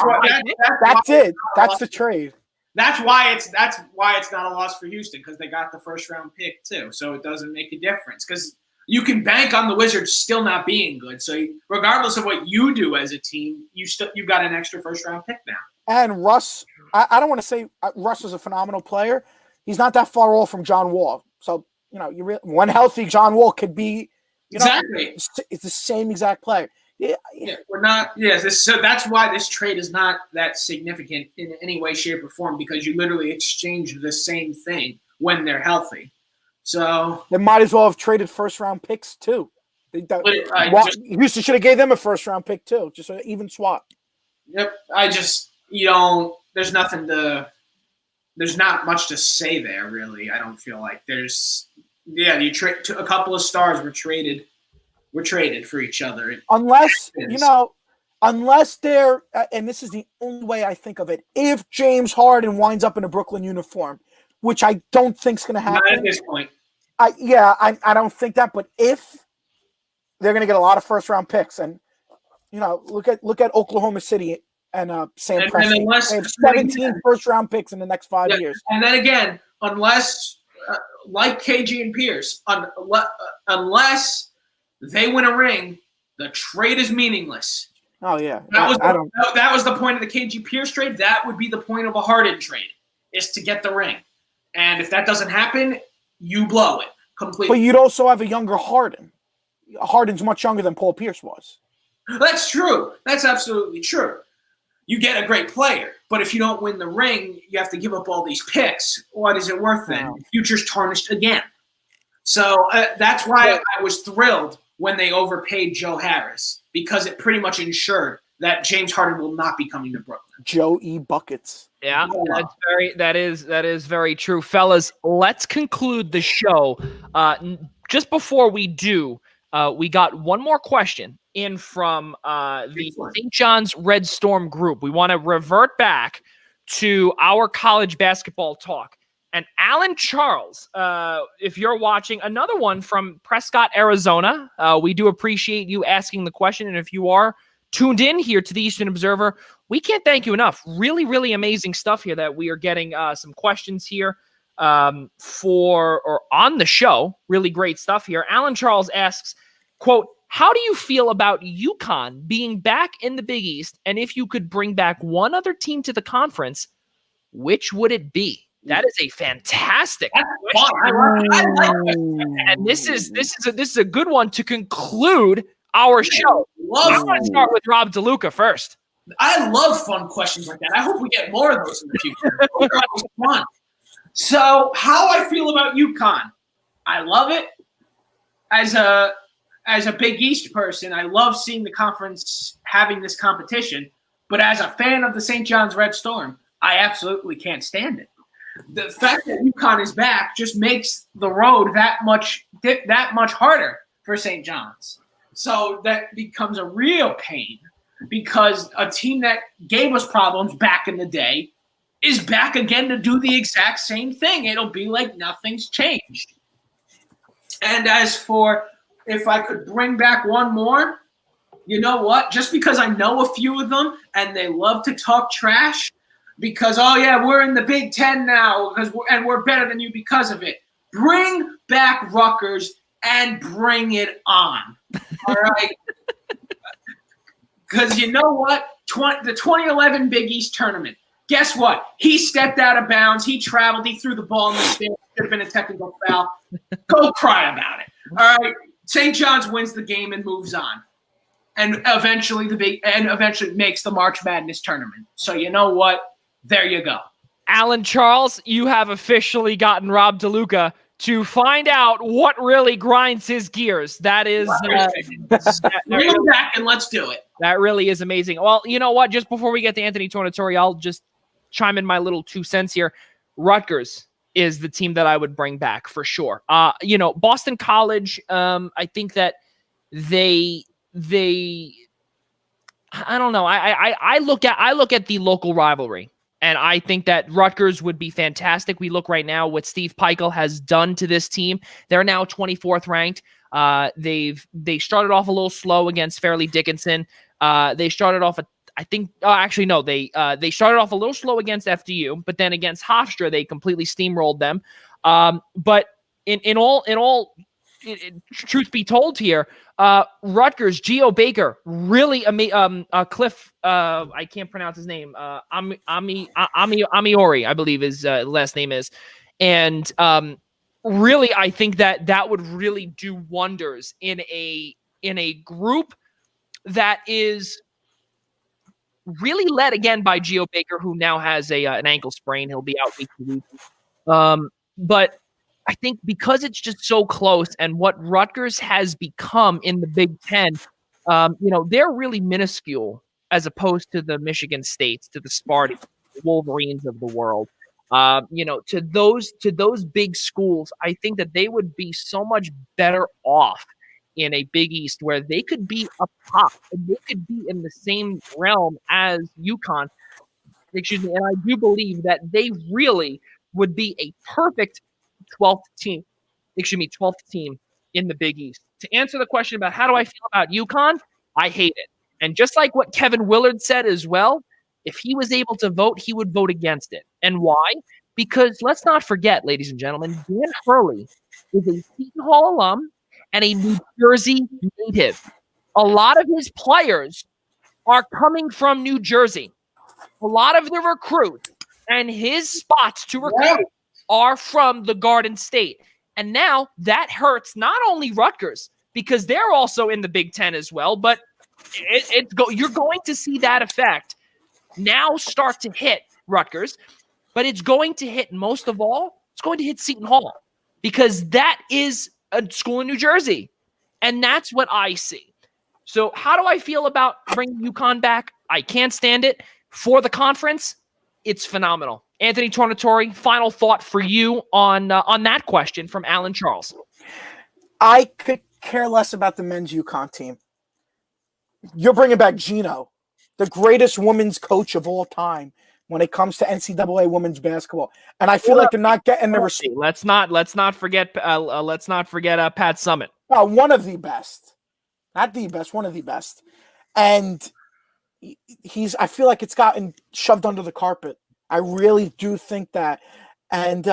B: it. That's the trade.
C: That's why it's not a loss for Houston, because they got the first round pick too. So it doesn't make a difference, because you can bank on the Wizards still not being good. So regardless of what you do as a team, you've got an extra first round pick now.
B: And Russ, I don't want to say Russ is a phenomenal player. He's not that far off from John Wall. So, one healthy John Wall could be,
C: exactly.
B: It's the same exact player. Yeah,
C: we're not. Yes, so that's why this trade is not that significant in any way, shape, or form, because you literally exchange the same thing when they're healthy. So
B: they might as well have traded first round picks too. Houston should have gave them a first round pick too, just an even swap.
C: Yep. There's not much to say there, really. I don't feel like a couple of stars were traded. We're traded for each other.
B: Unless they're, and this is the only way I think of it, if James Harden winds up in a Brooklyn uniform, which I don't think is going to happen.
C: Not at this point.
B: I don't think that, but if they're going to get a lot of first round picks, and look at Oklahoma City and Sam Presti. They have 17 first round picks in the next 5 years.
C: And then again, unless like KG and Pierce, unless they win a ring, the trade is meaningless.
B: Oh yeah,
C: that was the point of the KG Pierce trade. That would be the point of a Harden trade, is to get the ring. And if that doesn't happen, you blow it completely.
B: But you'd also have a younger Harden. Harden's much younger than Paul Pierce was.
C: That's true. That's absolutely true. You get a great player, but if you don't win the ring, you have to give up all these picks. What is it worth then? The future's tarnished again. So that's why I was thrilled when they overpaid Joe Harris, because it pretty much ensured that James Harden will not be coming to Brooklyn.
B: Joe E. Buckets.
A: Yeah, that is very true. Fellas, let's conclude the show. Just before we do, we got one more question in from the St. John's Red Storm group. We want to revert back to our college basketball talk. And Alan Charles, if you're watching, another one from Prescott, Arizona. We do appreciate you asking the question. And if you are tuned in here to the Eastern Observer, we can't thank you enough. Really, really amazing stuff here that we are getting some questions here on the show. Really great stuff here. Alan Charles asks, quote, how do you feel about UConn being back in the Big East? And if you could bring back one other team to the conference, which would it be? That is a fantastic question. I like it. And this is a good one to conclude our show. I want to start with Rob DeLuca first.
C: I love fun questions like that. I hope we get more of those in the future. Those are always fun. So, how I feel about UConn? I love it. As a Big East person, I love seeing the conference having this competition. But as a fan of the St. John's Red Storm, I absolutely can't stand it. The fact that UConn is back just makes the road that much harder for St. John's. So that becomes a real pain, because a team that gave us problems back in the day is back again to do the exact same thing. It'll be like nothing's changed. And as for if I could bring back one more, you know what? Just because I know a few of them and they love to talk trash, because, oh, yeah, we're in the Big Ten now and we're better than you because of it. Bring back Rutgers and bring it on, all right? Because you know what? The 2011 Big East tournament, guess what? He stepped out of bounds. He traveled. He threw the ball in the stand. Should have been a technical foul. Go cry about it, all right? St. John's wins the game and moves on. And eventually makes the March Madness tournament. So you know what? There you go.
A: Alan Charles, you have officially gotten Rob DeLuca to find out what really grinds his gears. That is
C: bring him back and let's do it.
A: That really is amazing. Well, you know what? Just before we get to Anthony Tornatore, I'll just chime in my little 2 cents here. Rutgers is the team that I would bring back for sure. Boston College, I think that they I don't know. I look at the local rivalry, and I think that Rutgers would be fantastic. We look right now what Steve Peichel has done to this team. They're now 24th ranked. They started off a little slow against Fairleigh Dickinson. They started off they started off a little slow against FDU, but then against Hofstra they completely steamrolled them. But in all truth be told here, Rutgers, Geo Baker, really Cliff, I can't pronounce his name, Amiori, I believe his last name is, and really I think that would really do wonders in a group that is really led again by Geo Baker, who now has an ankle sprain. He'll be out week to week. But I think because it's just so close and what Rutgers has become in the Big Ten, they're really minuscule as opposed to the Michigan States, to the Spartans, the Wolverines of the world. To those big schools, I think that they would be so much better off in a Big East where they could be up top and they could be in the same realm as UConn. Excuse me, and I do believe that they really would be a perfect 12th team in the Big East. To answer the question about how do I feel about UConn, I hate it. And just like what Kevin Willard said as well, if he was able to vote, he would vote against it. And why? Because let's not forget, ladies and gentlemen, Dan Hurley is a Seton Hall alum and a New Jersey native. A lot of his players are coming from New Jersey. A lot of the recruits and his spots to recruit are from the Garden State. And now that hurts not only Rutgers, because they're also in the Big Ten as well, but you're going to see that effect now start to hit Rutgers, but it's going to hit, most of all, it's going to hit Seton Hall, because that is a school in New Jersey, and that's what I see. So how do I feel about bringing UConn back? I can't stand it. For the conference, it's phenomenal. Anthony Tornatore, final thought for you on that question from Alan Charles.
B: I could care less about the men's UConn team. You're bringing back Gino, the greatest women's coach of all time when it comes to NCAA women's basketball, and I feel like they're not getting the respect.
A: Let's not forget Pat Summitt.
B: One of the best, not the best, one of the best, and I feel like it's gotten shoved under the carpet. I really do think that, and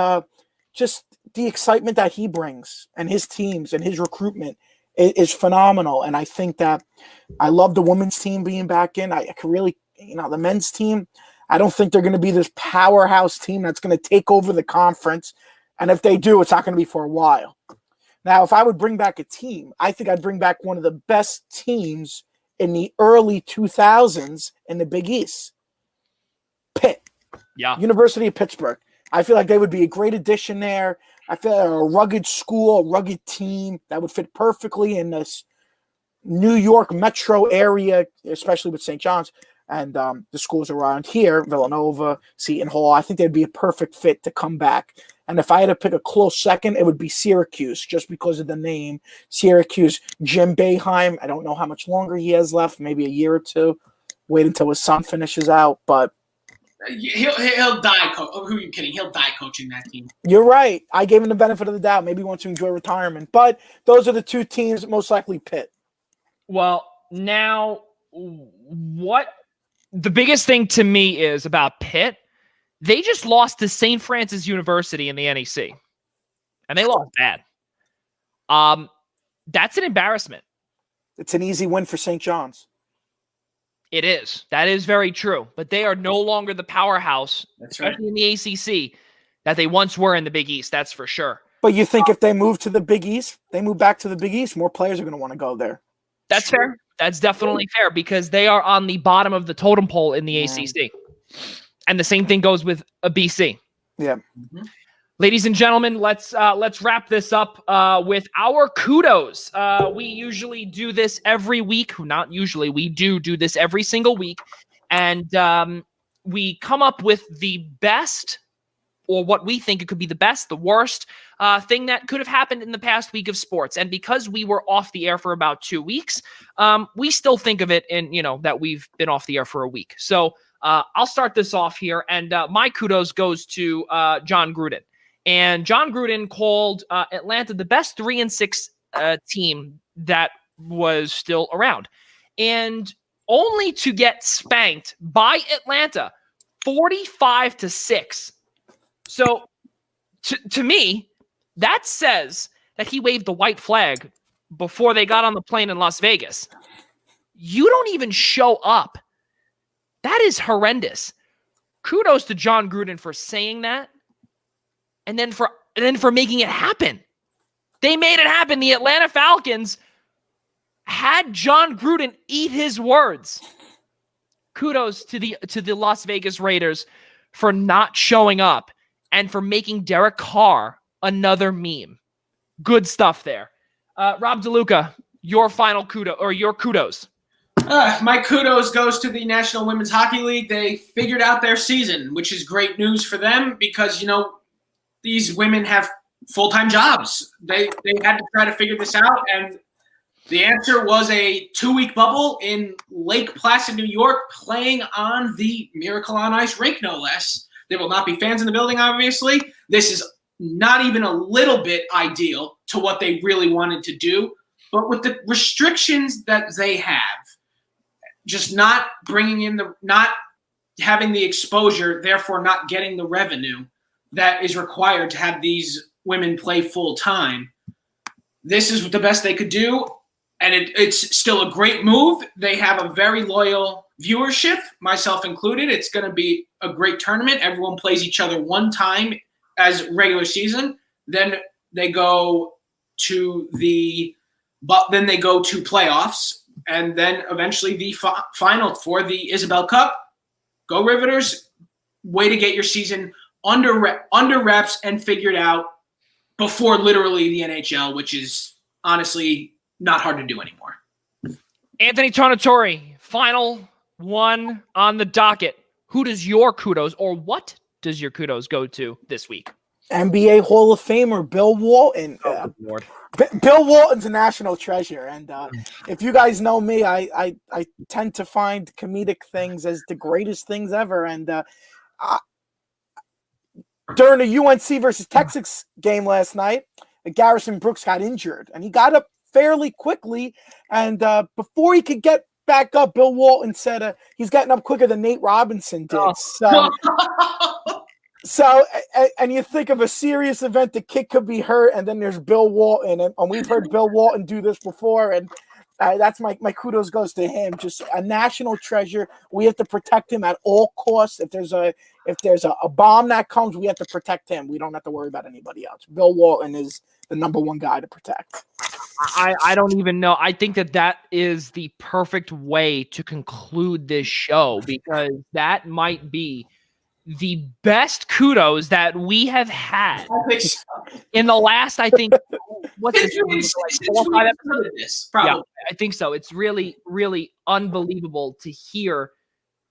B: just the excitement that he brings and his teams and his recruitment is phenomenal. And I think that I love the women's team being back in. I could really, the men's team, I don't think they're going to be this powerhouse team that's going to take over the conference. And if they do, it's not going to be for a while. Now, if I would bring back a team, I think I'd bring back one of the best teams in the early 2000s in the Big East. Pitt.
A: Yeah.
B: University of Pittsburgh. I feel like they would be a great addition there. I feel like a rugged school, a rugged team that would fit perfectly in this New York metro area, especially with St. John's and the schools around here, Villanova, Seton Hall. I think they'd be a perfect fit to come back. And if I had to pick a close second, it would be Syracuse, just because of the name. Syracuse, Jim Boeheim. I don't know how much longer he has left, maybe a year or two. Wait until his son finishes out, but
C: he'll die. Who are you kidding? He'll die coaching that team.
B: You're right. I gave him the benefit of the doubt. Maybe he wants to enjoy retirement. But those are the two teams that most likely Pitt.
A: Well, now what the biggest thing to me is about Pitt, they just lost to St. Francis University in the NEC. And they lost bad. That's an embarrassment.
B: It's an easy win for St. John's.
A: It is. That is very true. But they are no longer the powerhouse, especially in the ACC, that they once were in the Big East. That's for sure.
B: But you think if they move to the Big East, they move back to the Big East, more players are going to want to go there.
A: That's fair. That's definitely fair, because they are on the bottom of the totem pole in the ACC. And the same thing goes with a BC.
B: Yeah.
C: Mm-hmm.
A: Ladies and gentlemen, let's wrap this up with our kudos. We usually do this every week. Not usually. We do this every single week. And we come up with the best, or what we think it could be the best, the worst thing that could have happened in the past week of sports. And because we were off the air for about 2 weeks, we still think of it in, that we've been off the air for a week. So I'll start this off here. And my kudos goes to John Gruden. And John Gruden called Atlanta the best 3-6 team that was still around. And only to get spanked by Atlanta 45-6. So to me, that says that he waved the white flag before they got on the plane in Las Vegas. You don't even show up. That is horrendous. Kudos to John Gruden for saying that, and then for making it happen. They made it happen. The Atlanta Falcons had John Gruden eat his words. Kudos to the Las Vegas Raiders for not showing up and for making Derek Carr another meme. Good stuff there. Rob DeLuca, your final kudos, or your kudos.
C: My kudos goes to the National Women's Hockey League. They figured out their season, which is great news for them because, these women have full-time jobs. They had to try to figure this out, and the answer was a 2-week bubble in Lake Placid, New York, playing on the Miracle on Ice rink, no less. There will not be fans in the building, obviously. This is not even a little bit ideal to what they really wanted to do. But with the restrictions that they have, just not bringing in not having the exposure, therefore not getting the revenue that is required to have these women play full time. This is the best they could do, and it's still a great move. They have a very loyal viewership, myself included. It's going to be a great tournament. Everyone plays each other one time as regular season. Then they go to playoffs, and then eventually the final for the Isabel Cup. Go Riveters! Way to get your season under wraps and figured out before literally the NHL, which is honestly not hard to do anymore.
A: Anthony Tornatore, final one on the docket. Who does your kudos, or what does your kudos go to this week?
B: NBA Hall of Famer Bill Walton.
A: Lord.
B: Bill Walton's a national treasure, and if you guys know me, I tend to find comedic things as the greatest things ever. And during the UNC versus Texas game last night, Garrison Brooks got injured, and he got up fairly quickly. And before he could get back up, Bill Walton said he's getting up quicker than Nate Robinson did. So, and you think of a serious event, the kid could be hurt, and then there's Bill Walton, and we've heard Bill Walton do this before, and that's my kudos goes to him. Just a national treasure. We have to protect him at all costs. If there's a bomb that comes, we have to protect him. We don't have to worry about anybody else. Bill Walton is the number one guy to protect.
A: I don't even know. I think that is the perfect way to conclude this show, because that might be the best kudos that we have had in the last, I think, what's this? Like 4 or 5 episodes? Yeah, I think so. It's really, really unbelievable to hear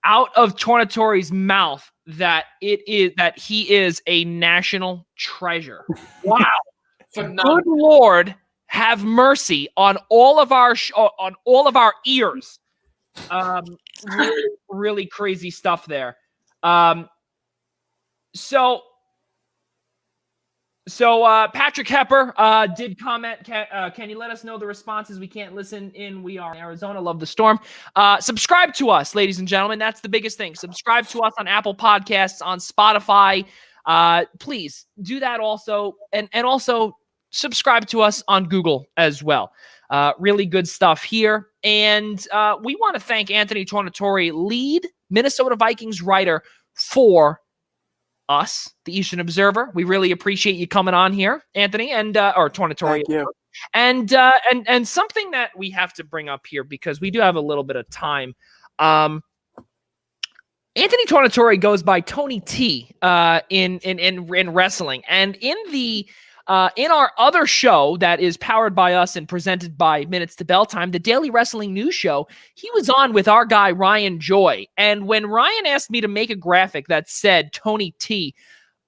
A: out of Tornatore's mouth that he is a national treasure. Wow. Good Lord, have mercy on all of our ears. Really, really crazy stuff there. So Patrick Hepper did comment. Can you let us know the responses? We can't listen in. We are in Arizona. Love the storm. Subscribe to us, ladies and gentlemen. That's the biggest thing. Subscribe to us on Apple Podcasts, on Spotify. Please do that also. And also subscribe to us on Google as well. Really good stuff here. And we want to thank Anthony Tornatore, lead Minnesota Vikings writer for us, the Eastern Observer. We really appreciate you coming on here, Anthony, and or Tornatore.
B: Thank you.
A: And something that we have to bring up here, because we do have a little bit of time. Anthony Tornatore goes by Tony T in wrestling, and in our other show that is powered by us and presented by Minutes to Bell Time, the Daily Wrestling News Show, he was on with our guy, Ryan Joy. And when Ryan asked me to make a graphic that said Tony T,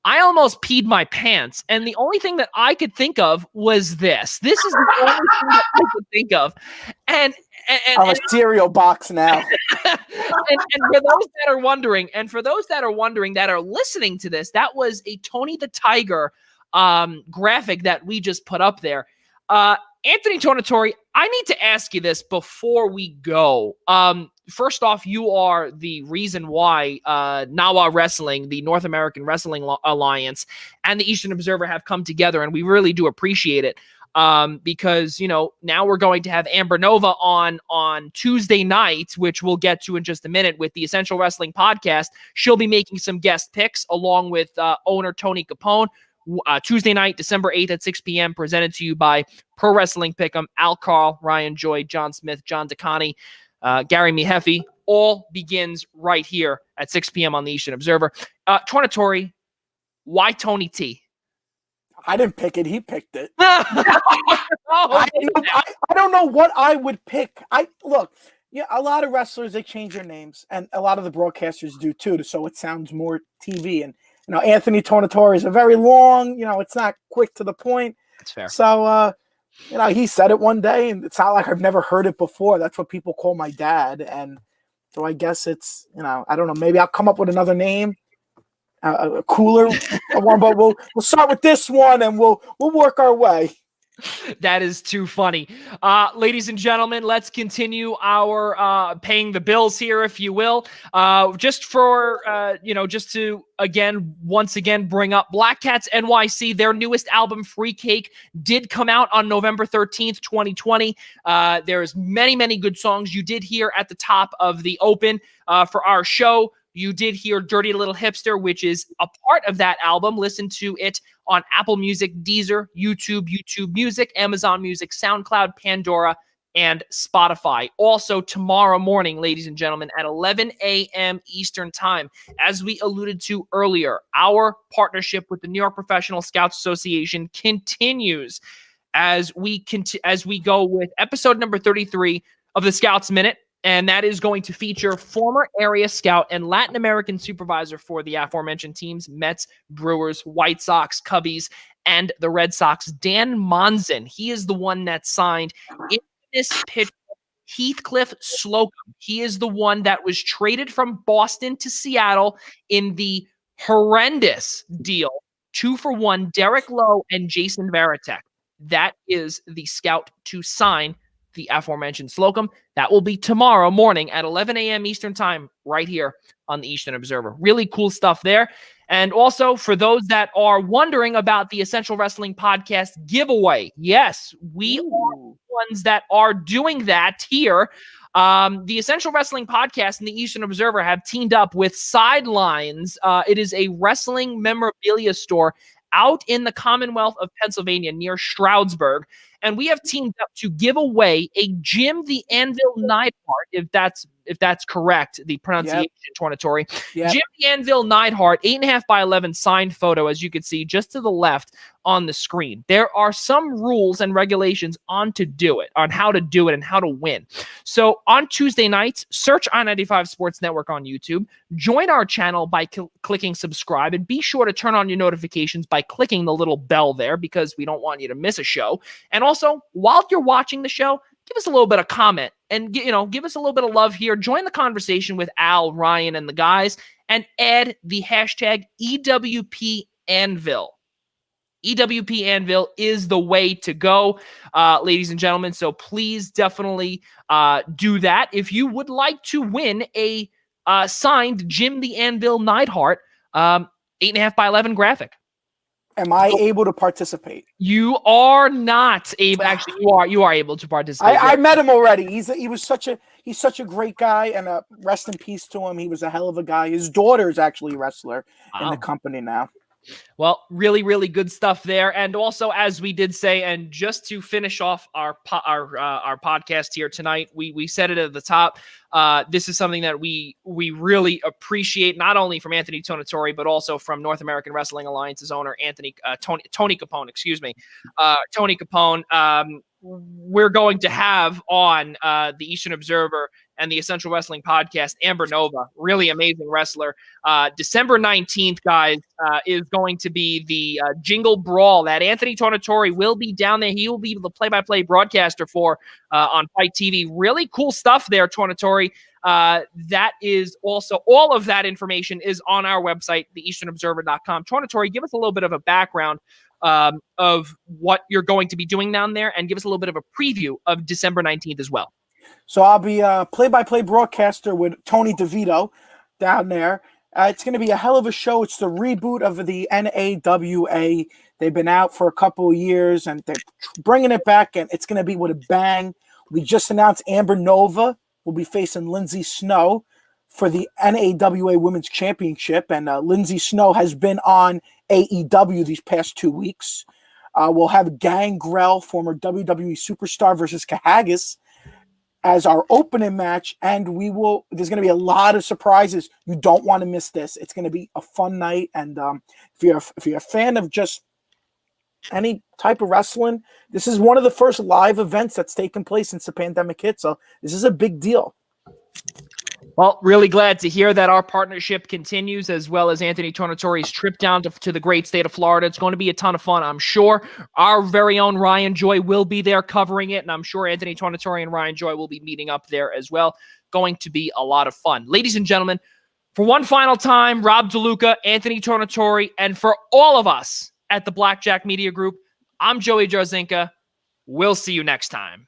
A: I almost peed my pants. And the only thing that I could think of was this. This is the only thing that I could think of. And
B: I'm a cereal box now.
A: and for those that are wondering, that are listening to this, that was a Tony the Tiger graphic that we just put up there. Anthony Tornatore, I need to ask you this before we go. First off, you are the reason why NAWA Wrestling, the North American Wrestling Alliance, and the Eastern Observer have come together, and we really do appreciate it. Because, now we're going to have Amber Nova on Tuesday night, which we'll get to in just a minute with the Essential Wrestling Podcast. She'll be making some guest picks along with owner Tony Capone. Tuesday night, December 8th at 6 p.m., presented to you by Pro Wrestling Pick'em, Al Carl, Ryan Joy, John Smith, John DeConi, Gary Mihefe. All begins right here at 6 p.m. on the Eastern Observer. Tornatore, why Tony T?
B: I didn't pick it. He picked it.
A: I
B: don't know what I would pick. A lot of wrestlers, they change their names, and a lot of the broadcasters do too, so it sounds more TV. And Anthony Tornatore is a very long. It's not quick to the point.
A: That's fair.
B: So, he said it one day, and it's not like I've never heard it before. That's what people call my dad, and so I guess it's I don't know. Maybe I'll come up with another name. A cooler one, but we'll start with this one and we'll work our way.
A: That is too funny. Ladies and gentlemen, let's continue our paying the bills here, if you will. Just to once again bring up Black Cats NYC, their newest album, Free Cake, did come out on November 13th, 2020. There's many, many good songs. You did hear at the top of the open for our show. You did hear Dirty Little Hipster, which is a part of that album. Listen to it on Apple Music, Deezer, YouTube Music, Amazon Music, SoundCloud, Pandora, and Spotify. Also, tomorrow morning, ladies and gentlemen, at 11 a.m. Eastern Time, as we alluded to earlier, our partnership with the New York Professional Scouts Association continues as we go with episode number 33 of the Scouts Minute. And that is going to feature former area scout and Latin American supervisor for the aforementioned teams, Mets, Brewers, White Sox, Cubbies, and the Red Sox, Dan Monson. He is the one that signed infamous pitcher Heathcliff Slocum. He is the one that was traded from Boston to Seattle in the horrendous deal, 2-for-1, Derek Lowe and Jason Varitek. That is the scout to sign the aforementioned Slocum. That will be tomorrow morning at 11 a.m. Eastern Time right here on the Eastern Observer. Really cool stuff there. And also, for those that are wondering about the Essential Wrestling Podcast giveaway, yes, we are the ones that are doing that here. The Essential Wrestling Podcast and the Eastern Observer have teamed up with Sidelines. It is a wrestling memorabilia store out in the Commonwealth of Pennsylvania near Stroudsburg. And we have teamed up to give away a Jim the Anvil Neidhart, if that's correct, the pronunciation, Tornatore. Yep. Jim the Anvil Neidhart, 8.5 by 11 signed photo, as you can see just to the left on the screen. There are some rules and regulations on how to do it and how to win. So on Tuesday nights, search I-95 Sports Network on YouTube. Join our channel by clicking subscribe, and be sure to turn on your notifications by clicking the little bell there, because we don't want you to miss a show. And also, while you're watching the show, give us a little bit of comment and give us a little bit of love here. Join the conversation with Al, Ryan, and the guys, and add the hashtag EWP Anvil. EWP Anvil is the way to go, ladies and gentlemen. So please definitely do that. If you would like to win a signed Jim the Anvil Neidhart 8.5 by 11 graphic.
B: Am I able to participate?
A: You are not able. Actually, you are able to participate.
B: I met him already. He's such a great guy, and rest in peace to him. He was a hell of a guy. His daughter is actually a wrestler in the company now.
A: Well, really, really good stuff there. And also, as we did say, and just to finish off our podcast here tonight, we said it at the top. This is something that we really appreciate, not only from Anthony Tornatore, but also from North American Wrestling Alliance's owner, Tony Capone. Excuse me, Tony Capone. We're going to have on the Eastern Observer and the Essential Wrestling Podcast, Amber Nova, really amazing wrestler. December 19th, guys, is going to be the Jingle Brawl that Anthony Tornatore will be down there. He will be the play-by-play broadcaster for on Fight TV. Really cool stuff there, Tornatore. That is also, all of that information is on our website, theeasternobserver.com. Tornatore, give us a little bit of a background of what you're going to be doing down there, and give us a little bit of a preview of December 19th as well.
B: So I'll be a play-by-play broadcaster with Tony DeVito down there. It's going to be a hell of a show. It's the reboot of the NAWA. They've been out for a couple of years, and they're bringing it back, and it's going to be with a bang. We just announced Amber Nova will be facing Lindsay Snow for the NAWA Women's Championship, and Lindsay Snow has been on AEW these past 2 weeks. We'll have Gangrel, former WWE superstar, versus Kahagas as our opening match, and there's going to be a lot of surprises. You don't want to miss this. It's going to be a fun night, and if you're a fan of just any type of wrestling, this is one of the first live events that's taken place since the pandemic hit, so this is a big deal.
A: Well, really glad to hear that our partnership continues, as well as Anthony Tornatore's trip down to the great state of Florida. It's going to be a ton of fun, I'm sure. Our very own Ryan Joy will be there covering it, and I'm sure Anthony Tornatore and Ryan Joy will be meeting up there as well. Going to be a lot of fun. Ladies and gentlemen, for one final time, Rob DeLuca, Anthony Tornatore, and for all of us at the Blackjack Media Group, I'm Joey Jarzynka. We'll see you next time.